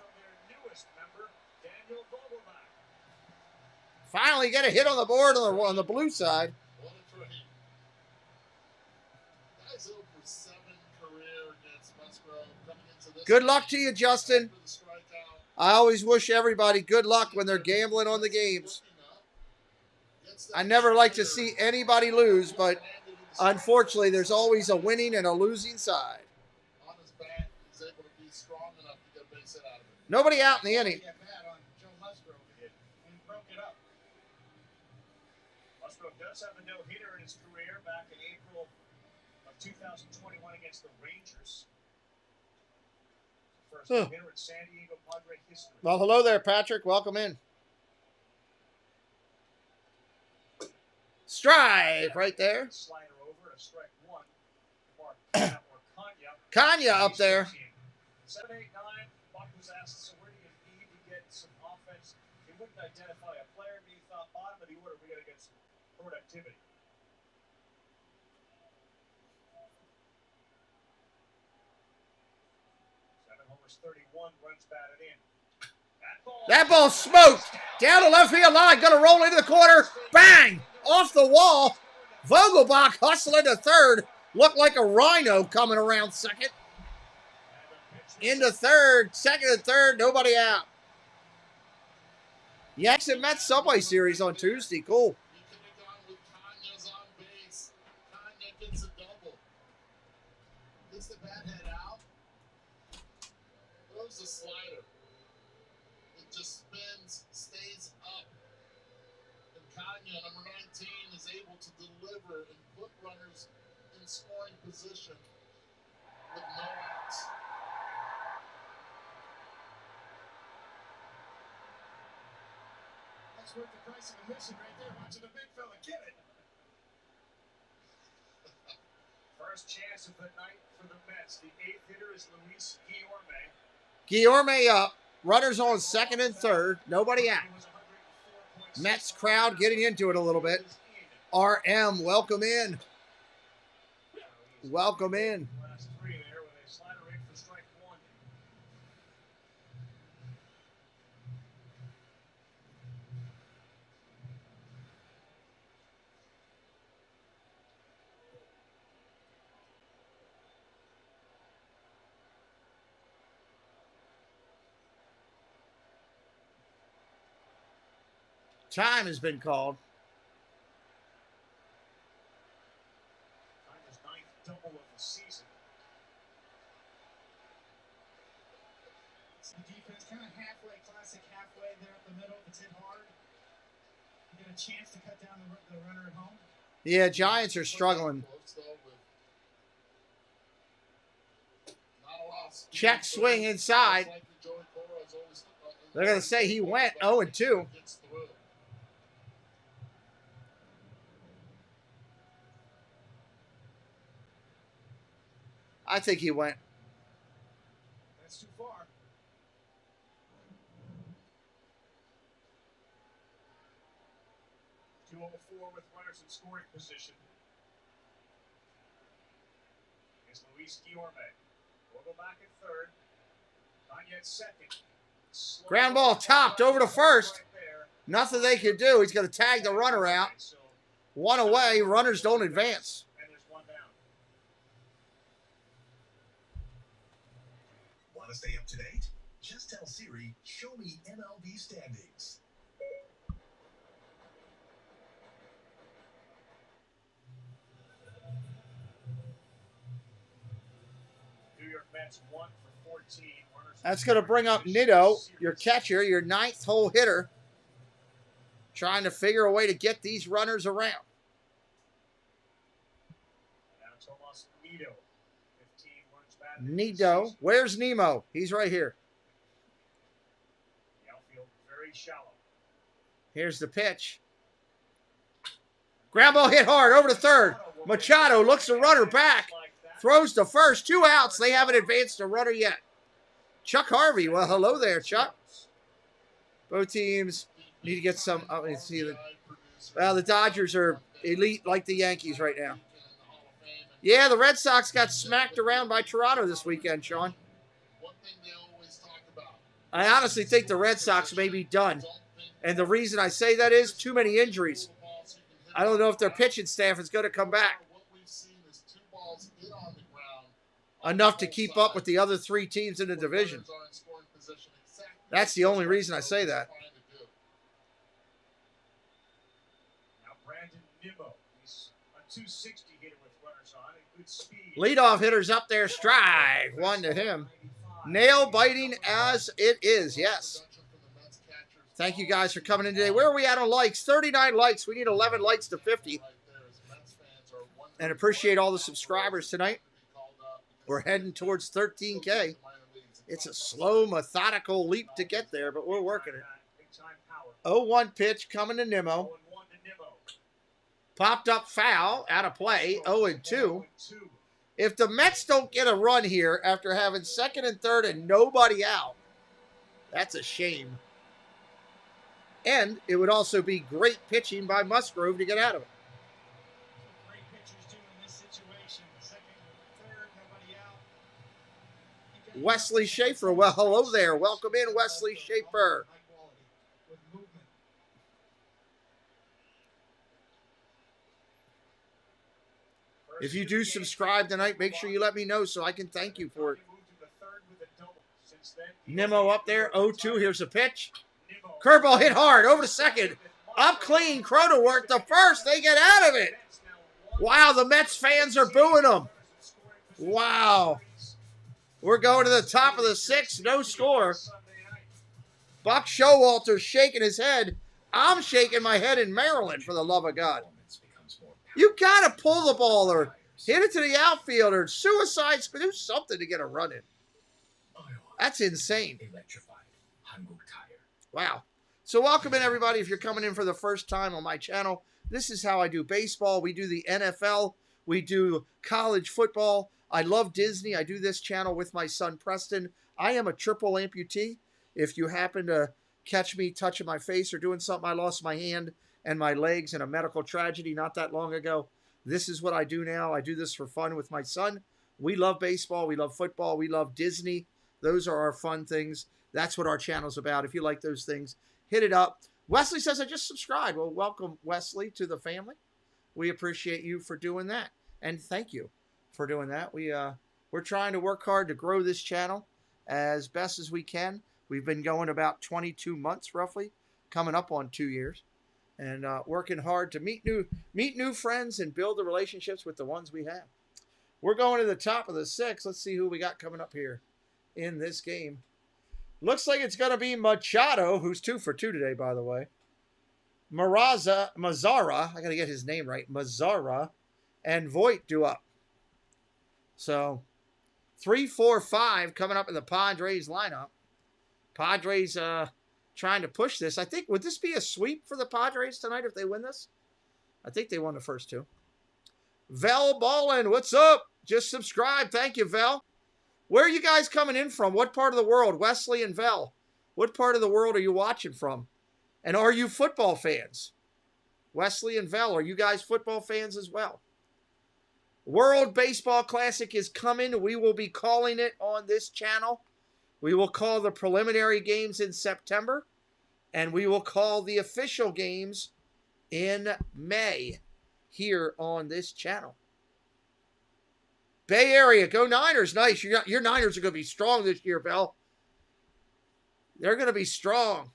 Finally get a hit on the board on the blue side. Good luck to you, Justin. I always wish everybody good luck when they're gambling on the games. I never like to see anybody lose, but unfortunately, there's always a winning and a losing side. Nobody out in the inning. Musgrove does have a no-hitter in his career back in April of 2021 against the Rangers. First no-hitter in San Diego Padre history. Well, hello there, Patrick. Welcome in. Strike right there. Slider over, a strike 1. Kanya up there. 7-8-9. Buck was asked, so where do you need to get some offense? He wouldn't identify a player, but he thought bottom of the order, we got to get some productivity. Seven homers, 31 runs batted in. That ball smoked down the left field line. Going to roll into the corner. Bang! Off the wall. Vogelbach hustling to third. Looked like a rhino coming around second. Into third, second and third, nobody out. Yanks and Mets Subway Series on Tuesday. Cool. He could have gone with Kanye's on base. Kanye gets a double. Gets the bat head out. Throws a slider. It just spins, stays up. And Kanye, number 19, is able to deliver and put runners in scoring position with no outs. That's worth the price of admission right there, watching the big fella get it. First chance of the night for the Mets. The 8th hitter is Luis Guillorme. Guillorme up. Runners on second and third. Nobody out. Mets crowd getting into it a little bit. RM, welcome in. Welcome in. Last 3 there with a slider in for strike 1. Time has been called. Tiger's 9th double of the season. It's the defense kind of halfway, classic halfway there up the middle. If it's hit hard, you get a chance to cut down the runner at home. Yeah, Giants are struggling. Check swing inside. They're going to say he went 0-2. I think he went. That's too far. .204 with runners in scoring position. Is Luis Guillorme. Vogelbach at third. Kanye at second. Ground ball topped over to first. Nothing they could do. He's going to tag the runner out. One away. Runners don't advance. And there's one down. Want to stay up to date? Just tell Siri, show me MLB standings. New York Mets 1 for 14. That's going to bring up Nito, your catcher, your 9th hole hitter, trying to figure a way to get these runners around. Now Tomas Nito, 15 runs batted. Nito. Where's Nemo? He's right here. The outfield very shallow. Here's the pitch. Ground ball hit hard over to third. Machado looks the runner back. Throws to first. 2 outs. They haven't advanced a runner yet. Chuck Harvey. Well, hello there, Chuck. Both teams need to get some. Oh, let's see. Well, the Dodgers are elite like the Yankees right now. Yeah, the Red Sox got smacked around by Toronto this weekend, Sean. I honestly think the Red Sox may be done. And the reason I say that is too many injuries. I don't know if their pitching staff is going to come back enough to keep up with the other 3 teams in the division. That's the only reason I say that. Now Brandon Nimo. He's a 260 hitter with runners on. A good speed. Leadoff hitter's up there. Strike. 1 to him. Nail biting as it is. Yes. Thank you guys for coming in today. Where are we at on likes? 39 likes. We need 11 likes to 50. And appreciate all the subscribers tonight. We're heading towards 13K. It's a slow, methodical leap to get there, but we're working it. 0-1 pitch coming to Nimo. Popped up foul, out of play, 0-2. If the Mets don't get a run here after having second and third and nobody out, that's a shame. And it would also be great pitching by Musgrove to get out of it. Great pitchers do in this situation. Second, third, nobody out. Wesley Schaefer. Well, hello there. Welcome in, Wesley Schaefer. With movement. If you do subscribe tonight, make sure you let me know so I can thank you for it. Nimo up there, 0-2. Here's a pitch. Curveball hit hard, over to second. Up clean, Cronenworth to first. They get out of it. Wow, the Mets fans are booing them. Wow. We're going to the top of the sixth, no score. Buck Showalter's shaking his head. I'm shaking my head in Maryland, for the love of God. You got to pull the ball or hit it to the outfielder. Suicide, do something to get a run in. That's insane. Wow. So welcome in, everybody. If you're coming in for the first time on my channel, this is how I do baseball. We do the NFL. We do college football. I love Disney. I do this channel with my son, Preston. I am a triple amputee. If you happen to catch me touching my face or doing something, I lost my hand and my legs in a medical tragedy not that long ago. This is what I do now. I do this for fun with my son. We love baseball. We love football. We love Disney. Those are our fun things. That's what our channel's about. If you like those things, hit it up. Wesley says, I just subscribed. Well, welcome, Wesley, to the family. We appreciate you for doing that. And thank you for doing that. We're trying to work hard to grow this channel as best as we can. We've been going about 22 months, roughly, coming up on 2 years. And working hard to meet new friends and build the relationships with the ones we have. We're going to the top of the sixth. Let's see who we got coming up here in this game. Looks like it's going to be Machado, who's 2 for 2 today, by the way. Mazzara, I got to get his name right, Mazzara, and Voit due up. So 3, 4, 5 coming up in the Padres lineup. Padres trying to push this. I think, would this be a sweep for the Padres tonight if they win this? I think they won the first 2. Vel Ballin, what's up? Just subscribe. Thank you, Vel. Where are you guys coming in from? What part of the world? Wesley and Vel. What part of the world are you watching from? And are you football fans? Wesley and Vel, are you guys football fans as well? World Baseball Classic is coming. We will be calling it on this channel. We will call the preliminary games in September, and we will call the official games in May here on this channel. Bay Area, go Niners. Nice. Your Niners are going to be strong this year, Bell. They're going to be strong.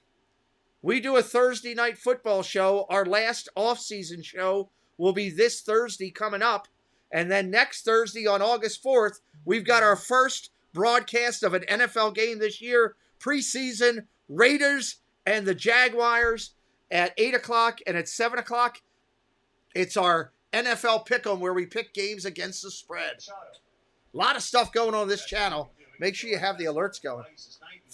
We do a Thursday night football show. Our last off-season show will be this Thursday coming up. And then next Thursday on August 4th, we've got our first broadcast of an NFL game this year. Preseason, Raiders and the Jaguars at 8 o'clock and at 7 o'clock. It's our NFL Pick'em where we pick games against the spread. A lot of stuff going on this channel. Make sure you have the alerts going.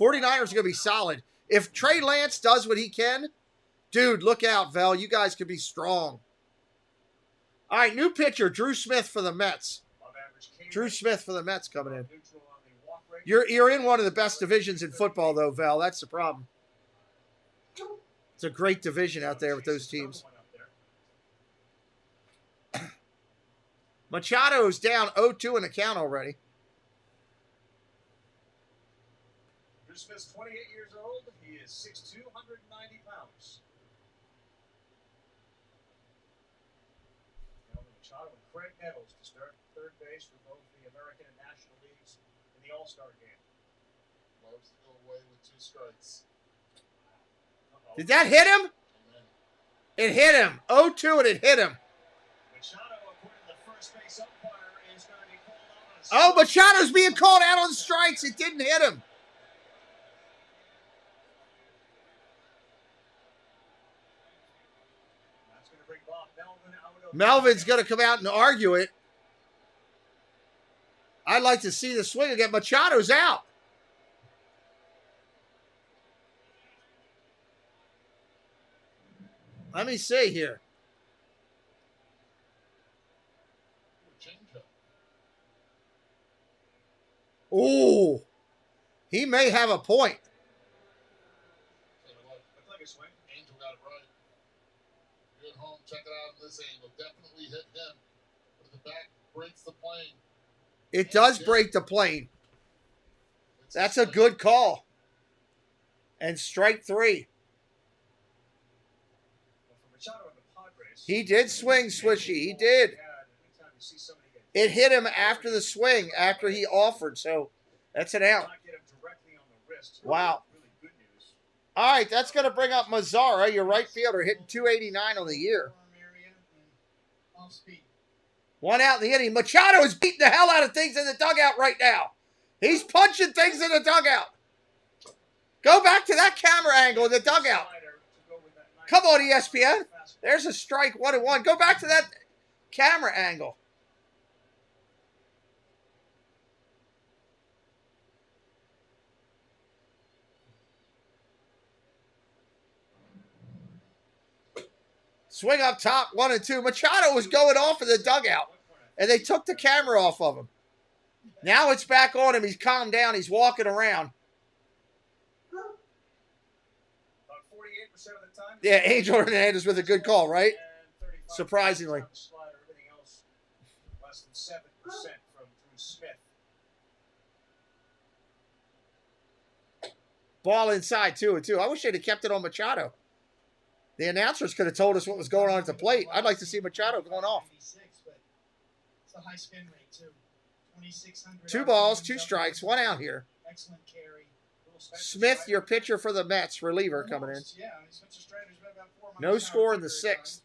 49ers are going to be solid. If Trey Lance does what he can, dude, look out, Vel. You guys could be strong. All right, new pitcher, Drew Smith for the Mets. Drew Smith for the Mets coming in. You're in one of the best divisions in football, though, Val. That's the problem. It's a great division out there with those teams. Machado's down 0-2 in the count already. Drew Smith's 28 years old. He is 6'2", 190 pounds. Machado and Craig Nettles to start third base for both the American and National Leagues in the All-Star game. Loves to go away with 2 strikes. Did that hit him? It hit him. 0-2 and it hit him. Machado, according to the first base umpire, is going to be called out on a strike. Oh, Machado's being called out on strikes. It didn't hit him. That's going to bring Bob Melvin out of Melvin's going to come out and argue it. I'd like to see the swing again. Machado's out. Let me see here. Ooh. He may have a point. Looked like a swing. Angel got it right. You're at home, check it out in this angle. Definitely hit him. But the back breaks the plane. It does break the plane. That's a good call. And strike 3. For Machado and the Padres, He did swing, Swishy. He did. anytime you see somebody It hit him after the swing, after he offered, so that's an out. Wow. All right, that's going to bring up Mazzara, your right fielder, hitting 289 on the year. One out in the inning. Machado is beating the hell out of things in the dugout right now. He's punching things in the dugout. Go back to that camera angle in the dugout. Come on, ESPN. There's a strike, 1-1. Go back to that camera angle. Swing up top, 1-2. Machado was going off in the dugout, and they took the camera off of him. Now it's back on him. He's calmed down. He's walking around. Yeah, Angel Hernandez with a good call, right? Surprisingly. Less than 7% from Smith. Ball inside, 2-2. I wish they'd have kept it on Machado. The announcers could have told us what was going on at the plate. I'd like to see Machado going off. It's a high spin rate, too. 2,600. 2 balls, 2 strikes, 1 out here. Excellent carry. Smith, your pitcher for the Mets, reliever, coming in. No score in the 6th.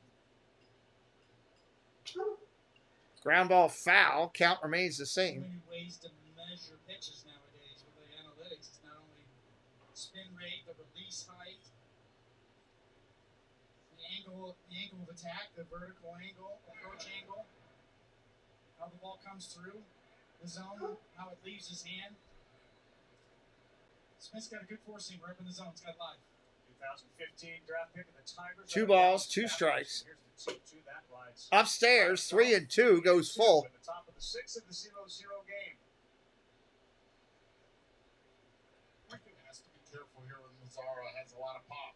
Ground ball foul. Count remains the same. Many ways to measure pitches nowadays with the analytics. It's not only spin rate, the release height, the angle of attack, the vertical angle, approach angle, how the ball comes through the zone, how it leaves his hand. Smith's got a good four seamer up in the zone. It's got life. 2015 draft pick of the Tigers. 2 balls, 2 strikes. Upstairs, 3-2 goes full. At the top of the 6th of the 0-0 game. Wicked has to be careful here when Mazzara has a lot of pop.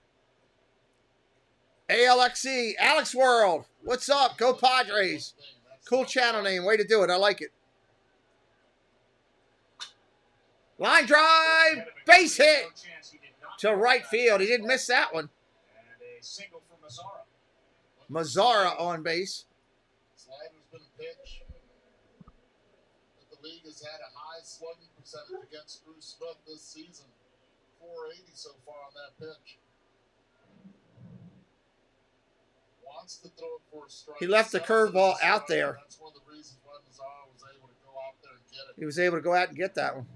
ALXE, Alex World. What's up? Go Padres. Cool channel name. Way to do it. I like it. Line drive. Base hit to right field. He didn't miss that one. And a single for Mazzara. Mazzara on base. Slider's been a pitch. But the league has had a high slugging percentage against Bruce Smith this season. 480 so far on that pitch. Wants to throw it for a strike. He left the curveball out there. That's one of the reasons why Mazzara was able to go out there and get it. He was able to go out and get that one.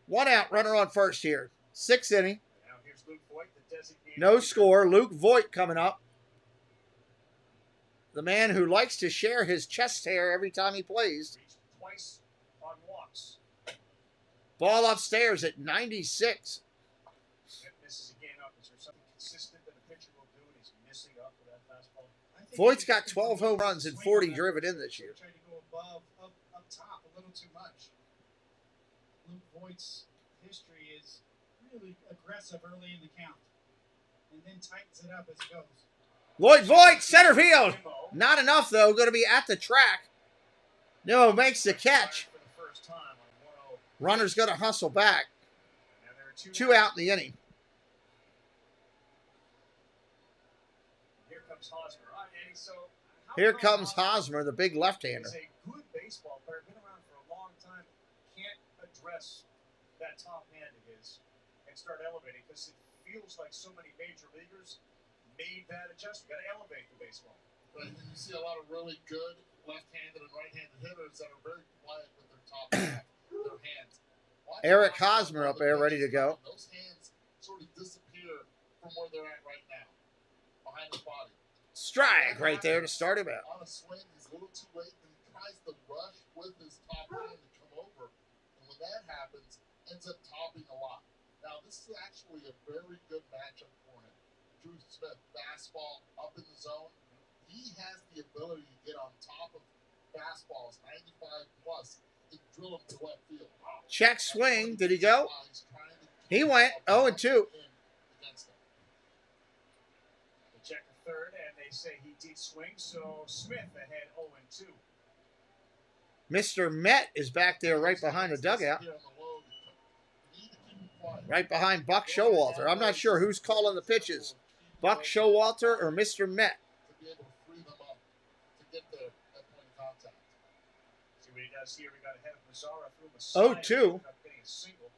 1 out, runner on first here. 6th inning. Now here's Luke Voigt, the designated. No score. Luke Voigt coming up. The man who likes to share his chest hair every time he plays. Twice on walks. Ball upstairs at 96. Misses again up. Is there something consistent that a pitcher will do and he's missing up with that fastball? Voigt's got 12 home runs and 40 driven in this year. Tried to go above, up top a little too much. Luke Voigt's history is really aggressive early in the count and then tightens it up as it goes. Lloyd Voigt, center field. Not enough, though. Going to be at the track. No, makes the catch. Runner's going to hustle back. 2 out in the inning. Here comes Hosmer. Here comes Hosmer, the big left-hander. He's a good baseball player, been around for a long time. Can't address that top hand of his and start elevating because it feels like so many major leaguers made that adjustment. Got to elevate the baseball. Right, and you see a lot of really good left-handed and right-handed hitters that are very quiet with their top half, their hands. Eric Hosmer up there, ready to go. Those hands sort of disappear from where they're at right now, behind his body. Strike right there to start him out. On a swing, he's a little too late, and he tries to rush with his top hand to come over. And when that happens, ends up topping a lot. Now, this is actually a very good matchup for him. Drew Smith, fastball up in the zone. He has the ability to get on top of fastballs, 95 plus, and drill them to left field. Check swing. Did he go? He went 0-2. They check the third, and they say he did swing, so Smith ahead 0-2. Mr. Met is back there right behind the dugout. Right behind Buck Showalter. I'm not sure who's calling the pitches. Buck Showalter or Mr. Met. us here. We got ahead of Mazzara through Oh, Machado. 2. Ended up getting a single.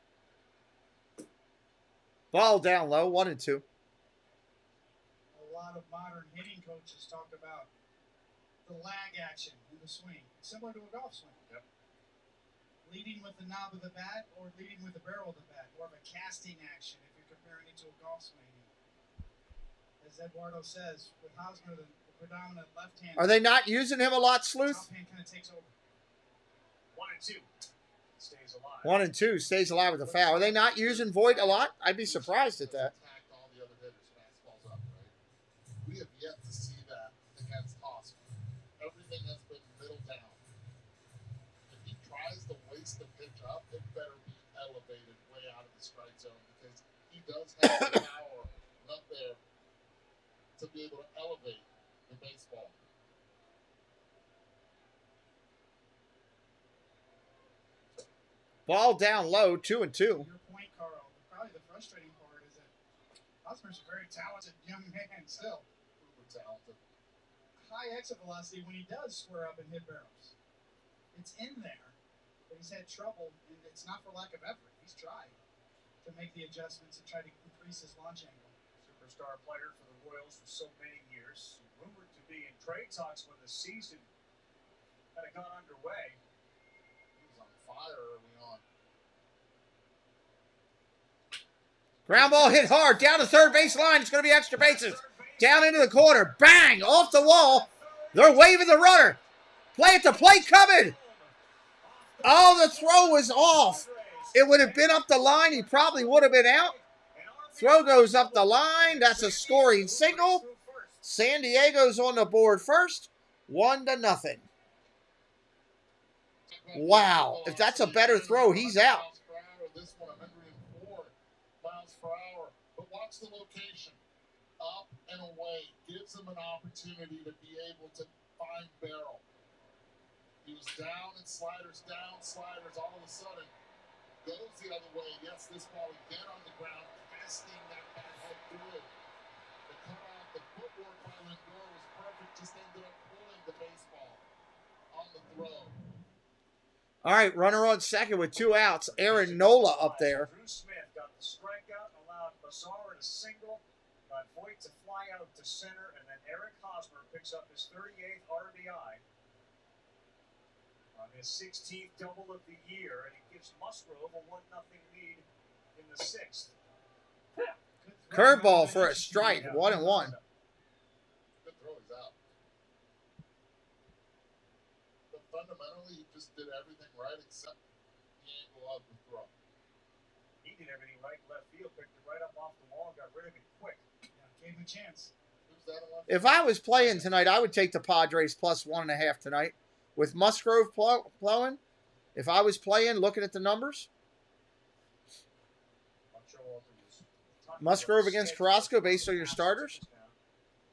Ball down low, 1 and 2. A lot of modern hitting coaches talk about the lag action in the swing, similar to a golf swing. Yep. Leading with the knob of the bat or leading with the barrel of the bat, more of a casting action if you're comparing it to a golf swing. As Eduardo says, with Hosmer, the predominant left hand. Are they not using him a lot, Sleuth? Top hand kind of takes over. 1 and 2. Stays alive. 1 and 2 stays alive with a foul. Are they not using Voit a lot? I'd be surprised at that. All the other hitters' fastballs up, right? We have yet to see that against Hosmer. Everything has been middle down. If he tries to waste the pitch up, it better be elevated way out of the strike zone because he does have the power up there to be able to elevate the baseball. Ball down low, 2 and 2. Your point, Carl. Probably the frustrating part is that Hosmer's a very talented young man still. Uber talented. High exit velocity when he does square up and hit barrels. It's in there, but he's had trouble, and it's not for lack of effort. He's tried to make the adjustments and try to increase his launch angle. Superstar player for the Royals for so many years. Rumored to be in trade talks when the season kind of got underway. He was on fire early on. Ground ball hit hard. Down the third base line. It's going to be extra bases. Down into the corner. Bang! Off the wall. They're waving the runner. Play at the plate coming. Oh, the throw was off. It would have been up the line. He probably would have been out. Throw goes up the line. That's a scoring single. San Diego's on the board first. 1-0. Wow. If that's a better throw, he's out. This one, 104 miles per hour. But watch the location. Up and away. Gives him an opportunity to be able to find barrel. He was down and sliders, all of a sudden. Goes the other way. Yes, this ball again on the ground. Casting that bat head through it. The cutoff, the footwork by Lindor was perfect. Just ended up pulling the baseball on the throw. All right, runner on second with 2 outs. Aaron Nola up there. Drew Smith got the strikeout, allowed Mazzara to single, got Voit to fly out to center, and then Eric Hosmer picks up his 38th RBI on his 16th double of the year, and he gives Musgrove a 1-0 lead in the 6th. Curveball for a strike. 1-1. Good throw, he's out. But fundamentally, he just did everything right except the angle of the throw. He did everything right, left field, picked it right up off the wall, got rid of it quick. Yeah, gave him a chance. If I was playing tonight, I would take the Padres plus 1.5 tonight. With Musgrove plowing, if I was playing, looking at the numbers. Musgrove against Carrasco based on your starters.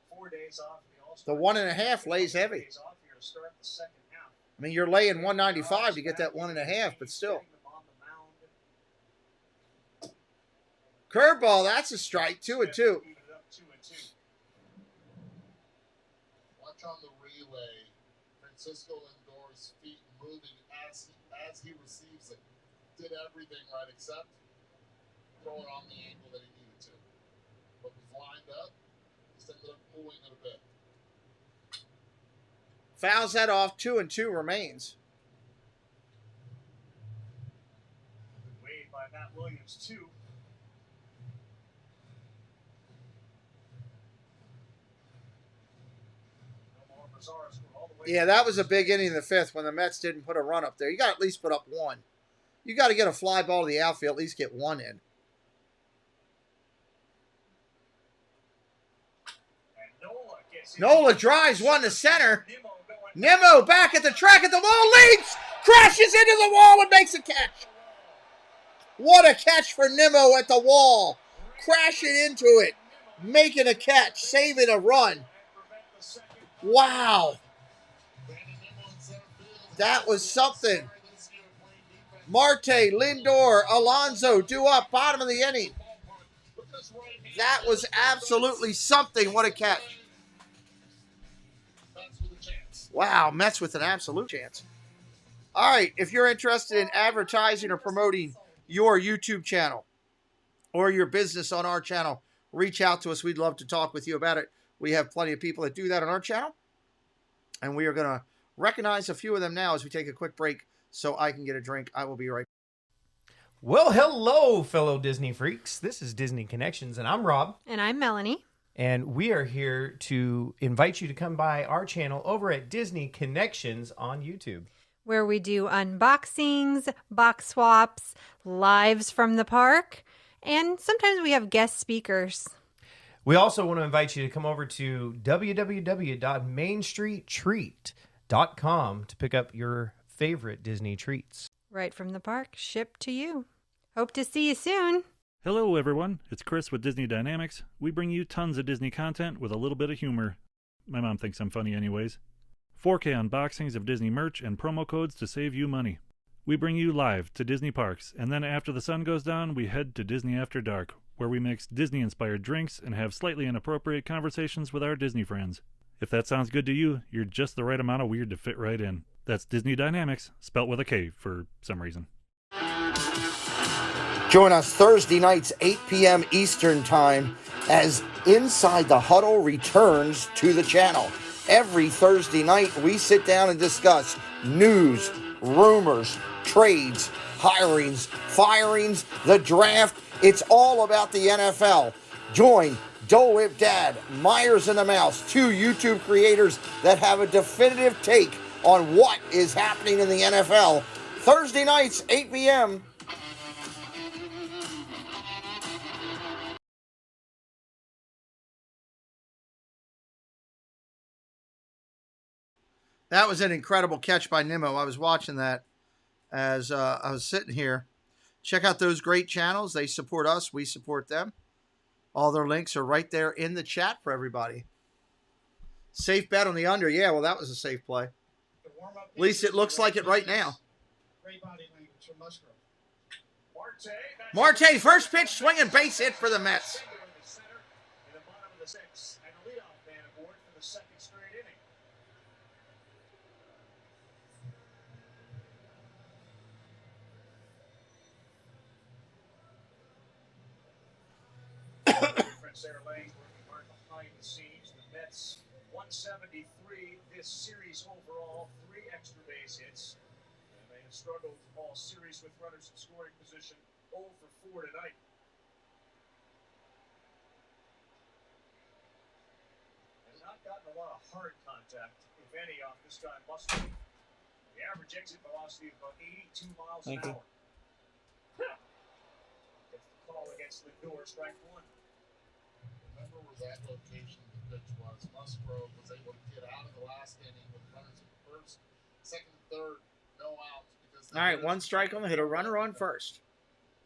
4 days off The 1.5 lays heavy. I mean, you're laying 195 to get that 1.5, but still. Curveball, that's a strike. 2 and 2. Watch on the relay. Francisco Lindor's feet moving as he receives it. Did everything right except throw it on the angle that he needed to. But was lined up. Just ended up pulling it a bit. Fouls that off. 2 and 2 remains. Waved by Matt Williams, 2. Yeah, that was a big inning in the 5th when the Mets didn't put a run up there. You got to at least put up 1. You got to get a fly ball to the outfield, at least get 1 in. Nola drives 1 to center. Nimo back at the track at the wall, leaps, crashes into the wall and makes a catch. What a catch for Nimo at the wall. Crashing into it, making a catch, saving a run. Wow. That was something. Marte, Lindor, Alonso due up, bottom of the inning. That was absolutely something. What a catch. Wow, Mets with an absolute chance. All right, if you're interested in advertising or promoting your YouTube channel or your business on our channel, reach out to us. We'd love to talk with you about it. We have plenty of people that do that on our channel, and we are going to recognize a few of them now as we take a quick break so I can get a drink. I will be right back. Well, hello, fellow Disney freaks. This is Disney Connections, and I'm Rob. And I'm Melanie. And we are here to invite you to come by our channel over at Disney Connections on YouTube, where we do unboxings, box swaps, lives from the park, and sometimes we have guest speakers. We also want to invite you to come over to www.mainstreettreat.com to pick up your favorite Disney treats. Right from the park, shipped to you. Hope to see you soon. Hello, everyone. It's Chris with Disney Dynamics. We bring you tons of Disney content with a little bit of humor. My mom thinks I'm funny anyways. 4K unboxings of Disney merch and promo codes to save you money. We bring you live to Disney parks, and then after the sun goes down, we head to Disney After Dark, where we mix Disney-inspired drinks and have slightly inappropriate conversations with our Disney friends. If that sounds good to you, you're just the right amount of weird to fit right in. That's Disney Dynamics, spelt with a K for some reason. Join us Thursday nights, 8 p.m. Eastern Time, as Inside the Huddle returns to the channel. Every Thursday night, we sit down and discuss news, rumors, trades, hirings, firings, the draft. It's all about the NFL. Join Dole Whip Dad, Myers and the Mouse, two YouTube creators that have a definitive take on what is happening in the NFL. Thursday nights, 8 p.m. That was an incredible catch by Nimo. I was watching that as I was sitting here. Check out those great channels. They support us. We support them. All their links are right there in the chat for everybody. Safe bet on the under. Yeah, well, that was a safe play. At least it looks like it right now. Great body language from Musgrove. Marte, first pitch, swinging base hit for the Mets. In the bottom of the sixth, and a leadoff man aboard for the second straight inning. Sarah Lang working hard behind the scenes. The Mets 173 this series overall, 3 extra base hits. And they have struggled all series with runners in scoring position, 0 for 4 tonight. Has not gotten a lot of hard contact, if any, off this guy Musgrove. The average exit velocity of about 82 miles an hour. Gets the call against Lindor, strike 1. Remember where that location of the pitch was. Musgrove was able to get out of the last inning with runners at first, second, and third, no outs. All right, one strike on the hitter, runner on first.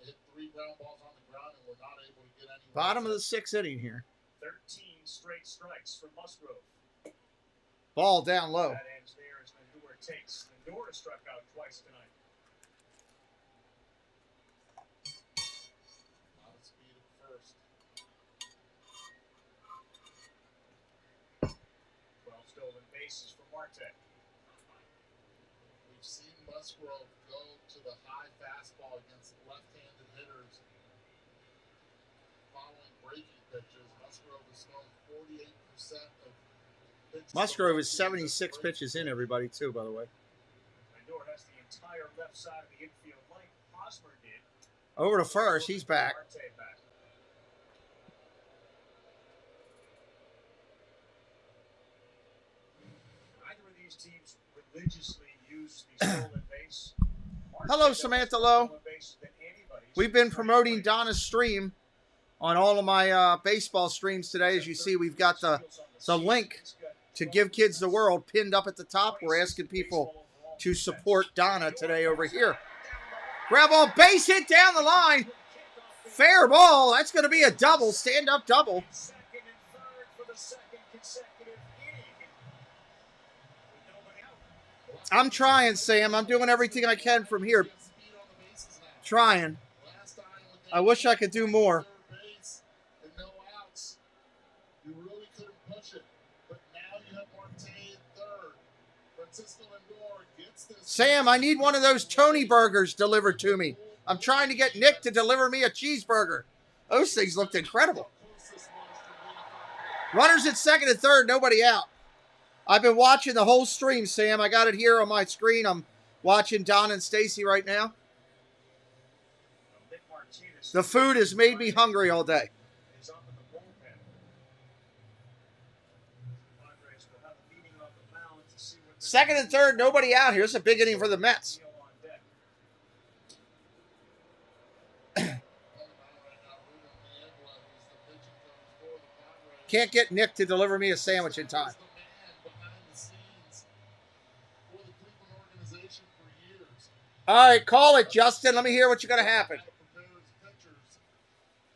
They hit 3 ground balls on the ground and were not able to get any. Bottom of the 6th inning here. 13 straight strikes from Musgrove. Ball down low. That ends there as Lindor takes. Lindor has struck out twice tonight. Not at speed at first. 12 stolen bases for Marte. We've seen Musgrove go to the high fastball against left-handed hitters. Following breaking pitches, Musgrove has thrown 48% of pitches. Musgrove is 76 pitches in, everybody, too, by the way. Lindor has the entire left side of the infield like Hosmer did. Over to first. He's back. Marte back. Neither of these teams religiously use the stolen base. Hello, Samantha Lowe. We've been promoting Donna's stream on all of my baseball streams today. As you see, we've got the link to Give Kids the World pinned up at the top. We're asking people to support Donna today over here. Grab ball, base hit down the line. Fair ball. That's going to be a double, stand-up double. I'm trying, Sam. I'm doing everything I can from here. Trying. I wish I could do more. You really couldn't push it, but now you have Marte at third. Francisco Lindor gets Sam, I need one of those Tony burgers delivered to me. I'm trying to get Nick to deliver me a cheeseburger. Those things looked incredible. Runners at second and third, nobody out. I've been watching the whole stream, Sam. I got it here on my screen. I'm watching Don and Stacy right now. The food has made me hungry all day. Second and third, nobody out here. It's a big inning for the Mets. Can't get Nick to deliver me a sandwich in time. All right, call it, Justin. Let me hear what you're going to happen.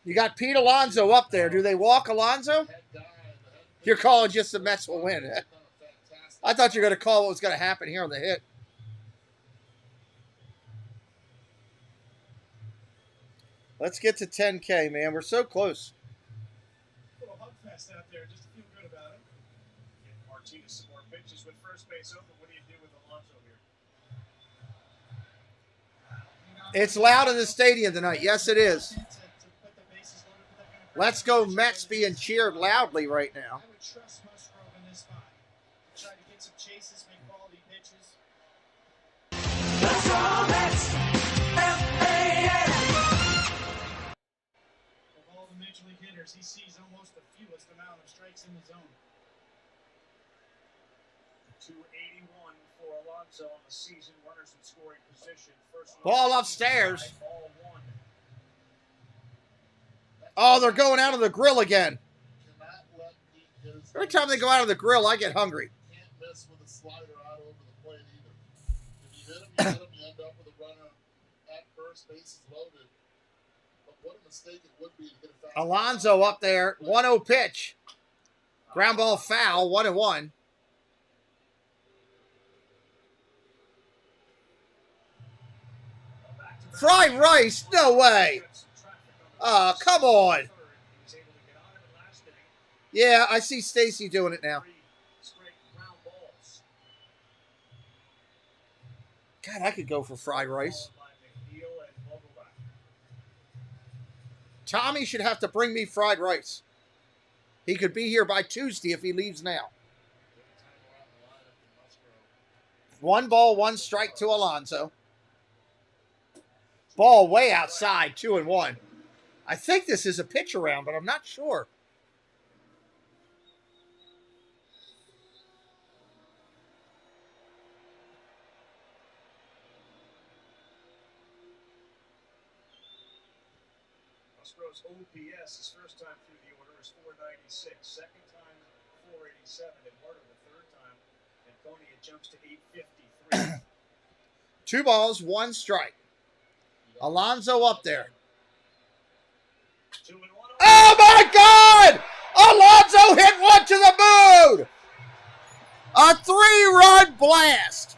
You got Pete Alonso up there. Do they walk Alonso? You're calling just the Mets will win. I thought you were going to call what was going to happen here on the hit. Let's get to 10K, man. We're so close. A little hug fest out there just to feel good about it. Get Martinez some more pitches with first base open. What do you do with Alonso here? It's loud in the stadium tonight. Yes, it is. Let's go Mets being cheered loudly right now. I would trust Musgrove in this spot. Try to get some chases, make quality pitches. Let's go Mets! F-A-S! Of all the major league hitters, he sees almost the fewest amount of strikes in the zone. 281 for Alonso on the season. Runners in scoring position. First Ball upstairs. Ball one. Oh, they're going out of the grill again. Every time they go out of the grill, I get hungry. Can't miss with a slider out over the plate either. If you hit him, you end up with a runner at first, bases loaded. But what a mistake it would be to get a foul. Alonso up there, 1-0 pitch. Ground ball foul, 1-1. Fried rice? No way. Come on. Yeah, I see Stacy doing it now. God, I could go for fried rice. Tommy should have to bring me fried rice. He could be here by Tuesday if he leaves now. 1 ball, 1 strike to Alonso. Ball way outside, 2-1. I think this is a pitch around, but I'm not sure. Musgrove's OPS, his first time through the order, is 496. Second time, 487. And Harder the third time. And Coney, it jumps to 853. 2 balls, 1 strike. Alonso up there. Oh my God! Alonso hit one to the moon! A 3-run blast!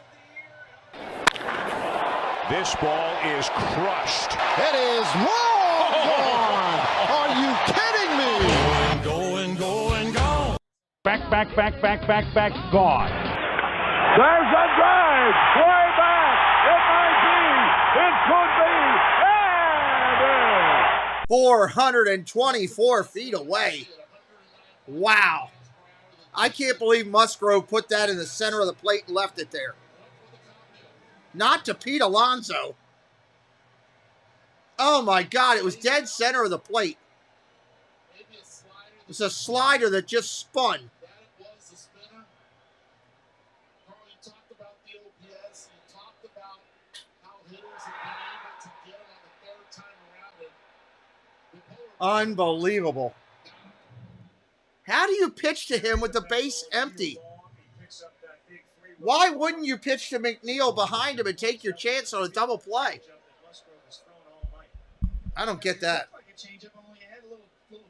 This ball is crushed. It is long gone! Are you kidding me? Going. Back, gone. There's a drive! Way back! It might be! It could be! And 424 feet away. Wow. I can't believe Musgrove put that in the center of the plate and left it there. Not to Pete Alonso. Oh my God, it was dead center of the plate. It was a slider that just spun. Unbelievable. How do you pitch to him with the base empty? Why wouldn't you pitch to McNeil behind him and take your chance on a double play? I don't get that. It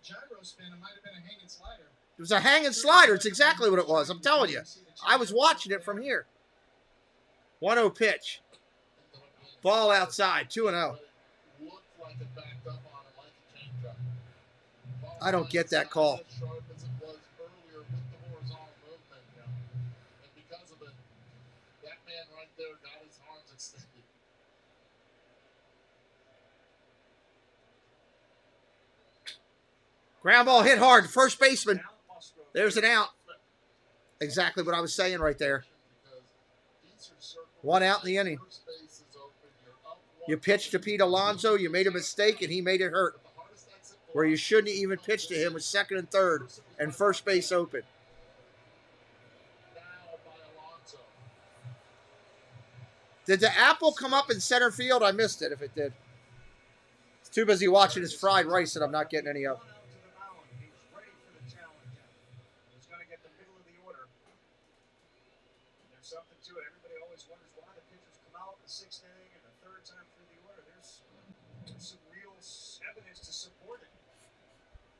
was a hanging slider. It's exactly what it was. I'm telling you. I was watching it from here. 1-0 pitch. Ball outside. 2-0. I don't get that call. Ground ball hit hard. First baseman. There's an out. Exactly what I was saying right there. 1 out in the inning. You pitched to Pete Alonso. You made a mistake, and he made it hurt. Where you shouldn't even pitch to him with second and third and first base open. Did the apple come up in center field? I missed it if it did. It's too busy watching his fried rice that I'm not getting any of. Something to it. Everybody always wonders why the pitchers come out in the 6th inning and the 3rd time through the order. There's some real evidence to support it.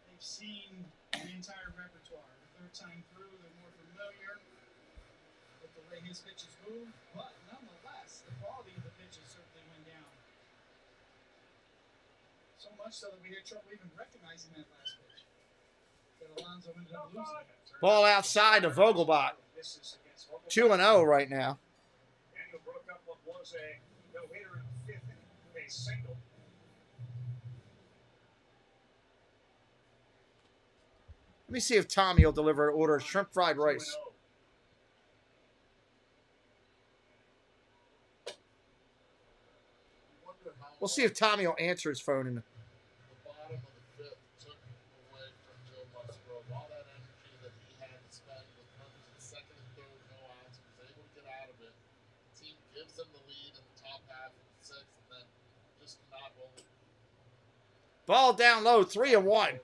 They've seen the entire repertoire. The 3rd time through, they're more familiar with the way his pitches move, but nonetheless, the quality of the pitches certainly went down. So much so that we had trouble even recognizing that last pitch. That Alonso ended up losing it. Ball outside to Vogelbach. 2-0 right now. Daniel broke up what was a no-hitter in the 5th inning with a single. Let me see if Tommy will deliver an order of shrimp fried rice. We'll see if Tommy will answer his phone. The bottom of the 5th took away from Joe Musgrove. All that energy that he had to spend with runners in 2nd and 3rd, no outs, he was able to get out of it. The team gives them the lead in the top half of the 6th, and then just cannot hold it. Ball down low, 3-1.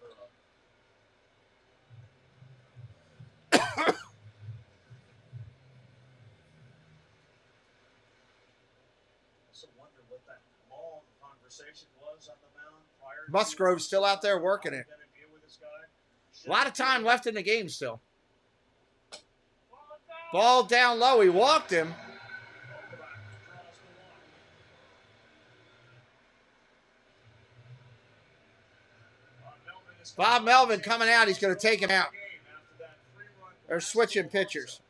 Musgrove's still out there working it. A lot of time left in the game still. Ball down low. He walked him. Bob Melvin coming out. He's going to take him out. They're switching pitchers.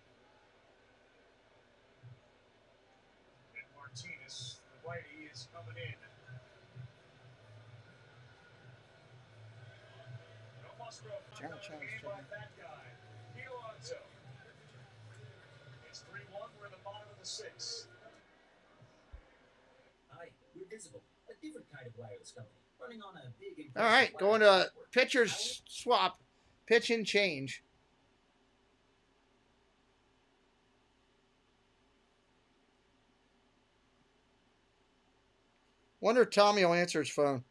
It's 3-1. We're at the bottom of the 6th. Hi, we're Visible, a different kind of wireless company, running on a big. All right, going to pitchers swap, pitch and change. Wonder if Tommy will answer his phone.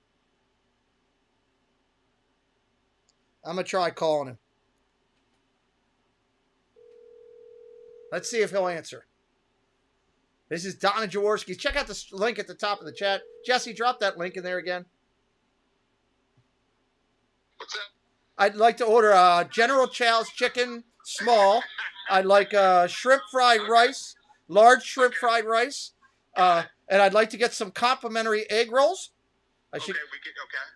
I'm going to try calling him. Let's see if he'll answer. This is Donna Jaworski. Check out the link at the top of the chat. Jesse, drop that link in there again. What's that? I'd like to order General Chow's chicken, small. I'd like shrimp fried rice, large shrimp fried rice. And I'd like to get some complimentary egg rolls. Okay.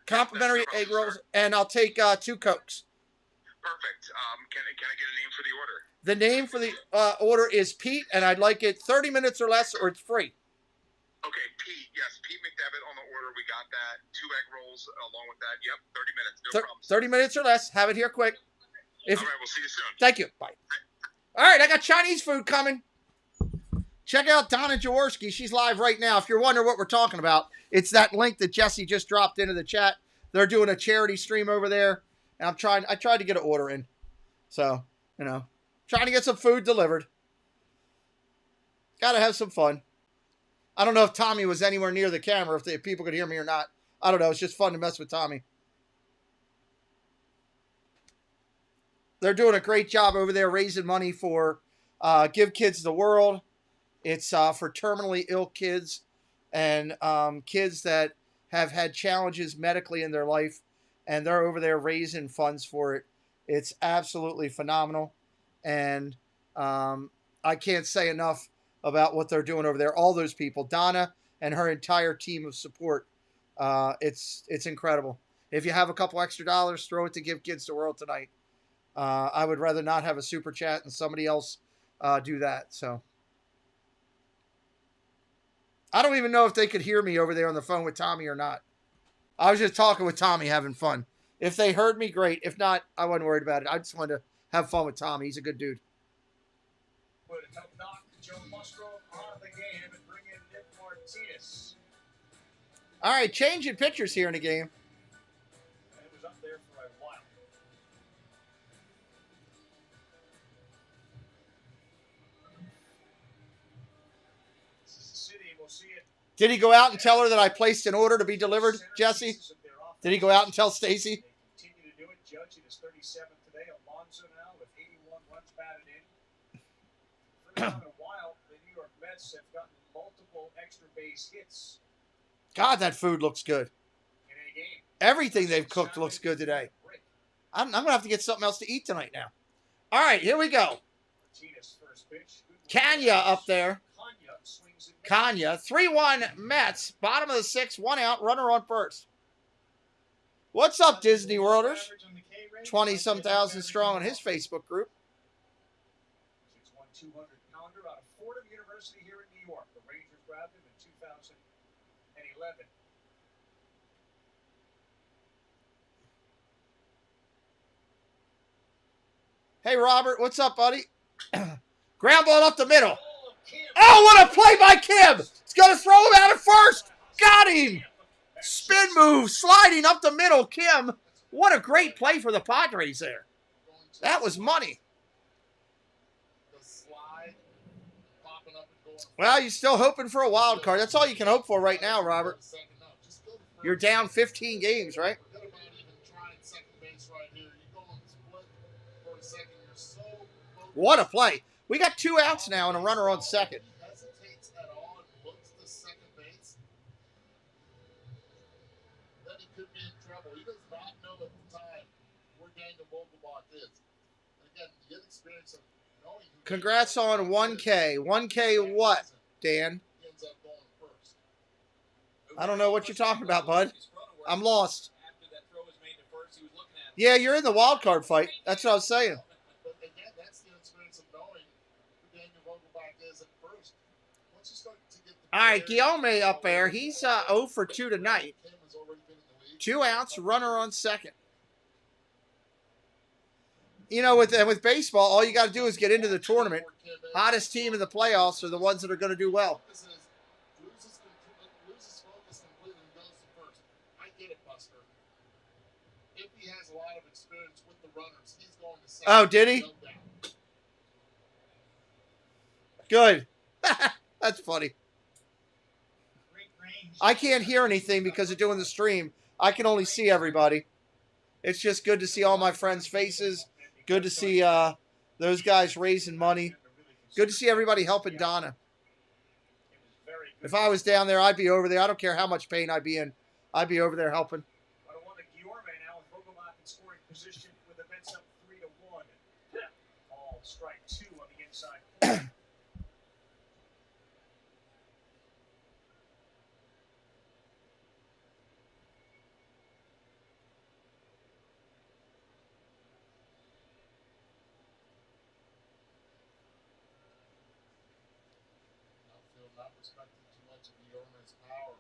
Complimentary egg rolls, and I'll take 2 Cokes. Perfect. Can I get a name for the order? The name for the order is Pete, and I'd like it 30 minutes or less, or it's free. Okay, Pete. Yes, Pete McDevitt on the order. We got that. 2 egg rolls along with that. Yep, 30 minutes. No problems. 30 minutes or less. Have it here quick. All right, we'll see you soon. Thank you. Bye. All right, I got Chinese food coming. Check out Donna Jaworski. She's live right now. If you're wondering what we're talking about, it's that link that Jesse just dropped into the chat. They're doing a charity stream over there, and I tried to get an order in. So, trying to get some food delivered. Got to have some fun. I don't know if Tommy was anywhere near the camera, if people could hear me or not. I don't know. It's just fun to mess with Tommy. They're doing a great job over there raising money for Give Kids the World. It's for terminally ill kids and kids that have had challenges medically in their life, and they're over there raising funds for it. It's absolutely phenomenal, and I can't say enough about what they're doing over there. All those people, Donna and her entire team of support, it's incredible. If you have a couple extra dollars, throw it to Give Kids the World tonight. I would rather not have a super chat and somebody else do that. So I don't even know if they could hear me over there on the phone with Tommy or not. I was just talking with Tommy, having fun. If they heard me, great. If not, I wasn't worried about it. I just wanted to have fun with Tommy. He's a good dude. Put a tough knock to Joe Musgrove out of the game and bring in Nick Martinez. All right, changing pitchers here in the game. And it was up there for a while. This is the city. We'll see it. Did he go out and tell her that I placed an order to be delivered, Jesse? Did he go out and tell Stacy? They continue to do it. Judge in his 37th today. Alonso now with 81 runs batted in. For a while, the New York Mets have gotten multiple extra base hits God, that food looks good. in a game. Everything they've cooked looks good today. I'm going to have to get something else to eat tonight now. All right, here we go. Martinez first pitch. Kanya up there. Kanya swings and Kanya, 3-1 Mets. Bottom of the sixth, 1 out, runner on first. What's up, Disney Worlders? 20-some thousand strong on his Facebook group. 6'1", 200-pounder out of Fordham University here in New York. The Rangers grabbed him in 2011. Hey, Robert, what's up, buddy? Ground ball up the middle. Oh, what a play by Kim! He's going to throw him out at first. Got him! Spin move, sliding up the middle, Kim. What a great play for the Padres there. That was money. Well, you're still hoping for a wild card. That's all you can hope for right now, Robert. You're down 15 games, right? What a play. We got 2 outs now and a runner on second. He does not know at the time where Daniel Vogelbach is. And again, the inexperience of knowing who Congrats on 1K. 1K what, Dan? he ends up going first. I don't know what you're talking about, bud. I'm lost. After that throw was made to first, he was looking at him. Yeah, you're in the wild card fight. That's what I was saying. But again, that's the experience of knowing who Daniel Vogelbach is at first. Once you start to get the All right, Guillaume up there. He's 0 for 2 tonight. Kim has already been in the league. 2 outs, runner on second. You know, with baseball, all you got to do is get into the tournament. Hottest team in the playoffs are the ones that are going to do well. Loses focus completely and goes to first. I get it, Buster. If he has a lot of experience with the runners, he's going to second. Oh, did he? No doubt. Good. That's funny. I can't hear anything because of doing the stream. I can only see everybody. It's just good to see all my friends' faces. Good to see those guys raising money. Good to see everybody helping Donna. If I was down there, I'd be over there. I don't care how much pain I'd be in. I'd be over there helping. But I want to Guillaume now with Vogelbach in scoring position with the Mets up 3-1. Ball strike 2 on the inside. Outfield not respecting too much of Guillaume's power.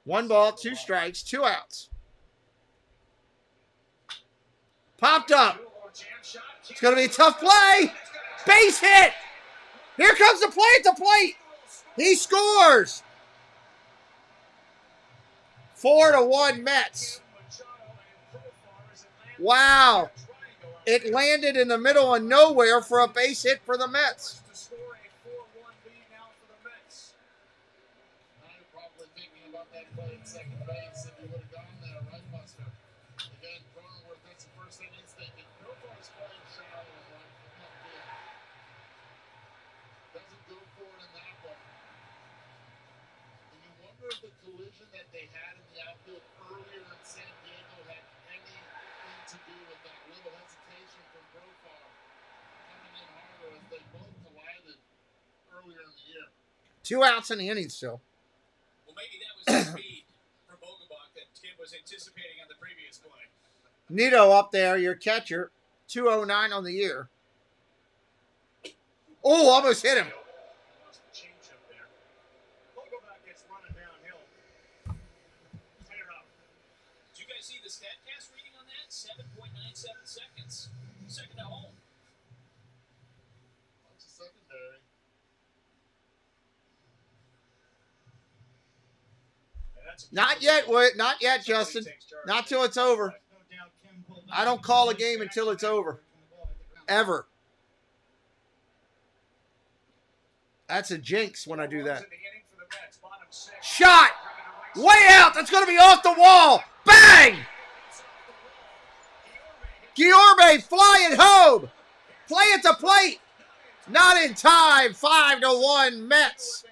1 ball, 2 strikes, 2 outs. Popped up. It's going to be a tough play. Base hit. Here comes the play at the plate. He scores. 4-1 Mets. Wow. It landed in the middle of nowhere for a base hit for the Mets. To score a 4-1 lead now for the Mets. Now you're probably thinking about that play at second base if you would have gone there, right, Buster? Again, Cronenworth, that's the first thing he's thinking. Profar's playing shallow and right left field. Doesn't go for it in that one. And you wonder if the collision that they had in the outfield earlier in San Diego had anything to do with that little hesitation from Profar coming in harder as they both collided earlier in the year. 2 outs in the inning still. Well, maybe that was the speed from Vogelbach that Tim was anticipating on the previous play. Nito up there, your catcher. 209 on the year. Oh, almost hit him. Lost the changeup there. Vogelbach gets running downhill. Clear up. Did you guys see the StatCast reading on that? 7.97 seconds. Second to home. That's a secondary. Not yet, not yet, Justin. Not till it's over. I don't call a game until it's over. Ever. That's a jinx when I do that. Shot! Way out! That's going to be off the wall! Bang! Guillorme flying home! Play at the plate! Not in time! 5-1 Mets.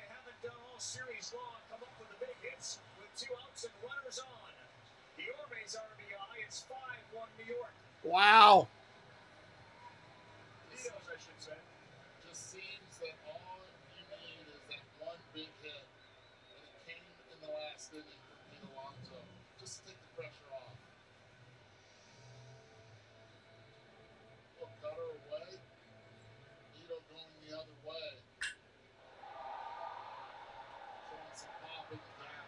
Wow. Just seems that all you need is that one big hit. And it came in the last inning from Pete Alonso. Just take the pressure off. Little cutter away. Nito going the other way. Showing some pop in the gap.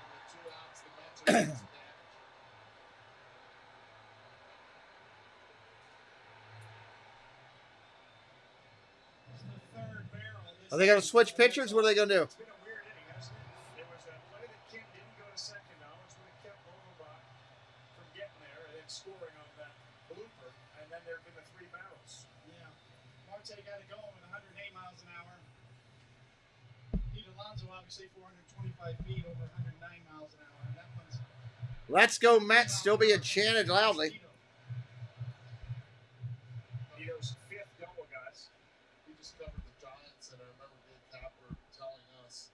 And the 2 outs, the Mets are doing some damage. Are they going to switch pitchers? What are they going to do? It's been a weird inning, hasn't it? There was a play that Kim didn't go to second. Alonso would have kept Vogelbach from getting there and then scoring on that blooper. And then there have been the 3 barrels. Yeah. Marte got it going with 108 miles an hour. Pete Alonso, obviously 425 feet, over 109 miles an hour. And that one's... Let's go Mets still being chanted loudly. Nito's 5th double, guys. We just covered the Giants, and I remember Dave Capper telling us,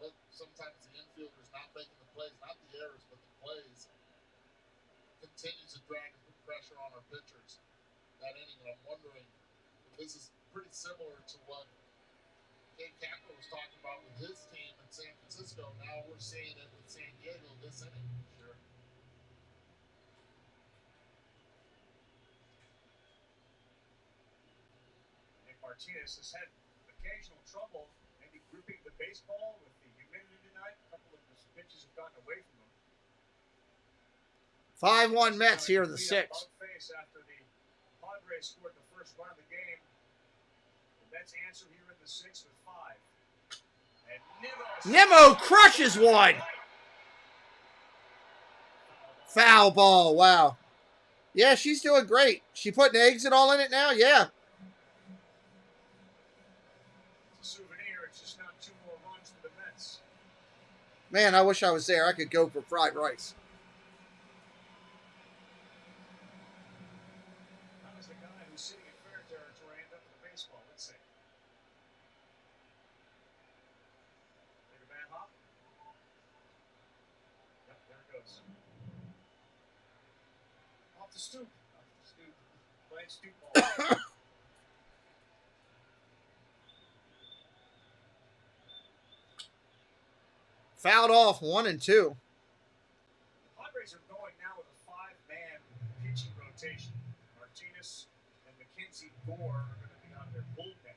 look, sometimes the infielder's not making the plays, not the errors, but the plays continues to drag and put pressure on our pitchers that inning. And I'm wondering if this is pretty similar to what Dave Capper was talking about with his team in San Francisco. Now we're seeing it with San Diego this inning. Sure. Martinez has had occasional trouble maybe gripping the baseball with the humidity tonight. A couple of his pitches have gotten away from him. 5-1 Mets here in the 6th. Face after the Padres scored the first run of the game. The Mets answer here in the 6th with 5. And Nimo crushes one. Foul ball. Wow. Yeah, she's doing great. She putting eggs and all in it now? Yeah. Souvenir, it's just not 2 more runs for the Mets. Man, I wish I was there. I could go for fried rice. How does the guy who's sitting in fair territory end up with the baseball? Let's see. Take a bad hop. Yep, there it goes. Off the stoop. Off the stoop. Playing stoop ball. Fouled off 1 and 2. The Padres are going now with a 5-man pitching rotation. Martinez and Mackenzie Gore are going to be on their bullpen.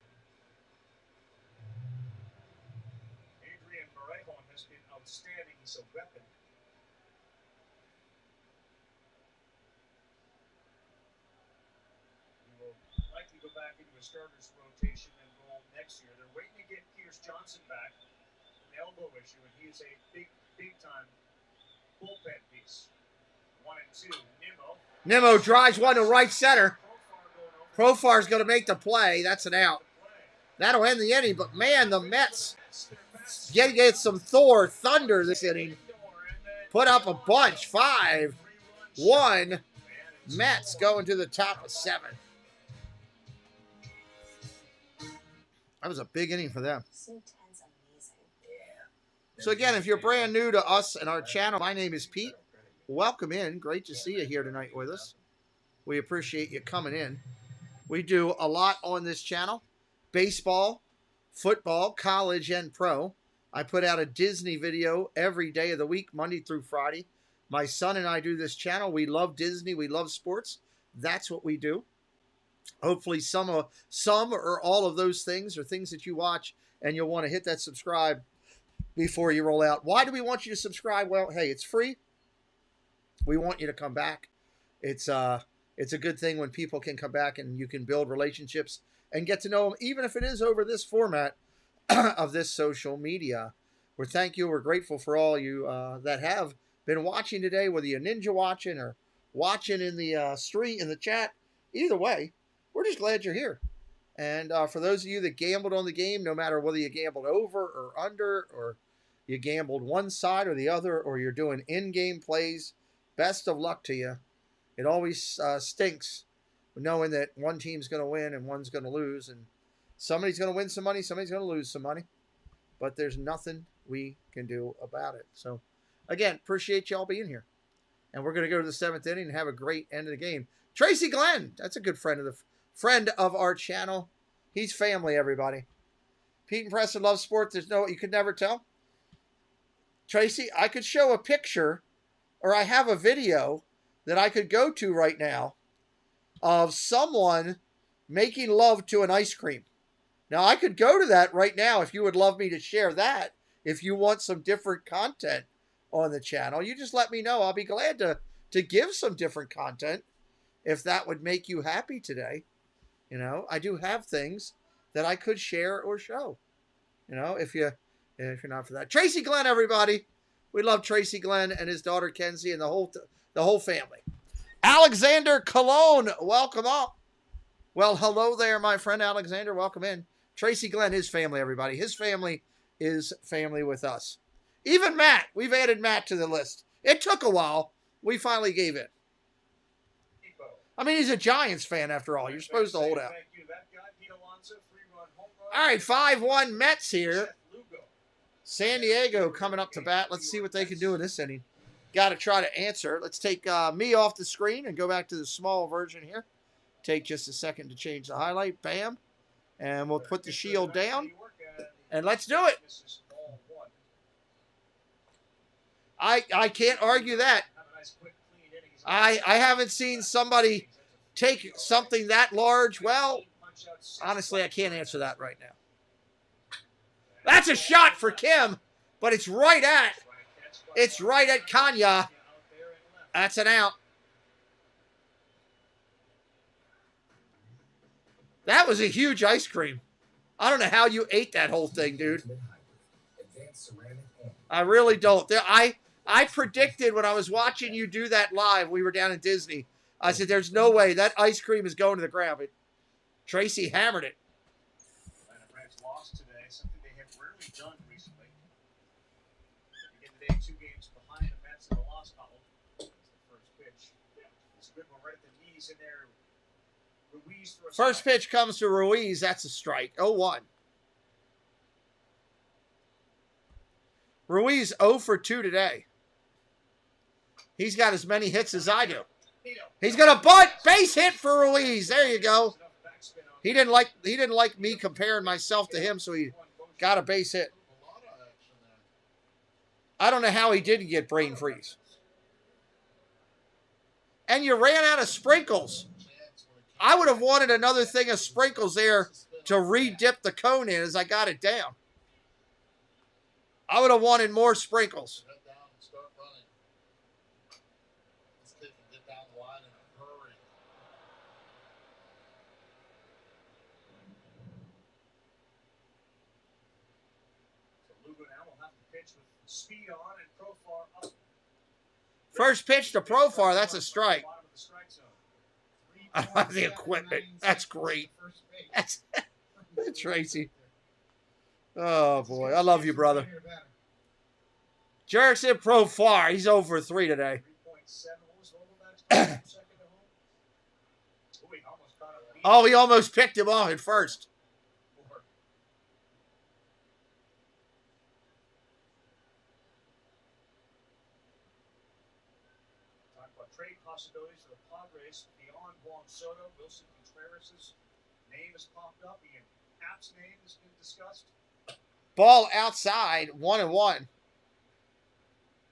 Adrian Morejon has been outstanding. He's a weapon. He will likely go back into a starter's rotation and roll next year. They're waiting to get Pierce Johnson back. Elbow issue, and he is a big time bullpen piece. 1 and 2. Nimo drives one to right center. Profar's going to make the play. That's an out. That'll end the inning, but man, the Mets get some thunder this inning. Put up a bunch. 5-1. Mets going to the top of 7. That was a big inning for them. So again, if you're brand new to us and our channel, my name is Pete. Welcome in. Great to see you here tonight with us. We appreciate you coming in. We do a lot on this channel. Baseball, football, college, and pro. I put out a Disney video every day of the week, Monday through Friday. My son and I do this channel. We love Disney. We love sports. That's what we do. Hopefully some or all of those things are things that you watch, and you'll want to hit that subscribe before you roll out. Why do we want you to subscribe? Well, hey, it's free. We want you to come back. It's a good thing when people can come back and you can build relationships and get to know them, even if it is over this format of this social media. We're grateful for all you that have been watching today, whether you're ninja watching or watching in the street, in the chat. Either way, we're just glad you're here. And for those of you that gambled on the game, no matter whether you gambled over or under, or you gambled one side or the other, or you're doing in-game plays, best of luck to you. It always stinks knowing that one team's going to win and one's going to lose, and somebody's going to win some money, somebody's going to lose some money, but there's nothing we can do about it. So, again, appreciate y'all being here. And we're going to go to the 7th inning and have a great end of the game. Tracy Glenn, that's a good friend of our channel. He's family, everybody. Pete and Preston love sport. You could never tell. Tracy, I could show a picture, or I have a video that I could go to right now of someone making love to an ice cream. Now, I could go to that right now if you would love me to share that. If you want some different content on the channel, you just let me know. I'll be glad to give some different content if that would make you happy today. You know, I do have things that I could share or show. You know, if you're not for that. Tracy Glenn, everybody. We love Tracy Glenn and his daughter Kenzie and the whole family. Alexander Cologne, welcome up. Well, hello there, my friend Alexander. Welcome in. Tracy Glenn, his family, everybody. His family is family with us. Even Matt. We've added Matt to the list. It took a while. We finally gave in. I mean, he's a Giants fan after all. You're supposed to hold out. All right, 5-1 Mets here. San Diego coming up to bat. Let's see what they can do in this inning. Got to try to answer. Let's take me off the screen and go back to the small version here. Take just a second to change the highlight. Bam. And we'll put the shield down. And let's do it. I can't argue that. I haven't seen somebody take something that large. Well, honestly, I can't answer that right now. That's a shot for Kim, but it's right at Kanya. That's an out. That was a huge ice cream. I don't know how you ate that whole thing, dude. I really don't. I predicted when I was watching you do that live, we were down in Disney, I said, there's no way that ice cream is going to the ground. But Tracy hammered it. Atlanta Braves lost today, something they have rarely done recently. Again today, 2 games behind the Mets in the loss column. That's the first pitch. It's a good one right at the knees in there. Ruiz throws First pitch comes to Ruiz. That's a strike. 0-1. Ruiz 0 for 2 today. He's got as many hits as I do. He's going to bunt. Base hit for Ruiz. There you go. He didn't like me comparing myself to him, so he got a base hit. I don't know how he didn't get brain freeze. And you ran out of sprinkles. I would have wanted another thing of sprinkles there to re-dip the cone in as I got it down. I would have wanted more sprinkles. Speed on and Profar up. First pitch to Profar, that's a strike. I love the equipment. That's great. That's Tracy. Oh, boy. I love you, brother. Jerickson Profar. He's over 3 today. Oh, he almost picked him off at first. Trade possibilities for the Padres beyond Juan Soto. Wilson Contreras' name has popped up. Ian Happ's name has been discussed. Ball outside, 1-1.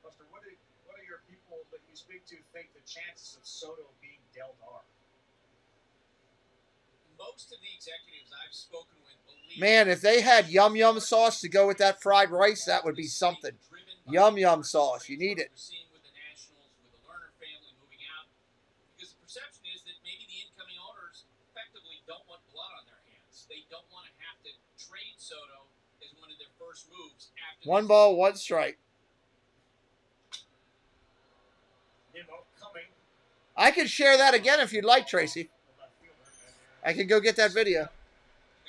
Buster, what are your people that you speak to think the chances of Soto being dealt are? Most of the executives I've spoken with believe. Man, if they had yum yum sauce to go with that fried rice, that would be something. Yum yum sauce, you need it. they don't want to have to trade Soto as one of their first moves after 1 ball, 1 strike. Nimo coming. I can share that again if you'd like, Tracy. I can go get that video. And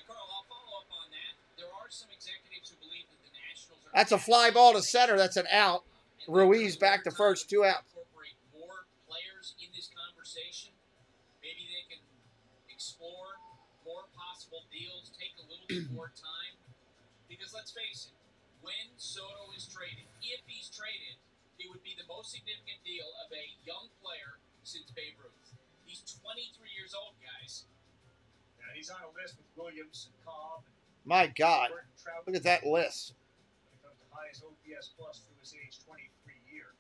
Carl, I'll follow up on that. There are some executives who believe that the Nationals are That's a fly ball to center. That's an out. Ruiz back to first, 2 outs. incorporate more players in this conversation. Maybe they can explore more possible deals, take a little bit more time. Because let's face it, when Soto is traded, if he's traded, it would be the most significant deal of a young player since Babe Ruth. He's 23 years old, guys. And he's on a list with Williams and Cobb. My God. Look at that list. When it comes to highest OPS plus through his age 23 year.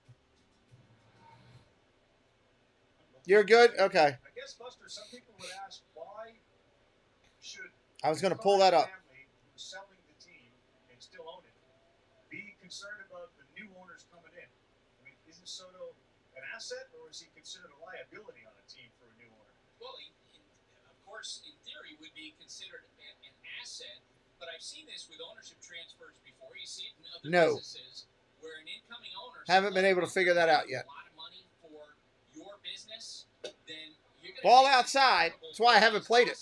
You're good? Okay. I guess, Buster, some people would ask, why should I was going to pull that up. family who's selling the team and still own it be concerned about the new owners coming in? I mean, isn't Soto an asset, or is he considered a liability on a team for a new owner? Well, of course, in theory, would be considered an asset. But I've seen this with ownership transfers before. You see it in other businesses where an incoming owner Haven't been able to figure that out yet. a lot of money for your business, then you're going to Ball outside. That's why I haven't played it.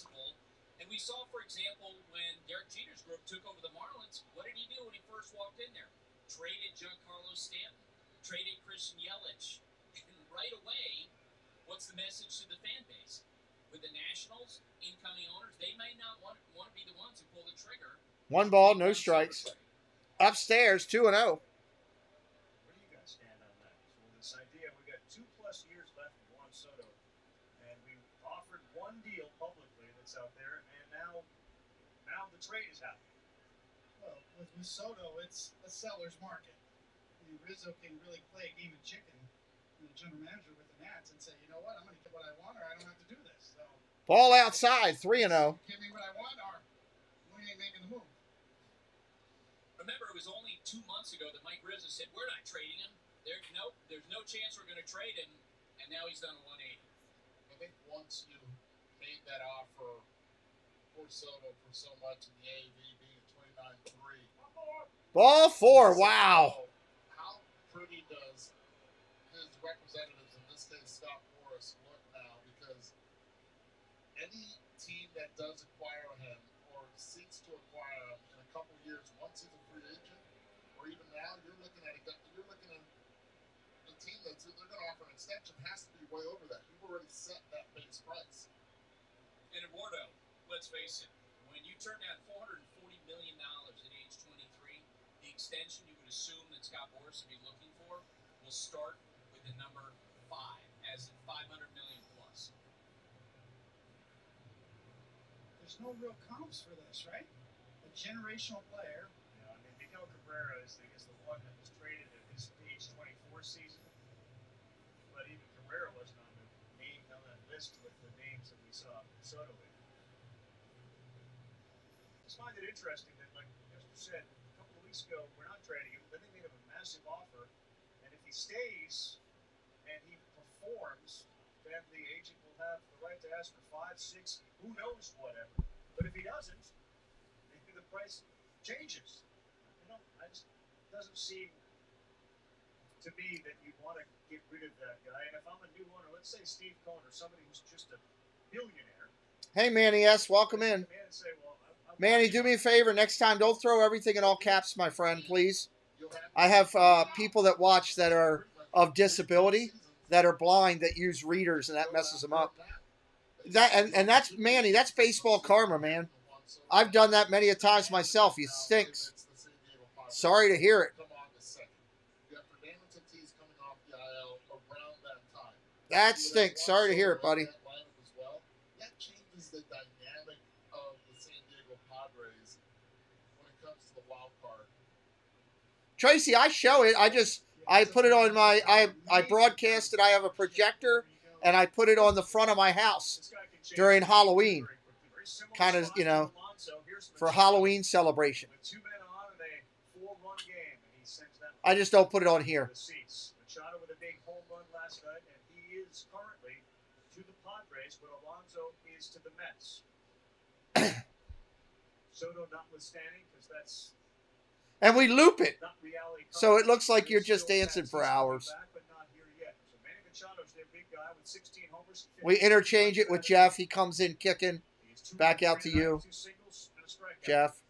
And we saw, for example, when Derek Jeter's group took over the Marlins, what did he do when he first walked in there? Traded Giancarlo Stanton, traded Christian Yelich. And right away, what's the message to the fan base? With the Nationals, incoming owners, they may not want to be the ones who pull the trigger. 1 ball, no strikes. Upstairs, 2-0. Where do you guys stand on that? So with this idea, we've got 2+ years left with Juan Soto, and we offered one deal publicly that's out there, and now the trade is happening. Well, with Soto, it's a seller's market. I mean, Rizzo can really play a game of chicken, the general manager with the Nats, and say, you know what, I'm going to get what I want, or I don't have to do this. So Ball outside, 3-0. give me what I want, or we ain't making the move. Remember, it was only 2 months ago that Mike Rizzo said, we're not trading him. There's no chance we're going to trade him, and now he's done a 180. I think once you made that offer for Soto for so much in the AAV being at 29-3. Ball 4, wow. How pretty does his representatives, in this case Scott Morris, look now? Because any team that does acquire him or seeks to acquire him in a couple years, once he's a free agent, or even now, you're looking at a team that's they're going to offer an extension has to be way over that. You've already set that base price. And Eduardo, let's face it, when you turn down $440 million at age 23, the extension you would assume that Scott Boras would be looking for will start with the number 5, as in $500 million plus. There's no real comps for this, right? A generational player. You know, I mean, Miguel Cabrera is the one that was traded at his age 24 season, but even Cabrera wasn't on that list with the names that we saw Soto in. I just find it interesting that, like Esther said, a couple of weeks ago, we're not trading him. Then they made him a massive offer, and if he stays and he performs, then the agent will have the right to ask for 5, 6, who knows, whatever. But if he doesn't, maybe the price changes. You know, it doesn't seem to me that you want to get rid of that guy. And if I'm a new owner, let's say Steve Cohen or somebody who's just a billionaire. Hey, Manny S., welcome in. Manny, do me a favor. Next time, don't throw everything in all caps, my friend, please. I have people that watch that are of disability, that are blind, that use readers, and that messes them up. And that's, Manny, that's baseball karma, man. I've done that many a times myself. He stinks. Sorry to hear it. That stinks. Sorry to hear it, buddy. That changes the dynamic of the San Diego Padres when it comes to the wild card. Tracy, I show it. I put it on my, I broadcast it. I have a projector, and I put it on the front of my house during Halloween. Kind of, you know, for Halloween celebration. I just don't put it on here. Machado with a big home run last night, and he is currently to the Padres what Alonso is to the Mets. Soto notwithstanding, because that's And we loop it. not reality. So it looks like you're just dancing for hours. Back, but not here yet. So Manny Machado's their big guy with 16 homers. We interchange it with Jeff. He comes in kicking. Back out to you, Jeff.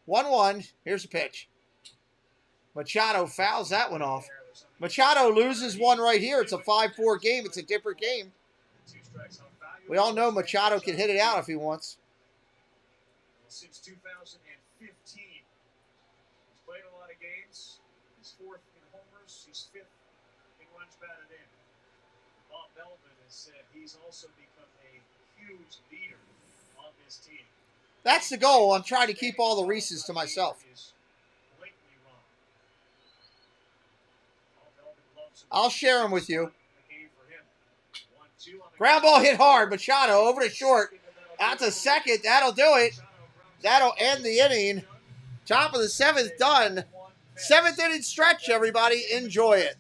One. Here's a pitch. Machado fouls that one off. Machado loses one right here. It's a 5-4 game. It's a different game. We all know Machado can hit it out if he wants. Since 2015, he's played a lot of games. He's 4th in homers. He's 5th in runs batted in. Bob Melvin has said he's also become a huge leader on this team. That's the goal. I'm trying to keep all the Reese's to myself. I'll share them with you. Ground ball hit hard. Machado over to short. Out to second. That'll do it. That'll end the inning. Top of the 7th done. 7th inning stretch, everybody. Enjoy it.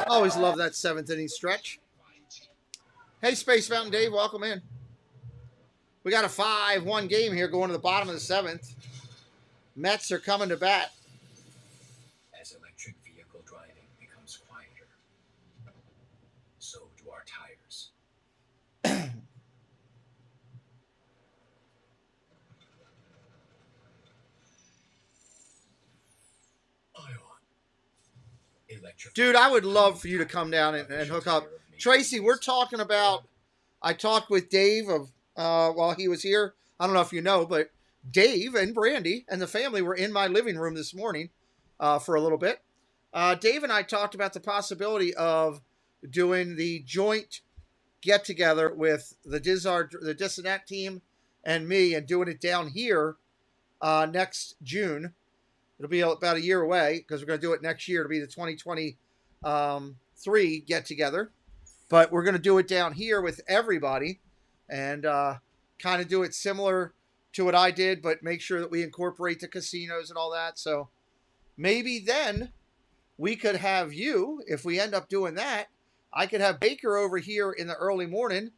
Always love that 7th inning stretch. Hey, Space Mountain Dave, welcome in. We got a 5-1 game here going to the bottom of the 7th. Mets are coming to bat. As electric vehicle driving becomes quieter, so do our tires. Dude, I would love for you to come down and hook up. Tracy, we're talking about, I talked with Dave while he was here. I don't know if you know, but Dave and Brandy and the family were in my living room this morning for a little bit. Dave and I talked about the possibility of doing the joint get-together with the Dissonant team and me and doing it down here next June. It'll be about a year away because we're going to do it next year. It'll be the 2023 get-together. But we're going to do it down here with everybody and kind of do it similar to what I did, but make sure that we incorporate the casinos and all that. So maybe then we could have you, if we end up doing that, I could have Baker over here in the early morning,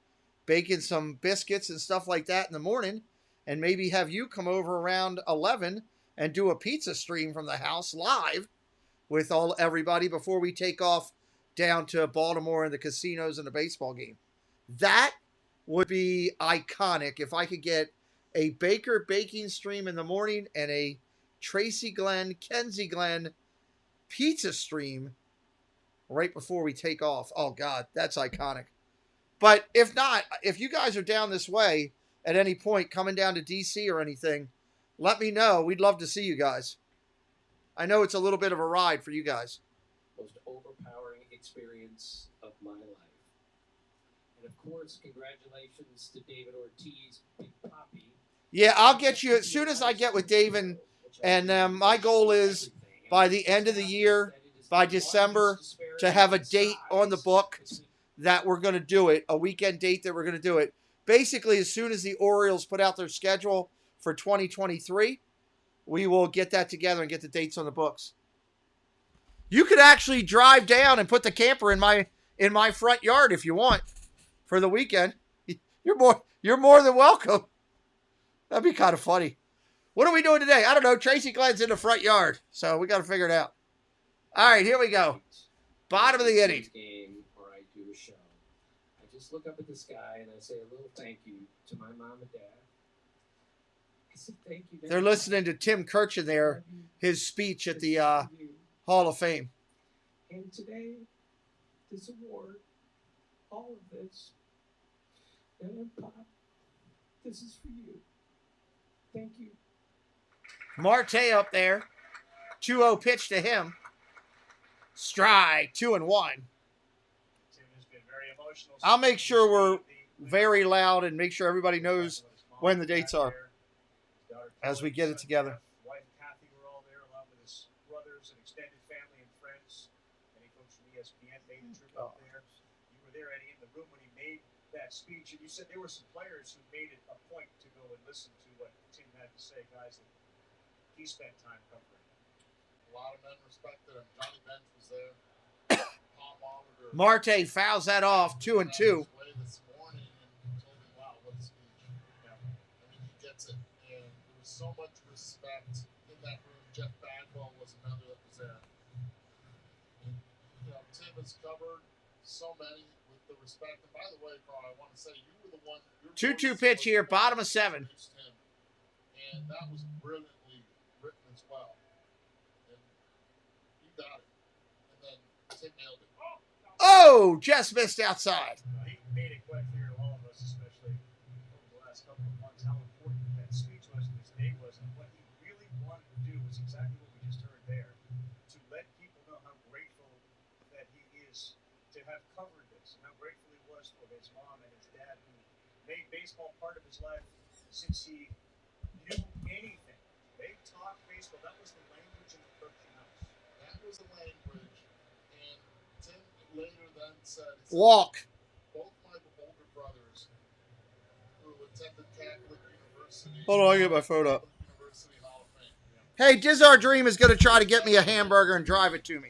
baking some biscuits and stuff like that in the morning, and maybe have you come over around 11 and do a pizza stream from the house live with everybody before we take off down to Baltimore and the casinos and the baseball game. That would be iconic if I could get a Baker baking stream in the morning and a Tracy Glenn, Kenzie Glenn pizza stream right before we take off. Oh, God, that's iconic. But if not, if you guys are down this way at any point, coming down to D.C. or anything, let me know. We'd love to see you guys. I know it's a little bit of a ride for you guys. Most overpowering experience of my life. And of course, congratulations to David Ortiz, Big Poppy. Yeah, I'll get you as soon as I get with Dave and my goal is by the end of the year, by December, to have a date on the book that we're going to do it, a weekend date that we're going to do it. Basically, as soon as the Orioles put out their schedule for 2023, we will get that together and get the dates on the books. You could actually drive down and put the camper in my front yard if you want for the weekend. You're more than welcome. That'd be kind of funny. What are we doing today? I don't know. Tracy Glenn's in the front yard, so we got to figure it out. All right, here we go. Bottom of the inning. Game or I do a show. I just look up at the sky and I say a little thank you to my mom and dad. I said thank you. They're listening to Tim Kirchin there, his speech at the Hall of Fame. And today, this award, all of this, and Pop, this is for you. Thank you. Marte up there. 2-0 pitch to him. Strike, 2-1. I'll make sure we're very loud and make sure everybody knows when the dates are as we get it together. Wife Kathy were all there, along with his brothers and extended family and friends. Many folks from ESPN made a trip up there. You were there, Eddie, in the room when he made that speech, and you said there were some players who made it a point to go and listen to what Tim had to say, guys that he spent time covering. A lot of men respected him. Johnny Bench was there. Tom Oliver. Marte fouls that off, 2-2. This morning and told me, wow, what a speech. Yeah. I mean, he gets it. And there was so much respect in that room. Jeff Bagwell was another that was there. And, Tim has covered so many with the respect. And by the way, Carl, I want to say you were the one. 2-2 pitch here, bottom of 7. And that was brilliantly written as well. And you got it. And then Tim nailed it. Oh, just missed outside. He made it quite clear to all of us, especially over the last couple of months, how important that speech was and his day was. And what he really wanted to do was exactly what we just heard there, to let people know how grateful that he is to have covered this, and how grateful he was for his mom and his dad, who made baseball part of his life since he knew anything. They talked baseball. That was the language in the Kirkland house. That was the language. And Tim later then said, walk. Both my older brothers who attended Catholic University. Hold on, I'll get my phone up. Hey, Dizar Dream is going to try to get me a hamburger and drive it to me.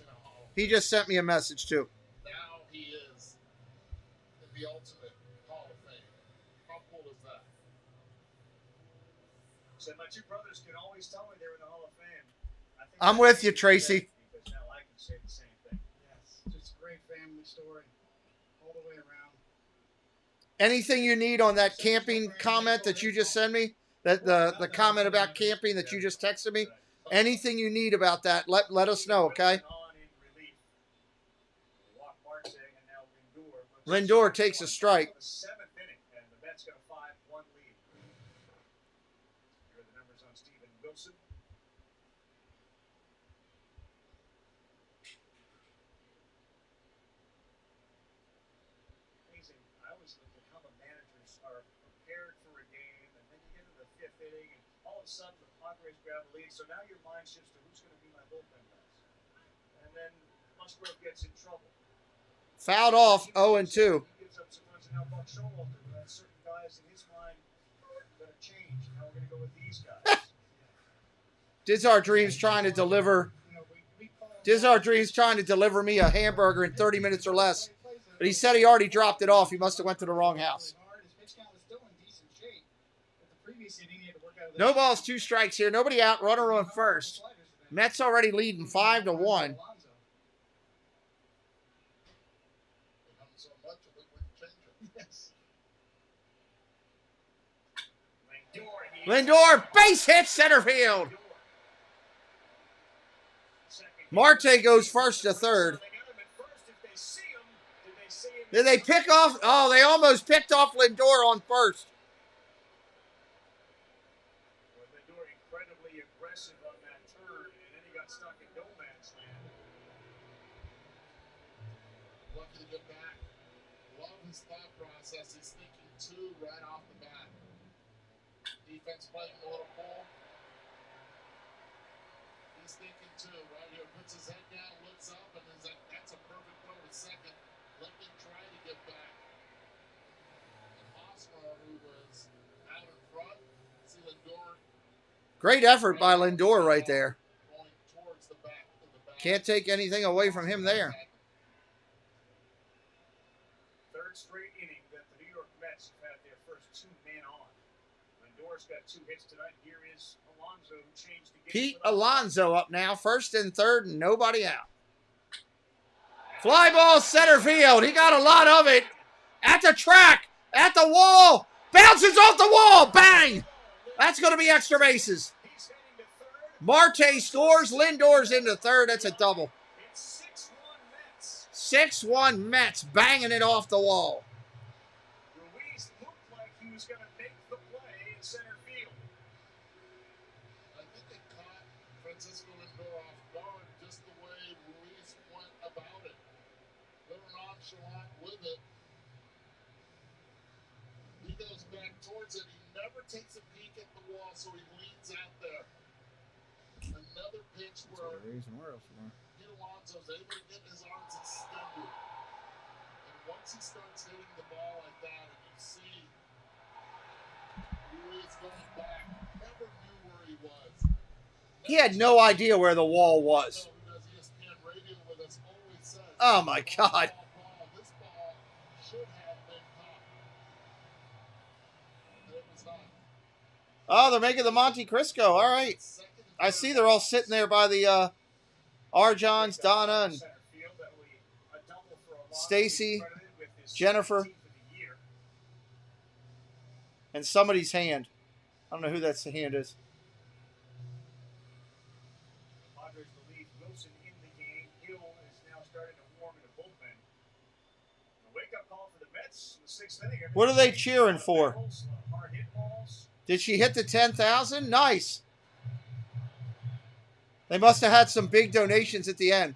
He just sent me a message too. Now he is in the ultimate Hall of Fame. How cool is that? Said my two brothers could always tell me they were in the Hall of Fame. I'm with you, Tracy. Because now I can say the same thing. Yes, just a great family story all the way around. Anything you need on that camping comment that you just sent me? That the comment about camping that you just texted me? Anything you need about that, let us know, okay? Lindor takes a strike. Seventh inning, and the Mets got a 5-1 lead. Here are the numbers on Steven Wilson. Amazing. I always look at how the managers are prepared for a game, and then you get into the fifth inning, and all of a sudden the Padres grab the lead. So now your mind shifts to who's going to be my bullpen guys. And then Musgrove gets in trouble. Fouled off, 0-2. He gives up some runs, and now Buck Showalter, who has certain guys in his mind going to change. Now we're going to go with these guys. Dizar Dream's trying to deliver. Dizar Dream's trying to deliver me a hamburger in 30 minutes or less. But he said he already dropped it off. He must have went to the wrong house. No balls, 2 strikes here. Nobody out. Runner on first. Mets already leading 5-1. Lindor, base hit center field. Marte goes first to third. Did they pick off? Oh, they almost picked off Lindor on first. Lindor incredibly aggressive on that turn, and then he got stuck in no man's land. Lucky to get back. Love his thought process. He's thinking 2 right off the bat. Defense playing a little ball. he's thinking too, right here. Puts his head down, looks up, and is like, that's a perfect throw to second. Let me try to get back. And Hosmer, who was out in front, see Lindor. Great effort by Lindor right there. Going towards the back of the back. Can't take anything away from him there. Third straight inning that the New York Mets have had their first two men on. Lindor's got 2 hits tonight. Here is Alonso, who changed the game. Pete Alonso up now, first and third, and nobody out. Fly ball center field. He got a lot of it. At the track, at the wall, bounces off the wall. Bang! That's going to be extra bases. Marte scores. Lindor's into third. That's a double. 6-1 Mets banging it off the wall. Ruiz looked like he was going to make the play in center field. I think it caught Francisco Lindor off guard just the way Ruiz went about it. Little nonchalant with it. He goes back towards it. He never takes a peek at the wall, so he leans out there. Another pitch where Pete Alonso's able to get his arms extended. And once he starts hitting the ball like that, and you see Ruiz going back, never knew where he was. He had no idea where the wall was. Oh, my God. This ball should have been caught. But it was not. Oh, they're making the Monte Cristo. All right. I see they're all sitting there by the Arjons, Donna, and Stacy, Jennifer, and somebody's hand. I don't know who that hand is. Padres relief Wilson in the game. Hill is now starting to warm in the bullpen. A wake-up call for the Mets in the 6th inning. What are they cheering for? Hard hit balls. Did she hit the 10,000? Nice. They must have had some big donations at the end.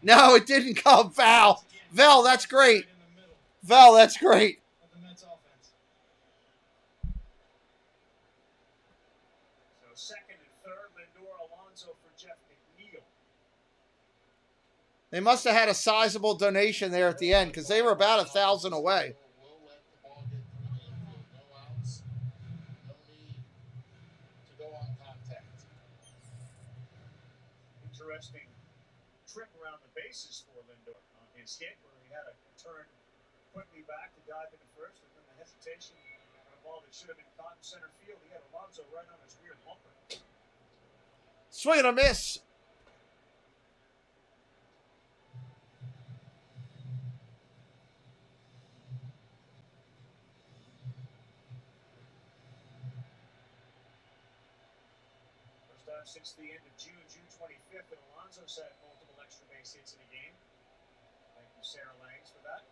No, it didn't come. Val. Val, that's great. Val, that's great. The Mets offense. So second and third, Lindor, Alonso for Jeff McNeil. They must have had a sizable donation there at the end because they were about 1,000 away. Interesting trip around the bases for Lindor on his hit, where he had a turn quickly back to dive into first, and then the hesitation on a ball that should have been caught in center field. He had Alonso right on his rear bumper. Swing and a miss. First time since the end of June 25th, and Alonso's had multiple extra base hits in a game. Thank you, Sarah Langs, for that.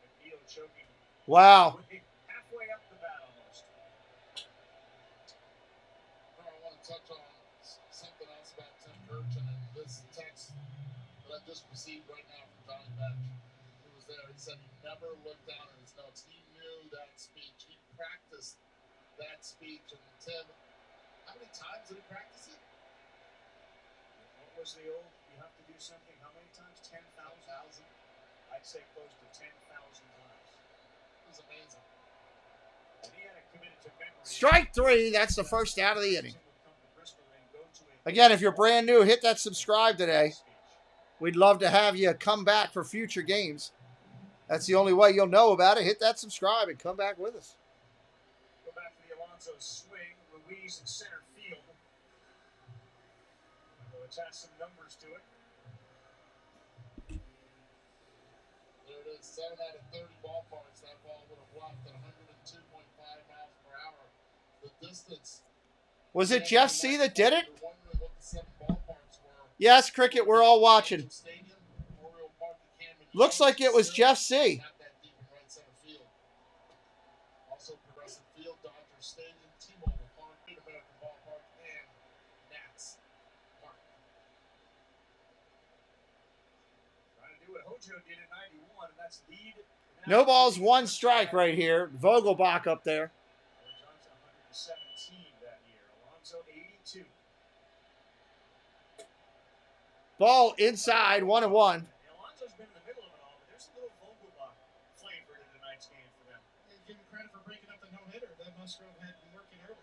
McNeil choking. Wow. Halfway up the bat almost. I want to touch on something else about Tim Kirchin and this text that I just received right now from Johnny Bench, who was there. He said he never looked down at his notes. He knew that speech. He practiced that speech. And Tim, how many times did he practice it? What was the old, you have to do something, how many times? 10,000? I'd say close to 10,000 times. It was amazing. And he had it committed to memory. Strike 3. That's the first out of the inning. Again, if you're brand new, hit that subscribe today. We'd love to have you come back for future games. That's the only way you'll know about it. Hit that subscribe and come back with us. Go back to the Alonso swing. Ruiz in center field. So it's has some numbers to it. There it is, 7 out of 30 ballparks. That ball would have left at 102.5 miles per hour. The distance. Was it Jeff C. that did it? Yes, Cricket, we're all watching. Looks like it was Jeff C. Also, Progressive Field, Dodger Stadium, T-Mobile Park, Mid-American Ballpark, and Nats Park. Trying to do what Hojo did in 91, and that's lead. No balls, 1 strike right here. Vogelbach up there. Johnson 117 that year. Alonso 82. Ball inside, 1-1. Alonso's been in the middle of it all, but there's a little Vogelbach flavor to tonight's game for them. Give him credit for breaking up the no-hitter that Musgrove had been working early.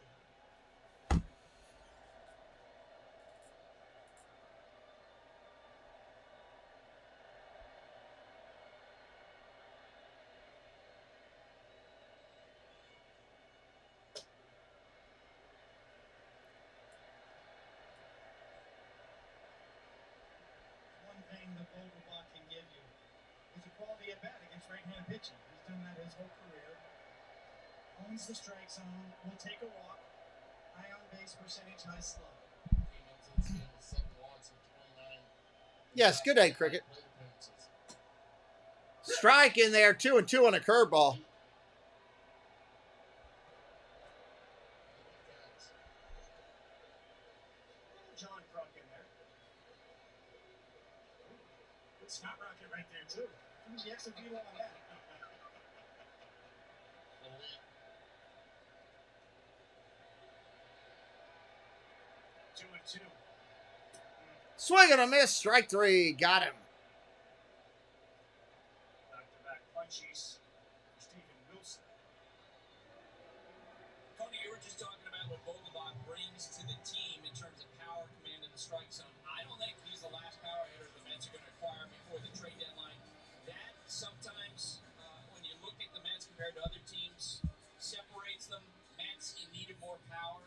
One thing that Vogelbach can give you is a quality at bat against right-hand pitching. He's done that his whole career. Owns the strike zone, will take a walk, high on base percentage, high slug. Yes, good day, Cricket. Strike in there, 2-2 on a curveball. John Kruk in there. Good snot rocket right there, too. Who's the extra velo on that? 2-2. Swing and a miss, strike 3, got him. Back-to-back punchies. Stephen Wilson. Tony, you were just talking about what Vogelbach brings to the team in terms of power, command in the strike zone. I don't think he's the last power hitter the Mets are going to acquire before the trade deadline. That sometimes, when you look at the Mets compared to other teams, separates them. Mets in need of more power.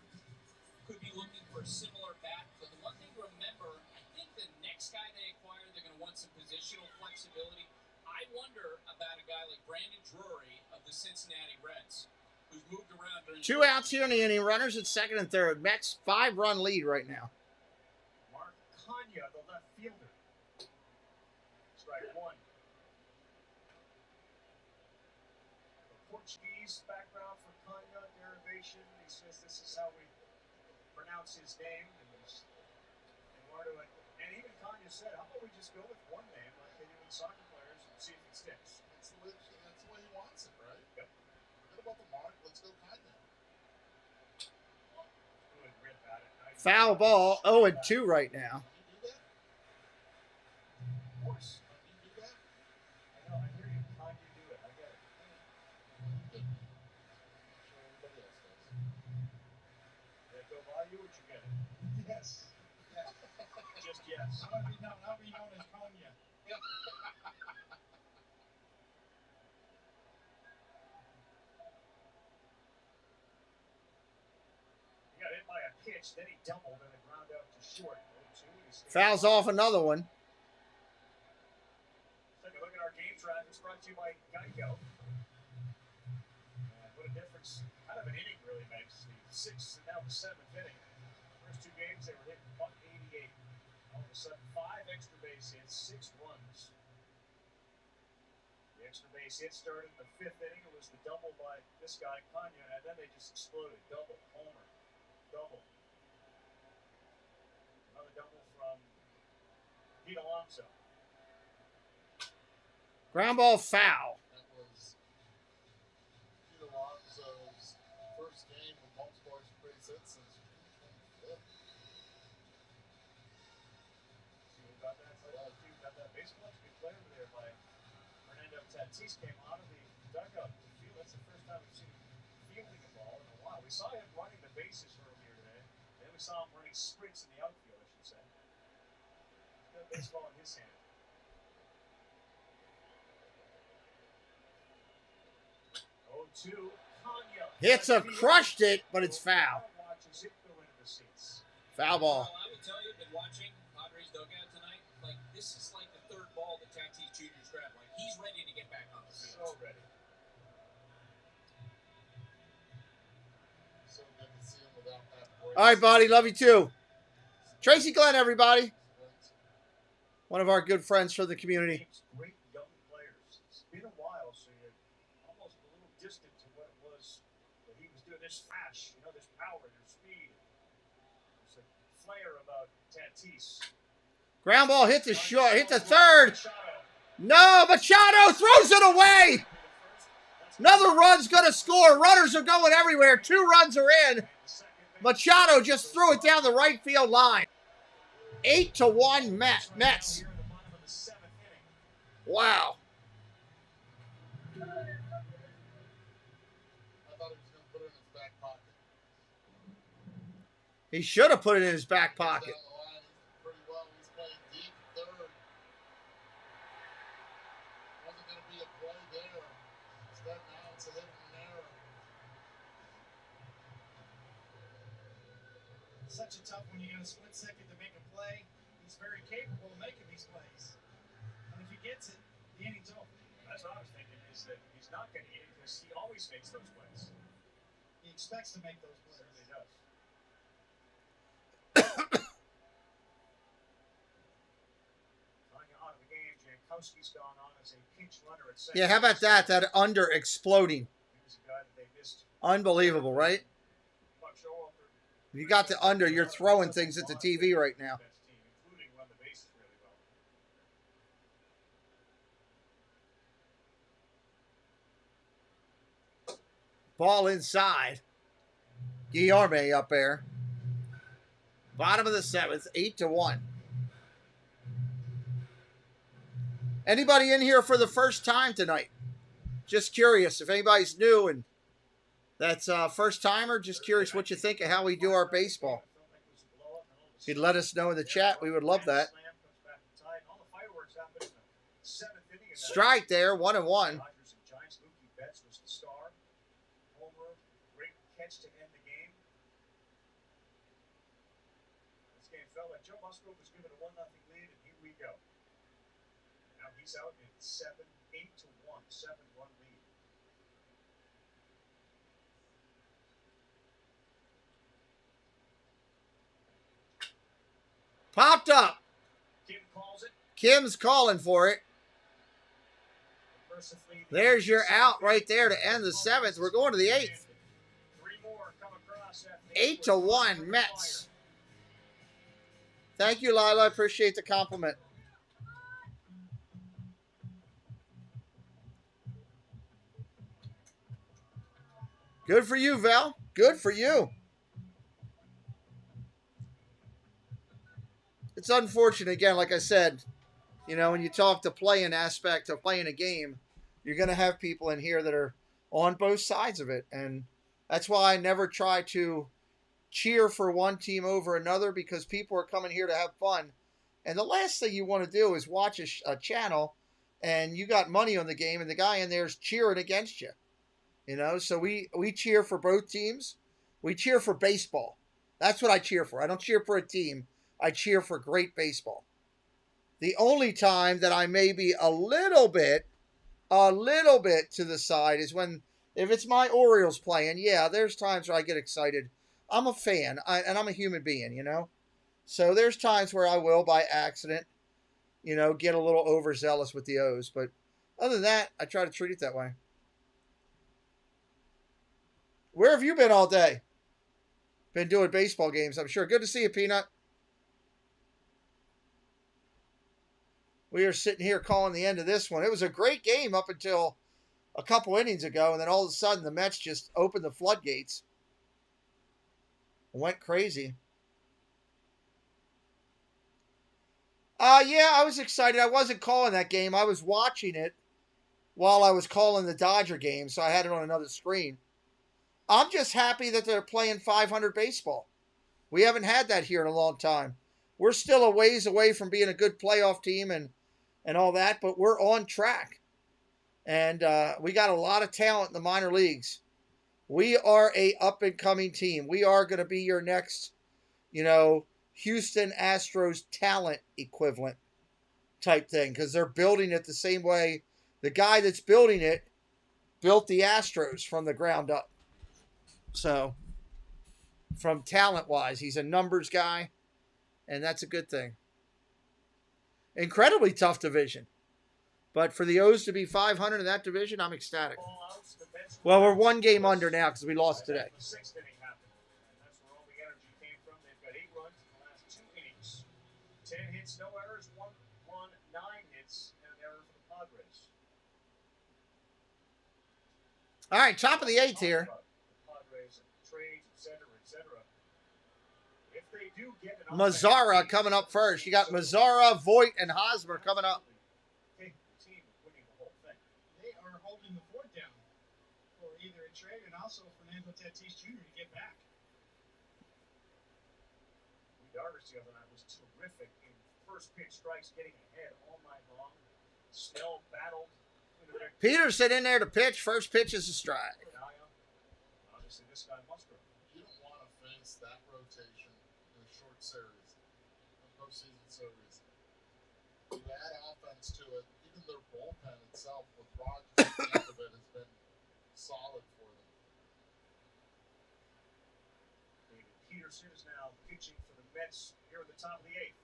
Could be looking for a similar bat. But the one thing to remember, I think the next guy they acquire, they're going to want some positional flexibility. I wonder about a guy like Brandon Drury of the Cincinnati Reds, who's moved around during 2 outs here in the inning. Runners at second and third. Mets 5-run lead right now. Mark Kanya, the left fielder. Strike 1. The Portuguese background for Kanya, derivation. He says this is how we pronounce his name. And even Kanya said, how about we just go with one name like they do with soccer players and see if it sticks. That's the way he wants it, right? Yep. Forget about the mark. Let's go Kanya. Good rip at it. Foul ball, 0-2 right now. Of course. I know, I hear you. Kanya do it. I get it. Did it go by you or did you get it? Yes. Yes. Just yes. I want to be known as Konya. He got hit by a pitch, then he doubled and it ground out to short. 0-2. Fouls off another one. Take a look at our game track. It's brought to you by Geico. And what a difference kind of an inning really makes. The 6th and now the 7th inning. First 2 games they were hitting .188. All of a sudden 5 extra base hits, 6 runs. The extra base hit started in the 5th inning. It was the double by this guy, Kanya, and then they just exploded. Double, homer, double. Another double from Pete Alonso. Ground ball foul. That was Pete Alonso's first game with multiple extra base hits since 2012. Got that baseball. Good play over there by Fernando Tatis. Came out of the dugout to field. That's the first time we've seen him fielding a ball in a while. We saw him running the bases earlier today. Then we saw him running sprints in the outfield, I should say. He's got a baseball in his hand. 0-2. Kanya. Hits a crushed it, but it's foul. Watches it go into the seats. Foul ball. Well, I would tell you, been watching Padres dugout tonight. Like, this is like the 3rd ball that Tatis Jr.'s grabbed. Like, he's ready to get back on the field. So ready. So good to see him without that voice. All right, buddy. Love you too. Tracy Glenn, everybody. One of our good friends from the community. Great young players. It's been a while, so you're almost a little distant to what it was that he was doing. This flash, this power, there's speed. There's a flair about Tatis. Ground ball hit the short, hit the third. No, Machado throws it away. Another run's going to score. Runners are going everywhere. 2 runs are in. Machado just threw it down the right field line. 8-1 Mets. Wow. He should have put it in his back pocket. Such a tough one. You got a split second to make a play. He's very capable of making these plays. And if he gets it, the inning's over. That's what I was thinking, is that he's not going to get it because he always makes those plays. He expects to make those plays. Certainly does. Out of the game, Jankowski's gone on as a pinch runner at second. Yeah, how about that? That under exploding. Unbelievable, right? If you got the under, you're throwing things at the TV right now. Ball inside. Guillerme up there. Bottom of the 7th, 8-1. Anybody in here for the first time tonight? Just curious if anybody's new and that's first timer. Just curious what you think of how we do our baseball. If you'd let us know in the chat, we would love that. Strike there, 1-1. This game felt like Joe Musgrove was given a 1-0 lead, and here we go. Now he's out in 8-1, 7-1 lead. Popped up. Kim calls it. Kim's calling for it. There's your out right there to end the 7th. We're going to the 8th. 8-1 Mets. Thank you, Lila. I appreciate the compliment. Good for you, Val. Good for you. It's unfortunate, again, like I said, you know, when you talk the playing aspect of playing a game, you're going to have people in here that are on both sides of it. And that's why I never try to cheer for one team over another, because people are coming here to have fun. And the last thing you want to do is watch a channel and you got money on the game and the guy in there is cheering against you. You know, so we cheer for both teams. We cheer for baseball. That's what I cheer for. I don't cheer for a team. I cheer for great baseball. The only time that I may be a little bit to the side is when, if it's my Orioles playing, yeah, there's times where I get excited. I'm a fan, and I'm a human being, you know? So there's times where I will, by accident, you know, get a little overzealous with the O's. But other than that, I try to treat it that way. Where have you been all day? Been doing baseball games, I'm sure. Good to see you, Peanut. We are sitting here calling the end of this one. It was a great game up until a couple innings ago, and then all of a sudden the Mets just opened the floodgates. Went crazy. Yeah, I was excited. I wasn't calling that game. I was watching it while I was calling the Dodger game, so I had it on another screen. I'm just happy that they're playing 500 baseball. We haven't had that here in a long time. We're still a ways away from being a good playoff team and all that, but we're on track. And we got a lot of talent in the minor leagues. We are a up-and-coming team. We are going to be your next, you know, Houston Astros talent equivalent type thing, because they're building it the same way the guy that's building it built the Astros from the ground up. So, from talent-wise, he's a numbers guy, and that's a good thing. Incredibly tough division. But for the O's to be 500 in that division, I'm ecstatic. Well, we're one game under now because we lost today. The 6th inning happened, and that's where all the energy came from. They've got 8 runs in the last 2 innings. 10 hits, no errors, 1 run, 9 hits, and an error for the Padres. All right, top of the 8th here. Padres and trades, etc., etc. If they do get an Mazzara coming up first. You got Mazzara, Voit, and Hosmer coming up. team winning the whole thing. They are holding the fort down for either a trade and also Fernando Tatis Jr. to get back. Darvish the other night was terrific in first pitch strikes, getting ahead all night long. Snell battled. Peterson in there to pitch. First pitch is a strike. Obviously, this guy Musgrove. You don't want to face that rotation in a short series, a postseason series. You add offense to it. Even their bullpen itself with Rogers at the end of it has been solid for them. David Peterson is now pitching for the Mets here at the top of the eighth.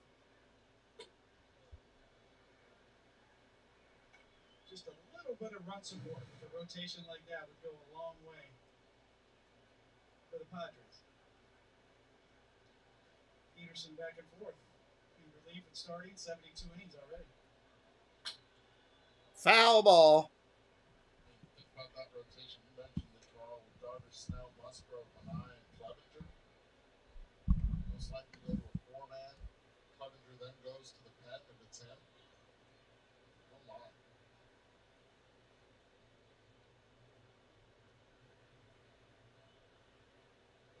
Just a little bit of run support with a rotation like that would go a long way for the Padres. Peterson back and forth in relief and starting 72 innings already. Foul ball. Think about that rotation. You mentioned it, Carl, with Darvish, Snell, Musgrove, Manai, and Clevenger. Most likely go to a four-man. Clevenger then goes to the pen if it's him. Oh, my.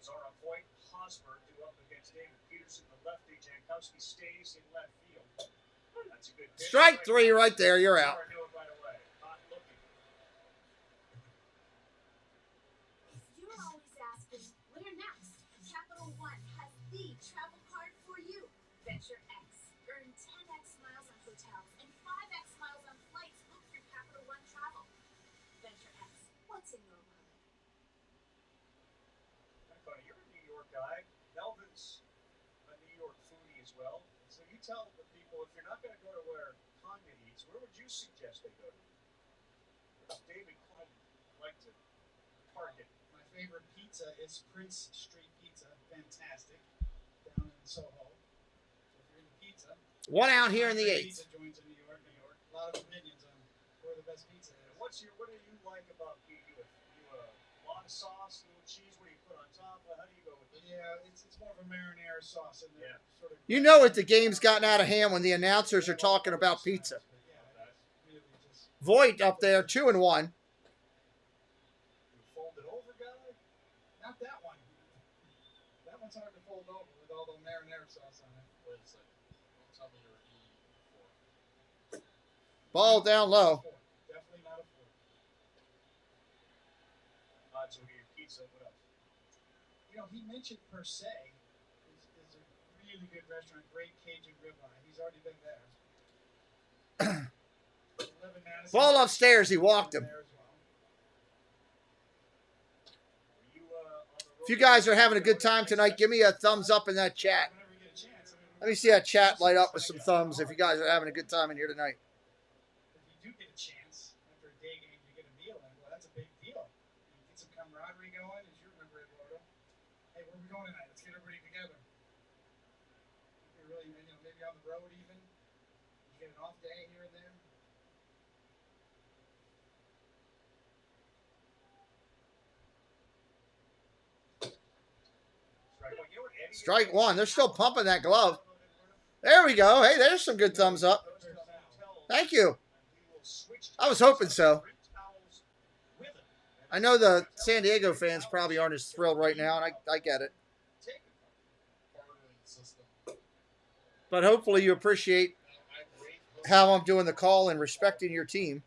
Zara Voigt, Hosmer do up against David Peterson. The lefty Jankowski stays in left field. That's a good pitch. Strike three right there. You're out. Zara do it right away. Hot looking. You're always asking, where next? Capital One has the travel card for you. Venture X. Earn 10x miles on hotels and 5x miles on flights booked through Capital One Travel. Venture X. What's in your wallet? You're a New York guy. Melvin's a New York foodie as well. So you tell the people, if you're not going to go to where Tanya eats, where would you suggest they go to? David Club like to target. My favorite pizza is Prince Street Pizza. Fantastic. Down in Soho. So if you're into pizza. One out here in the eighth. Pizza joints in New York, New York. A lot of opinions on where the best pizza is. What do you like about you a lot of sauce, a little cheese? What do you put on top? How do you go with it? Yeah, it's more of a marinara sauce in there. Sort of. You know it. The game's gotten out of hand when the announcers are talking about pizza. Voit up there, 2-1. Fold it over, guy? Not that one. That one's hard to fold over with all the marinara sauce on it. Wait a second. Don't tell me you're eating before. Ball down low. Definitely not a four. So your pizza, what else? You know, he mentioned Per Se is a really good restaurant, great Cajun ribeye. He's already been there. Ball upstairs. He walked him. If you guys are having a good time tonight, give me a thumbs up in that chat. Let me see that chat light up with some thumbs if you guys are having a good time in here tonight. If you do get a chance after a day game to get a meal in, well, that's a big deal. You get some camaraderie going, as you remember it, Roto. Hey, where are we going tonight? Let's get everybody together. You're really, maybe on the road even. You get an off day here and there. Strike one. They're still pumping that glove. There we go. Hey, there's some good thumbs up. Thank you. I was hoping so. I know the San Diego fans probably aren't as thrilled right now, and I get it. But hopefully you appreciate how I'm doing the call and respecting your team.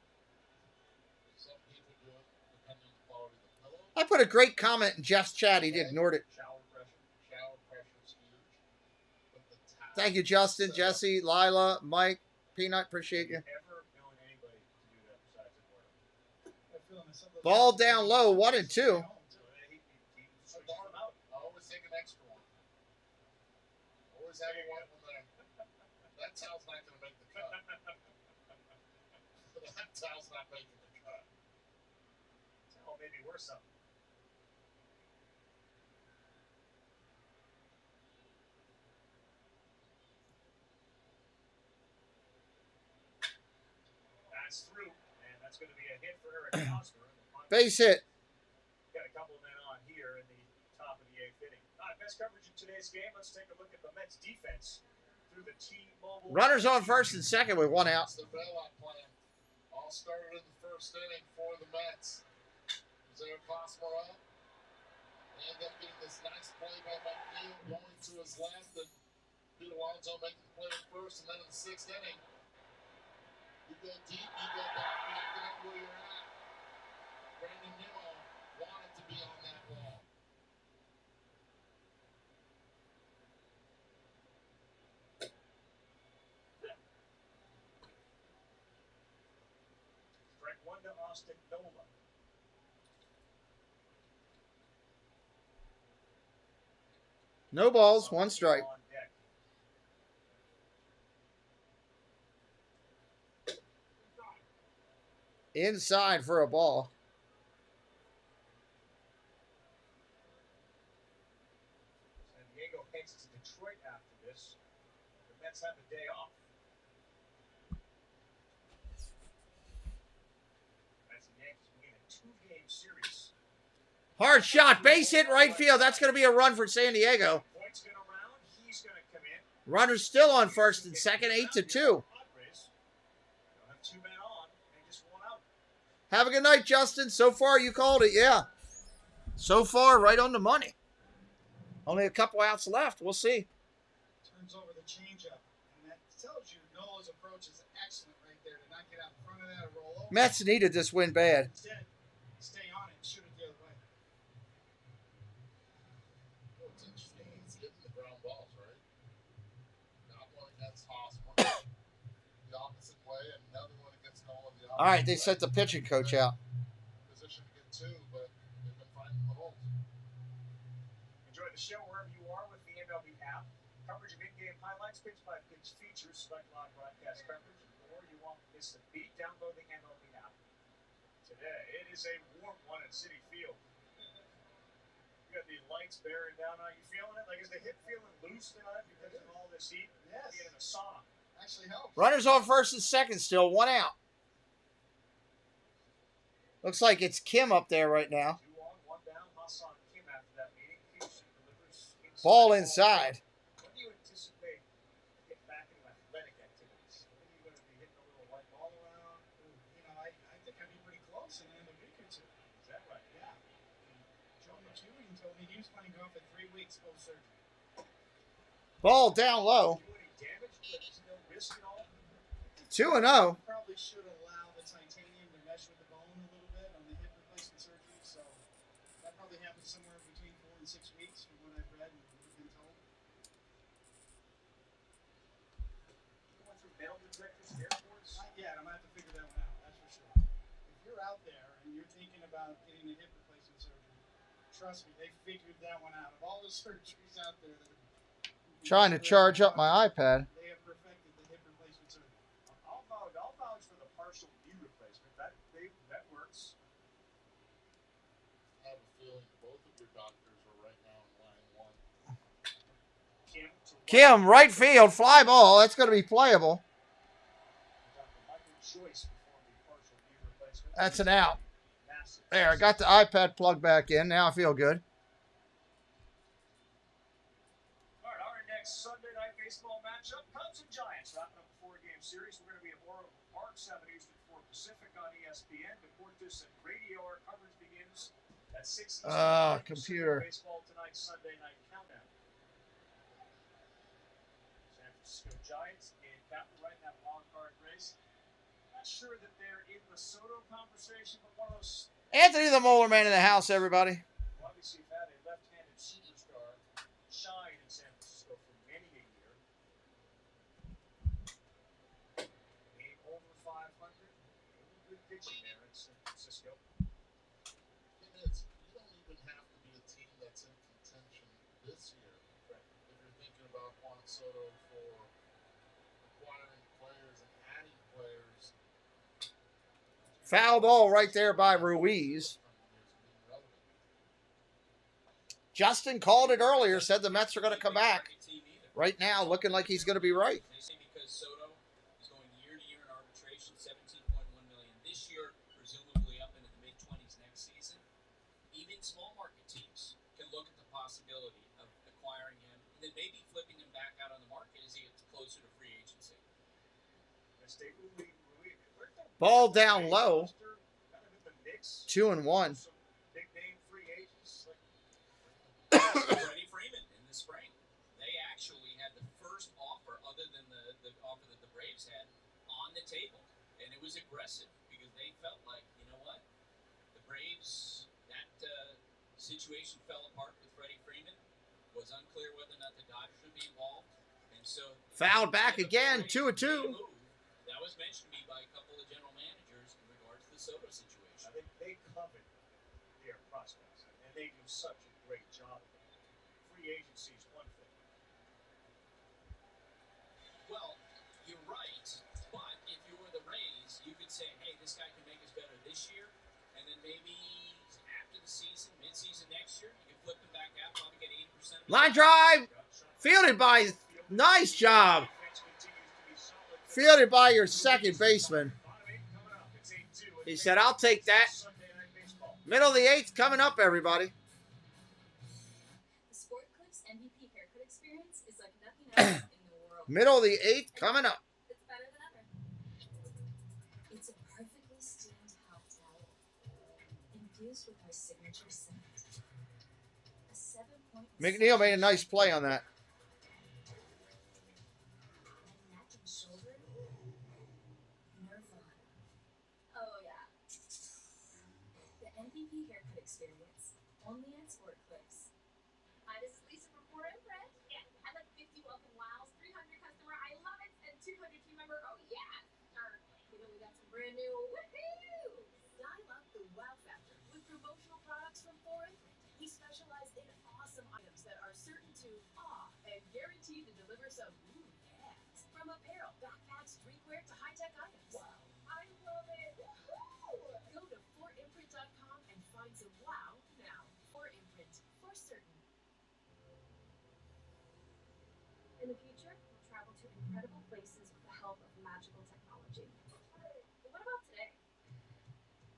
I put a great comment in Jeff's chat. He ignored it. Thank you, Justin, Jesse, Lila, Mike, Peanut. Appreciate you. Ball down low, 1-2. I always take an extra one. Always have one there. That towel's not going to make the cut. That towel's not making the cut. Towel may be worth something. That's through, and that's going to be a hit for Eric Hosmer. Base hit. Got a couple of men on here in the top of the eighth inning. Not bad. best coverage in today's game. Let's take a look at the Mets defense through the T-Mobile. Runners on first and second with one out. It's the bailout plan. All started in the first inning for the Mets. Zero Cosmero. They end up getting this nice play by McNeil going to his left, and Pete Alonso making the play at first, and then in the sixth inning, you go deep, you go back, you get up where you're at. Brandon Nimo wanted to be on that wall. Strike one to Austin Nola. No balls, one strike. Inside for a ball. San Diego heads to Detroit after this. The Mets have a day off. Mets and Yankees begin a two-game series. Hard shot, base hit right field. That's going to be a run for San Diego. Points get around. He's going to come in. Runners still on first and second, 8-2. Padres. They'll have two men on and just one out. Have a good night, Justin. So far, you called it, yeah. So far, right on the money. Only a couple outs left. We'll see. Turns over the changeup, and that tells you Nola's approach is excellent right there to not get out in front of that or roll over. Mets needed this win bad. Instead, stay on it and shoot it the other way. What's interesting is getting the ground balls, right? Not one against Hosmer, the opposite way, and another one against Nola, the opposite All right, they way. sent the pitching coach out. Position to get two, but they've been finding the holes. Enjoy the show wherever you are with the MLB app. Coverage of in-game highlights, pitch-by-pitch features, select live broadcast coverage, or you won't miss a beat. Download the MLB app. Today, it is a warm one at Citi Field. You got the lights bearing down on you. Feeling it? Like, is the hip feeling loose tonight because of all this heat? Yes. Being in a sauna. Actually helps. Runners on first and second still, one out. Looks like it's Kim up there right now. Two on, one down. Hassan Kim after that meeting. Houston delivers Ball inside. When do you anticipate getting back into athletic activities? When are you going to be hitting a little white ball around? You know, I think I'd be pretty close in a week or two. Is that right? Yeah. Joe Machado told me he was playing golf in 3 weeks post-surgery. Ball down low. Do any damage, but there's no risk at all? 2-0. Probably should allow the titanium to mesh with the bone a little bit on the hip replacement surgery, so that probably happens somewhere between 4 and 6 weeks from what I've read and been told. You went through metal detectors at airports? Not yet. I'm going to have to figure that one out, that's for sure. If you're out there and you're thinking about getting a hip replacement surgery, trust me, they figured that one out. Of all the surgeries out there that have Trying to charge up my iPad. they have perfected the hip replacement surgery. I'll vouch for the partial knee replacement. That works. I have a feeling both of your doctors are right now in line one. Kim, right field, fly ball. That's going to be playable. Dr. Michael Joyce performed the partial knee replacement. That's an out. Massive. There, I got the iPad plugged back in. Now I feel good. All right, our next Sunday night baseball matchup, Cubs and Giants, wrapping up a 4-game series. We're going to be at Oracle Park, 7 Eastern, 4 Pacific on ESPN. Deportes and Radio. Our coverage begins at 6 Eastern. Computer. Baseball tonight, Sunday night countdown. San Francisco Giants and Captain right in that long card race. Not sure that they're in the Soto conversation, but one of those. Anthony the Molar Man in the house, everybody. Well, obviously, you've had a left-handed superstar shine in San Francisco for many a year. Game over 500. Good pitching there in San Francisco. It is. You don't even have to be a team that's in contention this year. Right. If you're thinking about Juan Soto for acquiring players and adding players. Foul ball right there by Ruiz. Justin called it earlier, said the Mets are going to come back. Right now, looking like he's going to be right. They say because Soto is going year to year in arbitration, $17.1 million this year, presumably up into the mid-20s next season. Even small market teams can look at the possibility of acquiring him, and then maybe flipping him back out on the market as he gets closer to free agency. Ball down low. 2-1. Big name free agents. Freddie Freeman in the spring. They actually had the first offer, other than the offer that the Braves had, on the table. And it was aggressive because they felt like, you know what? The Braves, that situation fell apart with Freddie Freeman. Was unclear whether or not the Dodgers would be involved. And so Fouled back again, 2-2. That was mentioned to me by a couple of general managers in regards to the Soto situation. I think they covet their prospects, and they do such a great job of it. Free agency is one thing. Well, you're right, but if you were the Rays, you could say, hey, this guy can make us better this year, and then maybe after the season, mid-season next year, you can flip him back out, probably get 80%. Line drive. Fielded by, nice job. Fielded by your second baseman. He said, I'll take that. Middle of the 8th coming up, everybody. The Sport Clips MVP haircut experience is like nothing else in the world. Middle of the 8th coming up. It's better than ever. It's a perfectly steamed hot towel infused with our signature scent. A 7-point McNeil made a nice play on that. Oh yeah. The MVP haircut experience only at Sport Clips. Hi, this is Lisa from Port Imprint. Yeah, I'd like 50 welcome wows, 300 customer, I love it, and 200 team member, oh yeah, certainly. You know, we got some brand new, woohoo! Dial up the wow factor with promotional products from Port Imprint. We specialize in awesome items that are certain to awe and guaranteed to deliver some yes. From apparel, backpacks, drinkware to high-tech items. Wow. I love it. Woohoo! Go to fortimprint.com and find some wow now. Fort Imprint, for certain. In the future, we'll travel to incredible places with the help of magical technology. But what about today?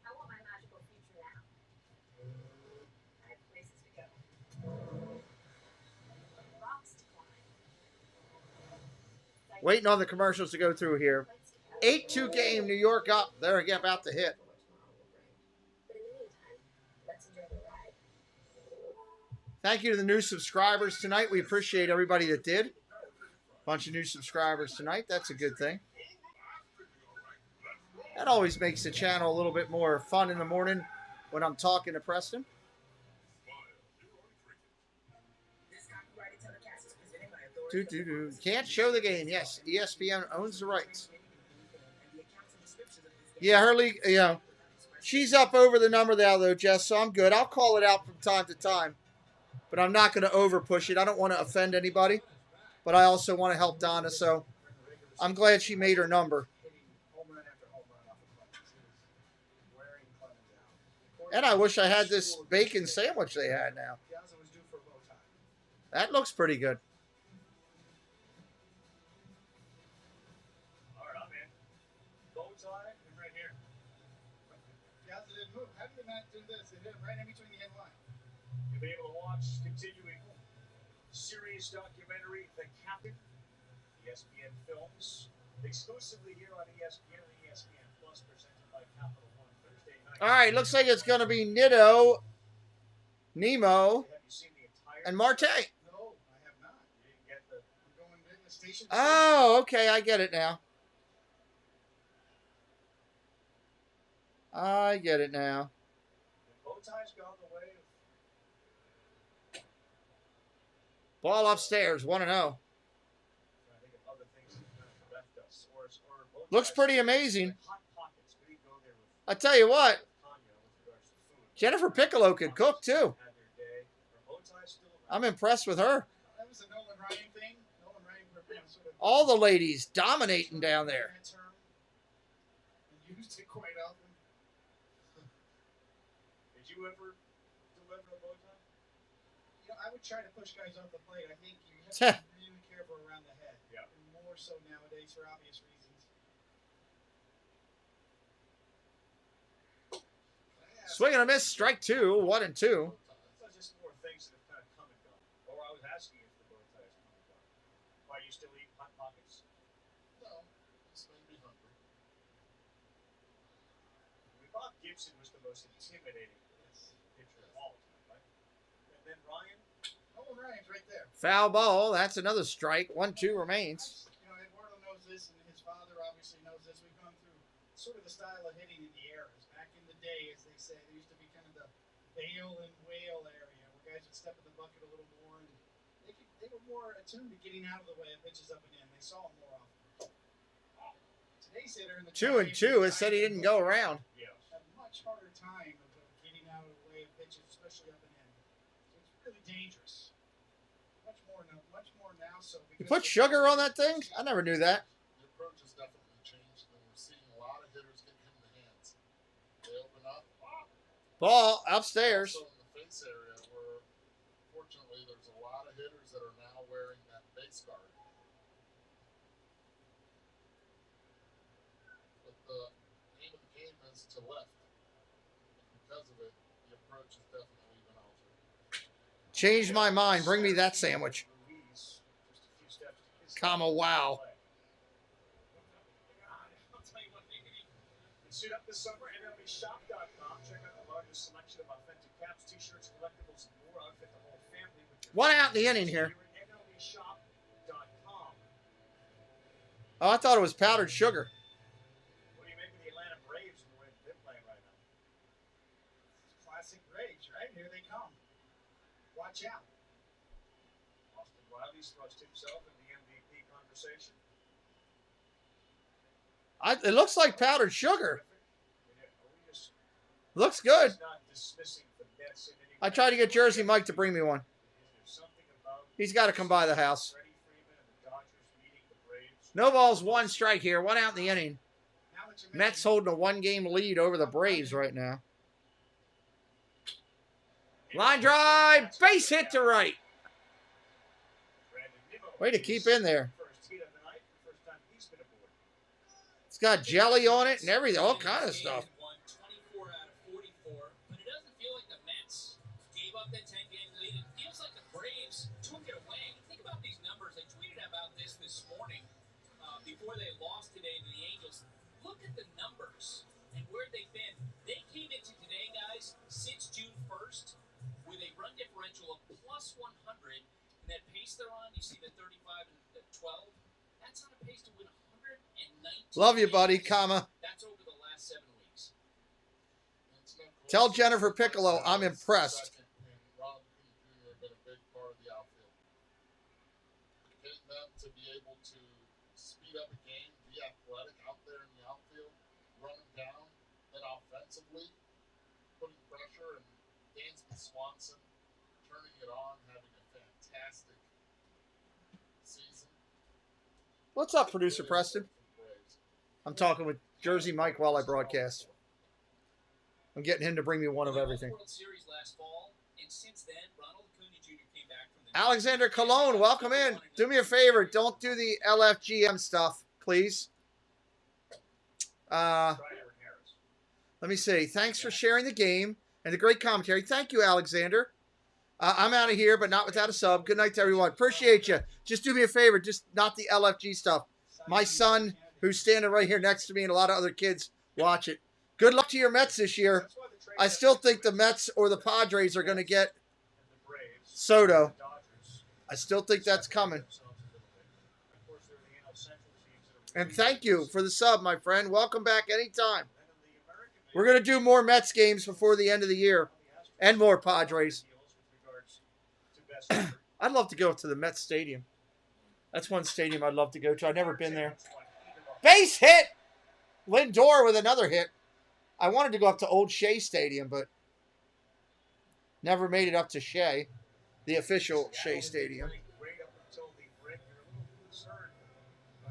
I want my magical future now. I have places to go. Rocks to climb. Waiting on the commercials to go through here. 8-2 game, New York up. They're about to hit. But in the meantime, let's enjoy the ride. Thank you to the new subscribers tonight. We appreciate everybody that did. Bunch of new subscribers tonight. That's a good thing. That always makes the channel a little bit more fun in the morning when I'm talking to Preston. Can't show the game. Yes, ESPN owns the rights. Yeah, her league, you know, she's up over the number now, though, Jess, so I'm good. I'll call it out from time to time, but I'm not going to over push it. I don't want to offend anybody, but I also want to help Donna, so I'm glad she made her number. And I wish I had this bacon sandwich they had now. That looks pretty good. All right, I'm in. Bow tie and right here. Piazza didn't move. How did they not do this? They did it right in between the end line. You'll be able to watch continuing series documentary, The Captain, ESPN Films, exclusively here on ESPN and ESPN Plus, presented by Capital One Thursday night. All right, looks like it's going to be Nimo, and Marte. No, I have not. You didn't get the. I'm going in the station. Oh, okay, I get it now. I get it now. Bow ties gone the way of. Ball upstairs, 1-0. I think of other things that kind of left us, or bow Looks ties pretty amazing. hot pockets. We didn't go there with I tell you what, Tanya with regards to food. Jennifer Piccolo could cook too. Had their day. Are bow ties still around? I'm impressed with her. That was a Nolan Ryan thing. Nolan Ryan sort of. All the ladies dominating down there. that term and used it quite often. Did you ever deliver a bow tie? You know, I would try to push guys off the plate. I think you have to be really careful around the head. Yeah. And more so nowadays for obvious reasons. Swing and a miss, strike 2, 1-2. That's just more things that have kind of come and gone. Or I was asking you still eat Hot Pockets? No, it's made me hungry. Bob Gibson was the most intimidating pitcher of all time, right? And then Ryan. Oh, Ryan's right there. Foul ball. That's another strike. 1-2 remains. You know, Eduardo knows this, and his father obviously knows this. We've gone through sort of the style of hitting in the eras. Back in the day, as they say, there used to be kind of the bail and whale area where guys would step in the bucket a little more, and they were more attuned to getting out of the way of pitches up and in. They saw them more often. Today's hitter in the 2-2. It said he didn't go around. Yeah. Have a much harder time of getting out of the way of pitches, especially up and in. So it's really dangerous. Much more now. So You put sugar on that thing? I never knew that. The approach has definitely changed, and we're seeing a lot of hitters get hit in the hands. They open up. Ball upstairs. Also in the face area, where fortunately there's a lot of hitters that are now wearing that base guard. But the aim of the game is to left. And because of it, the approach has definitely been altered. Changed my mind. Bring me that sandwich. Comma, wow. Suit up this summer, MLBshop.com. Check out the largest selection of authentic caps, t-shirts, collectibles, and more. Outfit the whole family with your 1 out in the inning here. MLBshop.com. Oh, I thought it was powdered sugar. What do you make of the Atlanta Braves and the way they're playing right now? Classic Braves, right? Here they come. Watch out. Austin Riley's thrust himself in the MVP conversation. It looks like powdered sugar. Looks good. I tried to get Jersey Mike to bring me one. He's got to come by the house. No balls, 1 strike here. 1 out in the inning. Mets holding a 1-game lead over the Braves right now. Line drive. Base hit to right. Way to keep in there. It's got jelly on it and everything, all kind of stuff. 24 out of 44, but it doesn't feel like the Mets gave up that 10-game lead. It feels like the Braves took it away. Think about these numbers. I tweeted about this morning before they lost today to the Angels. Look at the numbers and where they've been. They came into today, guys, since June 1st with a run differential of plus 100. And that pace they're on, you see the 35 and the 12. That's on a pace to win 119. Love you, buddy, comma. That's over the last 7 weeks. Tell Jennifer Piccolo I'm impressed. Ronald Jr. have been a big part of the outfield. Getting them to be able to speed up a game, be athletic out there in the outfield, running down, then offensively, putting pressure, and Dansby Swanson turning it on, having a fantastic season. What's up, producer Preston? I'm talking with Jersey Mike while I broadcast. I'm getting him to bring me one of everything. World Series last fall, and since then, Ronald Acuna Jr. came back from the Alexander Colon, welcome in. Do me a favor. Don't do the LFGM stuff, please. Let me see. Thanks for sharing the game and the great commentary. Thank you, Alexander. I'm out of here, but not without a sub. Good night to everyone. Appreciate you. Just do me a favor. Just not the LFG stuff. My son, who's standing right here next to me, and a lot of other kids watch it. Good luck to your Mets this year. I still think the Mets or the Padres are going to get Soto. I still think that's coming. And thank you for the sub, my friend. Welcome back anytime. We're going to do more Mets games before the end of the year and more Padres. I'd love to go to the Mets Stadium. That's one stadium I'd love to go to. I've never been there. Base hit! Lindor with another hit. I wanted to go up to Old Shea Stadium, but never made it up to Shea, the official Shea Stadium.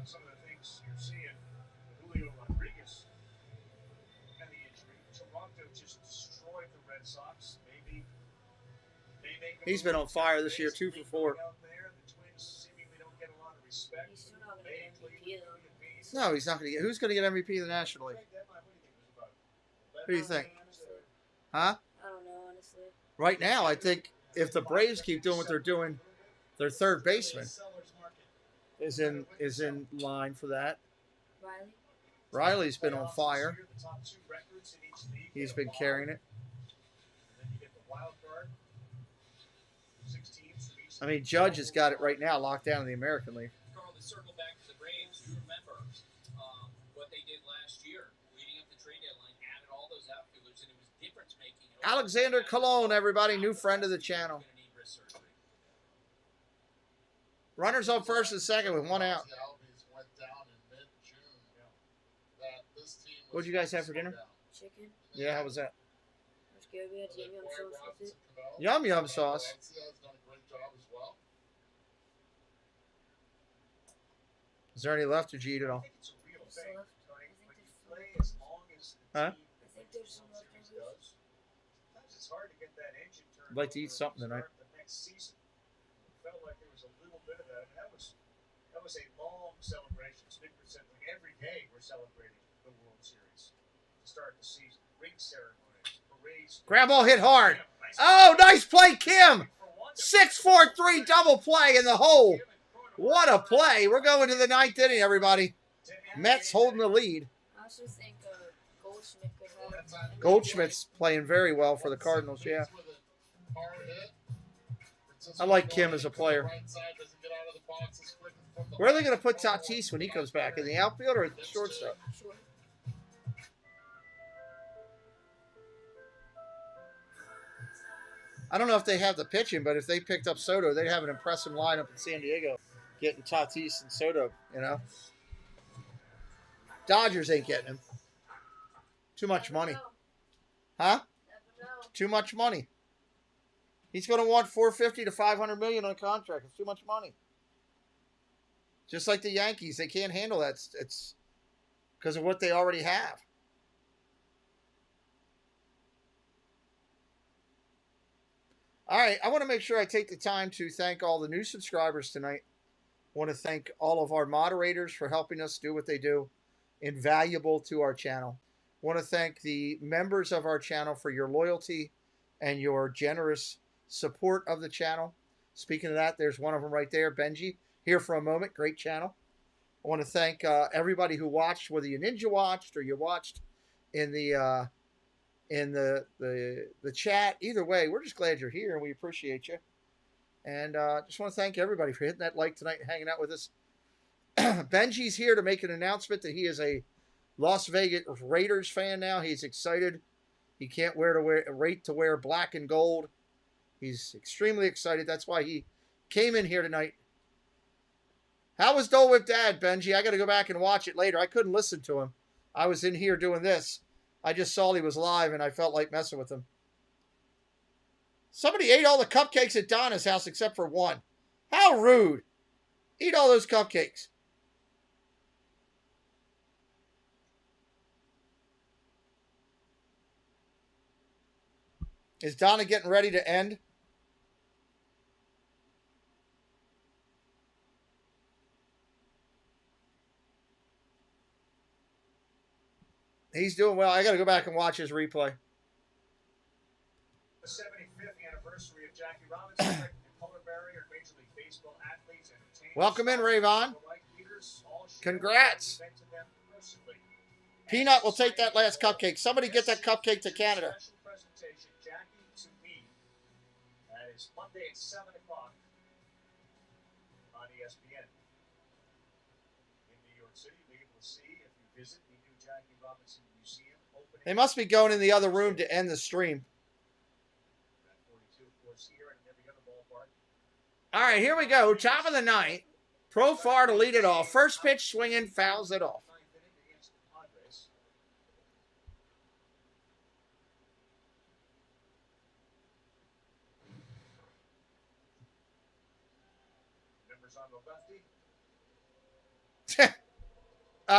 Some of the things you're seeing, Julio Rodriguez and the injury. Toronto just destroyed the Red Sox. Maybe they make He's been on fire this year, 2 for 4. out there. The Twins seemingly don't get a lot of respect. He's still not going to get MVP though. No, he's not going to get. Who's going to get MVP of the National League? Who do you think? Huh? I don't know, honestly. Right now, I think if the Braves keep doing what they're doing, they're third baseman. is in line for that. Riley. Riley's been on fire. He's been carrying it. I mean, Judge has got it right now locked down in the American League. Carl, to circle back to the Braves, you remember what they did last year, leading up the trade deadline, added all those outfielders, and it was difference making. Alexander Colon, everybody, new friend of the channel. Runners on first and second with one out. What'd you guys have for dinner? Chicken. Yeah, how was that? That's good. We had yum yum sauce with it. Yum yum sauce. Is there any left? Did you eat it all? Huh? I think there's some leftovers. I'd like to eat something tonight. Felt like there was a little bit of that. And that was a long celebration. Like every day we're celebrating the World Series to start the season. Ring ceremonies, parades. Grab ball hit hard. Oh, nice play, Kim. 6-4-3 double play in the hole. What a play. We're going to the ninth inning, everybody. Mets holding the lead. I also think Goldschmidt could have. Goldschmidt's playing very well for the Cardinals, yeah. I like Kim as a player. Where are they going to put Tatis when he comes back? In the outfield or at the shortstop? Sure. I don't know if they have the pitching, but if they picked up Soto, they'd have an impressive lineup in San Diego. Getting Tatis and Soto, you know. Dodgers ain't getting him. Too much money. Huh? Too much money. He's going to want $450 to $500 million on a contract. It's too much money. Just like the Yankees, they can't handle that. It's because of what they already have. All right, I want to make sure I take the time to thank all the new subscribers tonight. I want to thank all of our moderators for helping us do what they do. Invaluable to our channel. I want to thank the members of our channel for your loyalty and your generous support of the channel. Speaking of that, there's one of them right there, Benji. Here for a moment, great channel. I want to thank everybody who watched, whether you ninja watched or you watched in the chat. Either way, we're just glad you're here and we appreciate you. And just want to thank everybody for hitting that like tonight and hanging out with us. Benji's here to make an announcement that he is a Las Vegas Raiders fan now. He's excited. He can't wait to wear black and gold. He's extremely excited. That's why he came in here tonight. How was Dole Whip Dad, Benji? I got to go back and watch it later. I couldn't listen to him. I was in here doing this. I just saw he was live, and I felt like messing with him. Somebody ate all the cupcakes at Donna's house except for one. How rude. Eat all those cupcakes. Is Donna getting ready to end? He's doing well. I got to go back and watch his replay. The 75th anniversary of Jackie Robinson, color barrier, Major League Baseball athletes, entertainers. Welcome in, Rayvon. Congrats. Peanut will take that last cupcake. Somebody get that cupcake to Canada. Special presentation, Jackie to me. That is Monday at 7 o'clock on ESPN. In New York City, you'll be able to see if you visit the new Jackie Robinson Museum. They must be going in the other room to end the stream. All right, here we go. Top of the ninth. Profar to lead it off. First pitch swinging, fouls it off.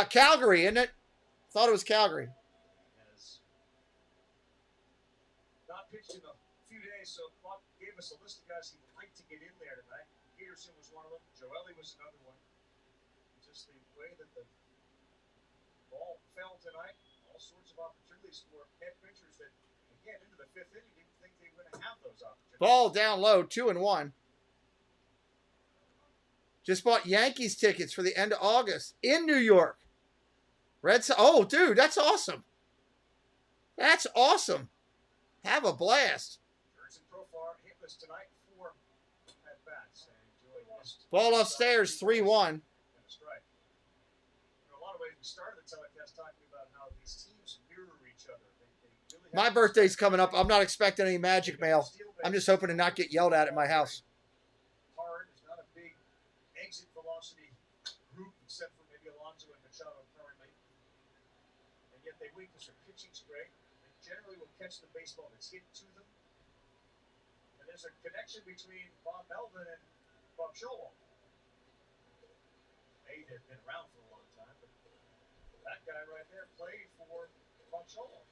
Calgary, isn't it? Thought it was Calgary. Not pitched in a few days, so Clark gave us a list of guys he would like to get in there tonight. Peterson was one of them. Joely was another one. Just the way that the ball fell tonight, all sorts of opportunities for head pitchers that, again, into the fifth inning, didn't think they were going to have those opportunities. Ball down low, 2-1. Just bought Yankees tickets for the end of August in New York. Red Sox. Oh, dude, that's awesome. That's awesome. Have a blast. Ball upstairs, 3-1. My birthday's coming up. I'm not expecting any magic mail. I'm just hoping to not get yelled at my house. Hard is not a big exit velocity group, except for maybe Alonso and Machado currently. And yet they weakness their pitching's great. They generally will catch the baseball that's hit to them. And there's a connection between Bob Melvin and Bob Showalter. They have been around for a long time, but that guy right there played for Bob Showalter.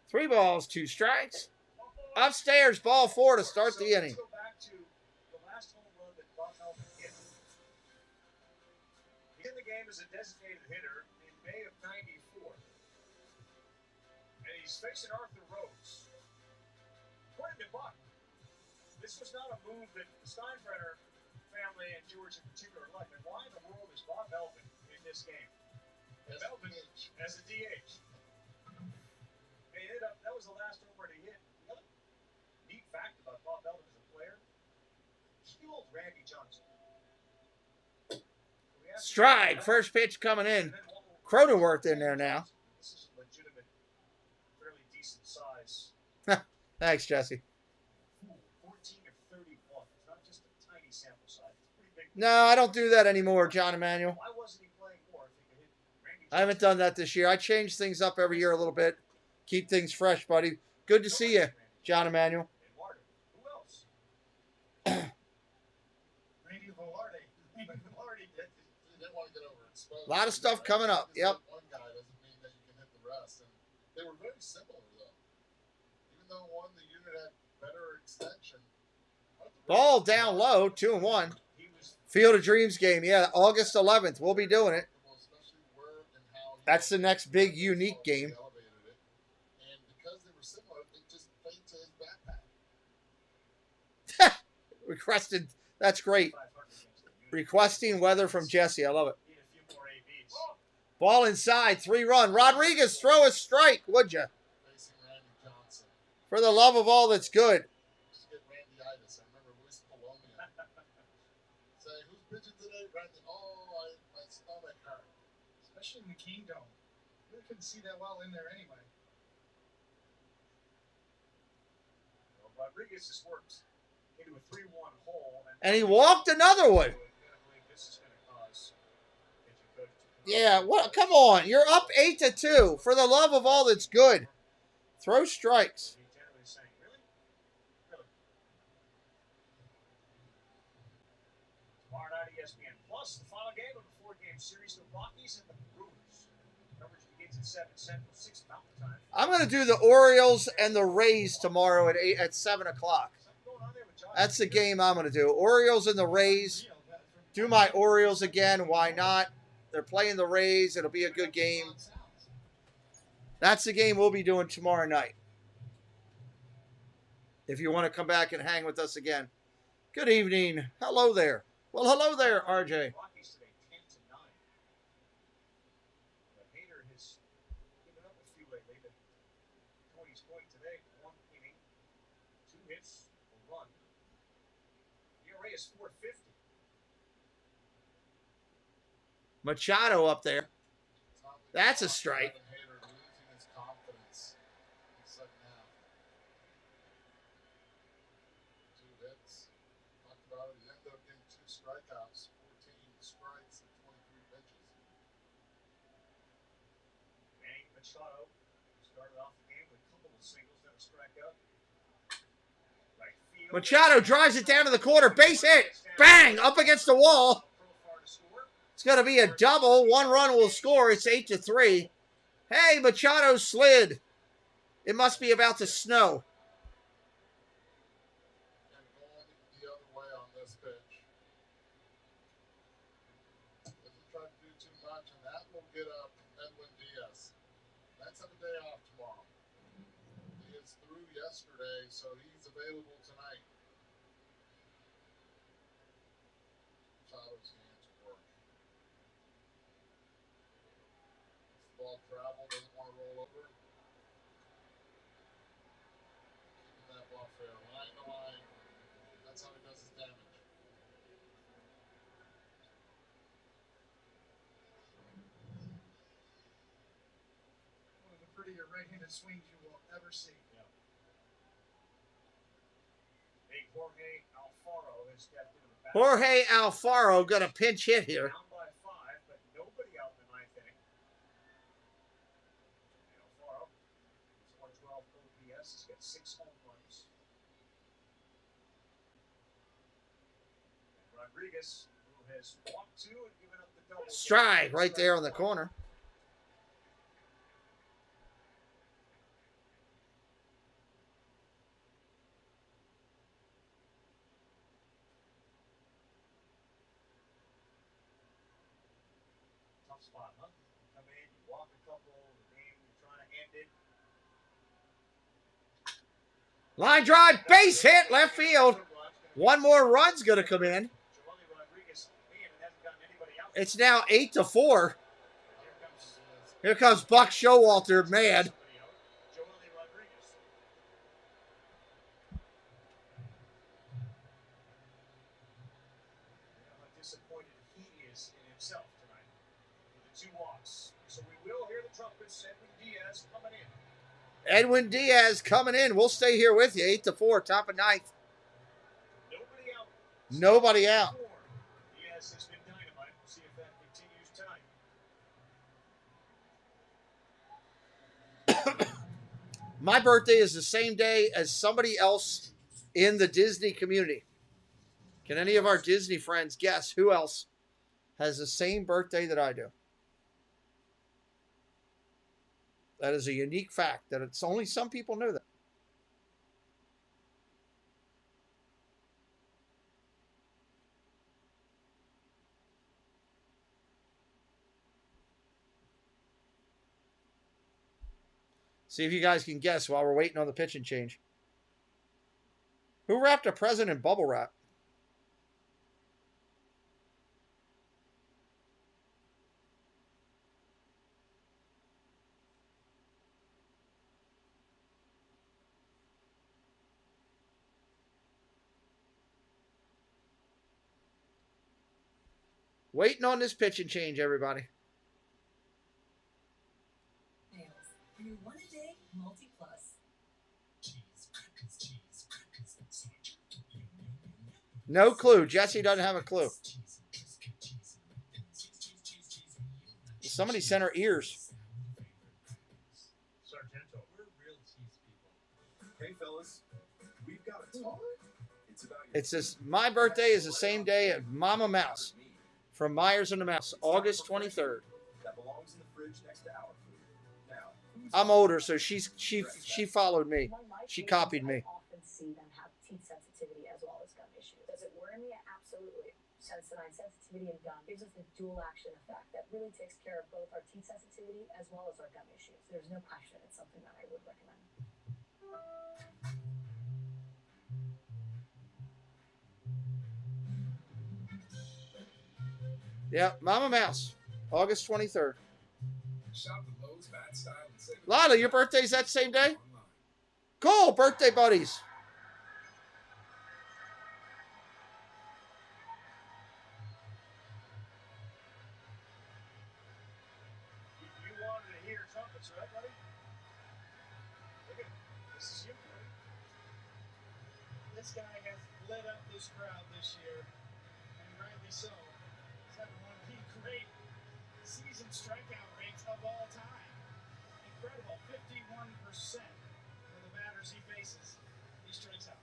Three balls, 2 strikes. Upstairs, ball 4 to start the inning. Let's go back to the last home run that Bob Melvin hit. He's in the game as a designated hitter in May of '94. And he's facing Arthur Rhodes. According to Buck, this was not a move that the Steinbrenner family and George in particular liked. And why in the world is Bob Melvin in this game? Melvin as a DH. That was the last home run he hit. The other neat fact about Bob Melvin as a player, he killed Randy Johnson. Strike. First pitch coming in. Cronenworth in there now. This is a legitimate, fairly decent size. Thanks, Jesse. 14 of 31. It's not just a tiny sample size. It's pretty big. No, I don't do that anymore, John Emanuel. Why wasn't he playing more if he could hit Randy Johnson? I haven't done that this year. I change things up every year a little bit. Keep things fresh, buddy. Good to see you, John Emanuel. Who else? Randy Velarde. Velarde didn't want to get overexposed. A lot of stuff coming up. Yep. One guy doesn't mean that you can hit the rest. And they were very similar, though. Even though one, the unit had better extension. Ball down low, 2-1. Field of Dreams game. Yeah, August 11th. We'll be doing it. That's the next big unique game. Requested. That's great. Requesting weather from Jesse. I love it. Ball inside. 3-run. Rodriguez, throw a strike, would you? For the love of all that's good. Especially in the Kingdom. You couldn't see that well in there anyway. Well, Rodriguez has worked into a 3-1 hole. And he walked another one. Yeah, what? Come on. You're up 8-2. For the love of all that's good. Throw strikes. Tomorrow night ESPN Plus, the final game of the 4-game series, the Rockies and the Brewers. Coverage begins at 7 Central, 6 Mountain Time. I'm going to do the Orioles and the Rays tomorrow at 7 o'clock. That's the game I'm going to do. Orioles and the Rays. Do my Orioles again. Why not? They're playing the Rays. It'll be a good game. That's the game we'll be doing tomorrow night. If you want to come back and hang with us again. Good evening. Hello there. Well, hello there, RJ. Rockies today, 10-9. But Hader has given up a few lately, but Tony's point today, 1 inning, 2 hits, a run. ERA is 4.50. Machado up there. That's a strike. Strikeouts, 14 strikes, and 23 pitches. Manny Machado started off the game with a couple of singles, then a strikeout. Right field. Machado drives it down to the corner. Base hit. Bang! Up against the wall. It's going to be a double. 1 run will score. It's 8-3. Hey, Machado slid. It must be about to snow. Get up Edwin Diaz. Let's have a day off tomorrow. He is through yesterday, so he's available tonight. Machado's hands work. Ball travel, doesn't want to roll over. Keeping that ball fair, line to line. That's how he does his damage. One of the prettier right-handed swings you will ever see. Yeah. Big Jorge Alfaro has stepped into the back. Jorge Alfaro got a pinch hit here. Down by 5, but nobody out in the ninth inning. And Alfaro, his 412 OPS, has got 6 home runs. And Rodriguez, who has walked 2 and given up the double. Strike right there on the corner. Tough spot, huh? Come in, you walk a couple, the game, you're trying to end it. Line drive, base hit, left field. One more run's going to come in. It's now 8-4. Here comes Buck Showalter, mad. Disappointed he is in himself tonight with the 2 walks. So we will hear the trumpets. Edwin Diaz coming in. Edwin Diaz coming in. We'll stay here with you. 8-4, top of 9th. Nobody out. Nobody out. Diaz has been dynamite. We'll see if that continues tonight. My birthday is the same day as somebody else in the Disney community. Can any of our Disney friends guess who else has the same birthday that I do? That is a unique fact that it's only some people know that. See if you guys can guess while we're waiting on the pitching change. Who wrapped a present in bubble wrap? Waiting on this pitching change, everybody. New one-a-day multi-plus. No clue. Jesse doesn't have a clue. Somebody sent her ears. Sargento, we're real cheese people. Hey, fellas, we've got a talk. It's this. My birthday is the same day as Mama Mouse from Myers and the Mouse, August 23rd. That belongs in the fridge next to our food. Now, I'm older, so she followed me. She copied me. I often see them have teeth sensitivity as well as gum issues. Does it worry me? Absolutely. Sensodyne sensitivity and gum gives us the dual action effect that really takes care of both our teeth sensitivity as well as our gum issues. There's no question it's something that I would recommend. Yeah, Mama Mouse, August 23rd. shop the Lowe's Bat Style and save Lila, your birthday's that same day? Cool, birthday buddies. You wanted to hear trumpets, right, buddy? Look at this is you, buddy. This guy has lit up this crowd this year, and rightly so. He's having one of the great season strikeout rates of all time. Incredible, 51% of the batters he faces, he strikes out.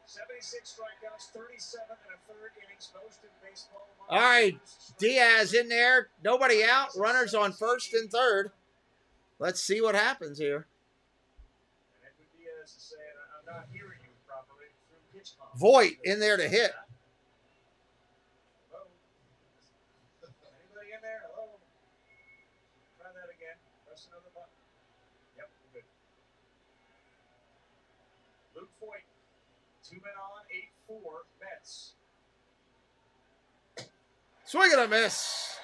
76 strikeouts, 37 and a third innings, most in baseball. All right, Diaz in there. Nobody out. Runners on first and third. Let's see what happens here. And Edwin Diaz is saying, I'm not hearing you properly through pitch comp. Voigt in there to hit. Hello? Anybody in there? Hello? Try that again. Press another button. Yep, good. Luke Voigt, 2 men on, 8-4, Mets. Swing and a miss.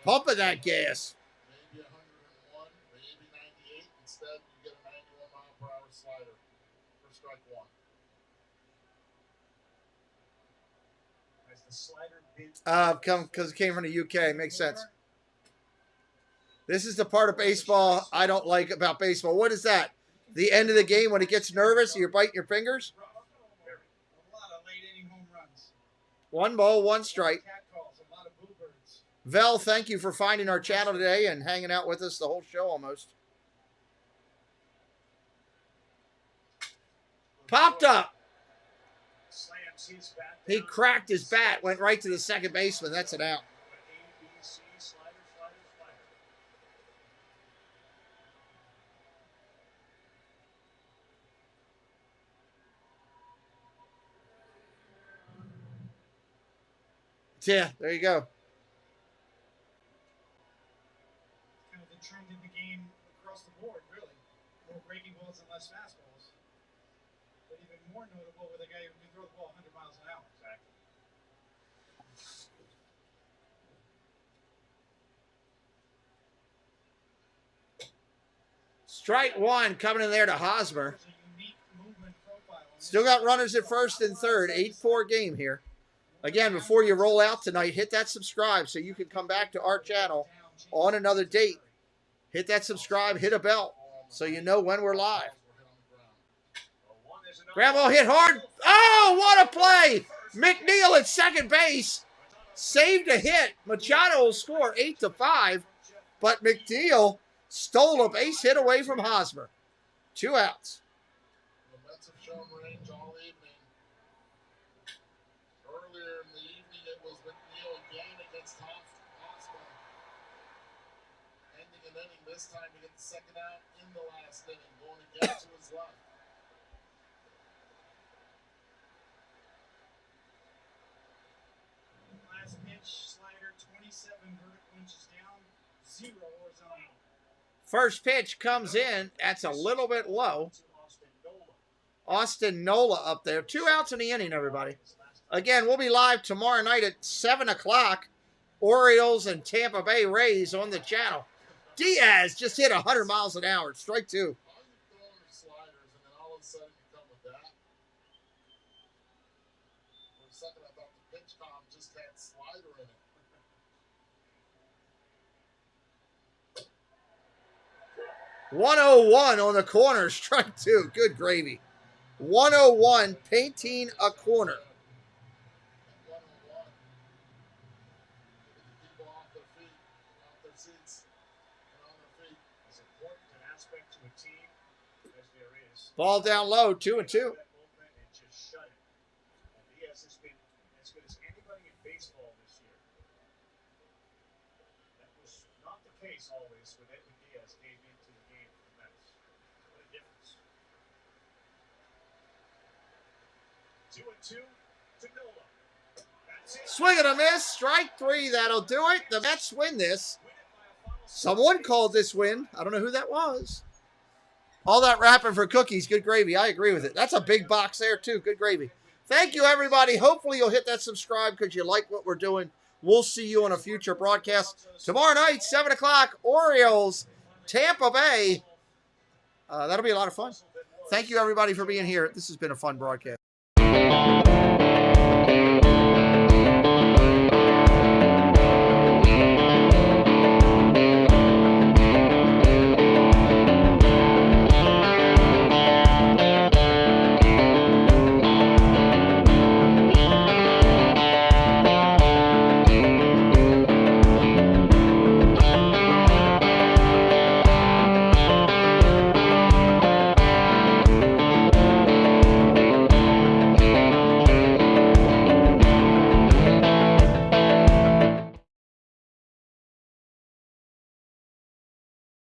Pumping that gas. Maybe 101, maybe 98. Instead, you get a 91-mile-per-hour slider for strike one. As the slider bids. Because it came from the UK. Makes sense. This is the part of baseball I don't like about baseball. What is that? The end of the game when it gets nervous, you're biting your fingers? A lot of late inning home runs. 1 ball, 1 strike. Cat calls, a lot of boo birds. Vel, thank you for finding our channel today and hanging out with us the whole show almost. Popped up. Slams his bat. He cracked his bat, went right to the second baseman. That's an out. A, B, C, slider, slider, slider. Yeah, there you go. Kind of the trend in the game across the board, really. More breaking balls and less fastballs. But even more notable with a guy who can throw the ball 100 miles an hour. Exactly. Strike 1 coming in there to Hosmer. There's a unique movement profile. Still got runners at first and third. 8-4 game here. Again, before you roll out tonight, hit that subscribe so you can come back to our channel on another date. Hit that subscribe, hit a bell so you know when we're live. Grab ball hit hard. Oh, what a play! McNeil at second base. Saved a hit. Machado will score 8-5, but McNeil stole a base hit away from Hosmer. 2 outs. The Mets have shown range all evening. Earlier in the evening, it was McNeil again against Hosmer. Ending an inning this time to get the second out in the last inning, going again to his left. Last pitch, slider, 27 vertical inches down, 0 horizontal. First pitch comes in. That's a little bit low. Austin Nola up there. 2 outs in the inning, everybody. Again, we'll be live tomorrow night at 7 o'clock. Orioles and Tampa Bay Rays on the channel. Diaz just hit 100 miles an hour. Strike 2. How you throwing your sliders and then all of a sudden you come with that? For a second, I thought the pitch com just had slider in it. 101 on the corner. Strike 2. Good gravy. 101 painting a corner. 101. People off their feet, off their seats, and on their feet. As important an aspect to a team as there is. Ball down low. 2-2. And just shut it. And Diaz has been as good as anybody in baseball this year. That was not the case always when Edwin Diaz came into the game for the Mets. What a difference. 2-2 to Nola. That's it. Swing and a miss. Strike 3. That'll do it. The Mets win this. Someone called this win. I don't know who that was. All that wrapping for cookies. Good gravy. I agree with it. That's a big box there, too. Good gravy. Thank you, everybody. Hopefully, you'll hit that subscribe because you like what we're doing. We'll see you on a future broadcast. Tomorrow night, 7 o'clock, Orioles, Tampa Bay. That'll be a lot of fun. Thank you, everybody, for being here. This has been a fun broadcast.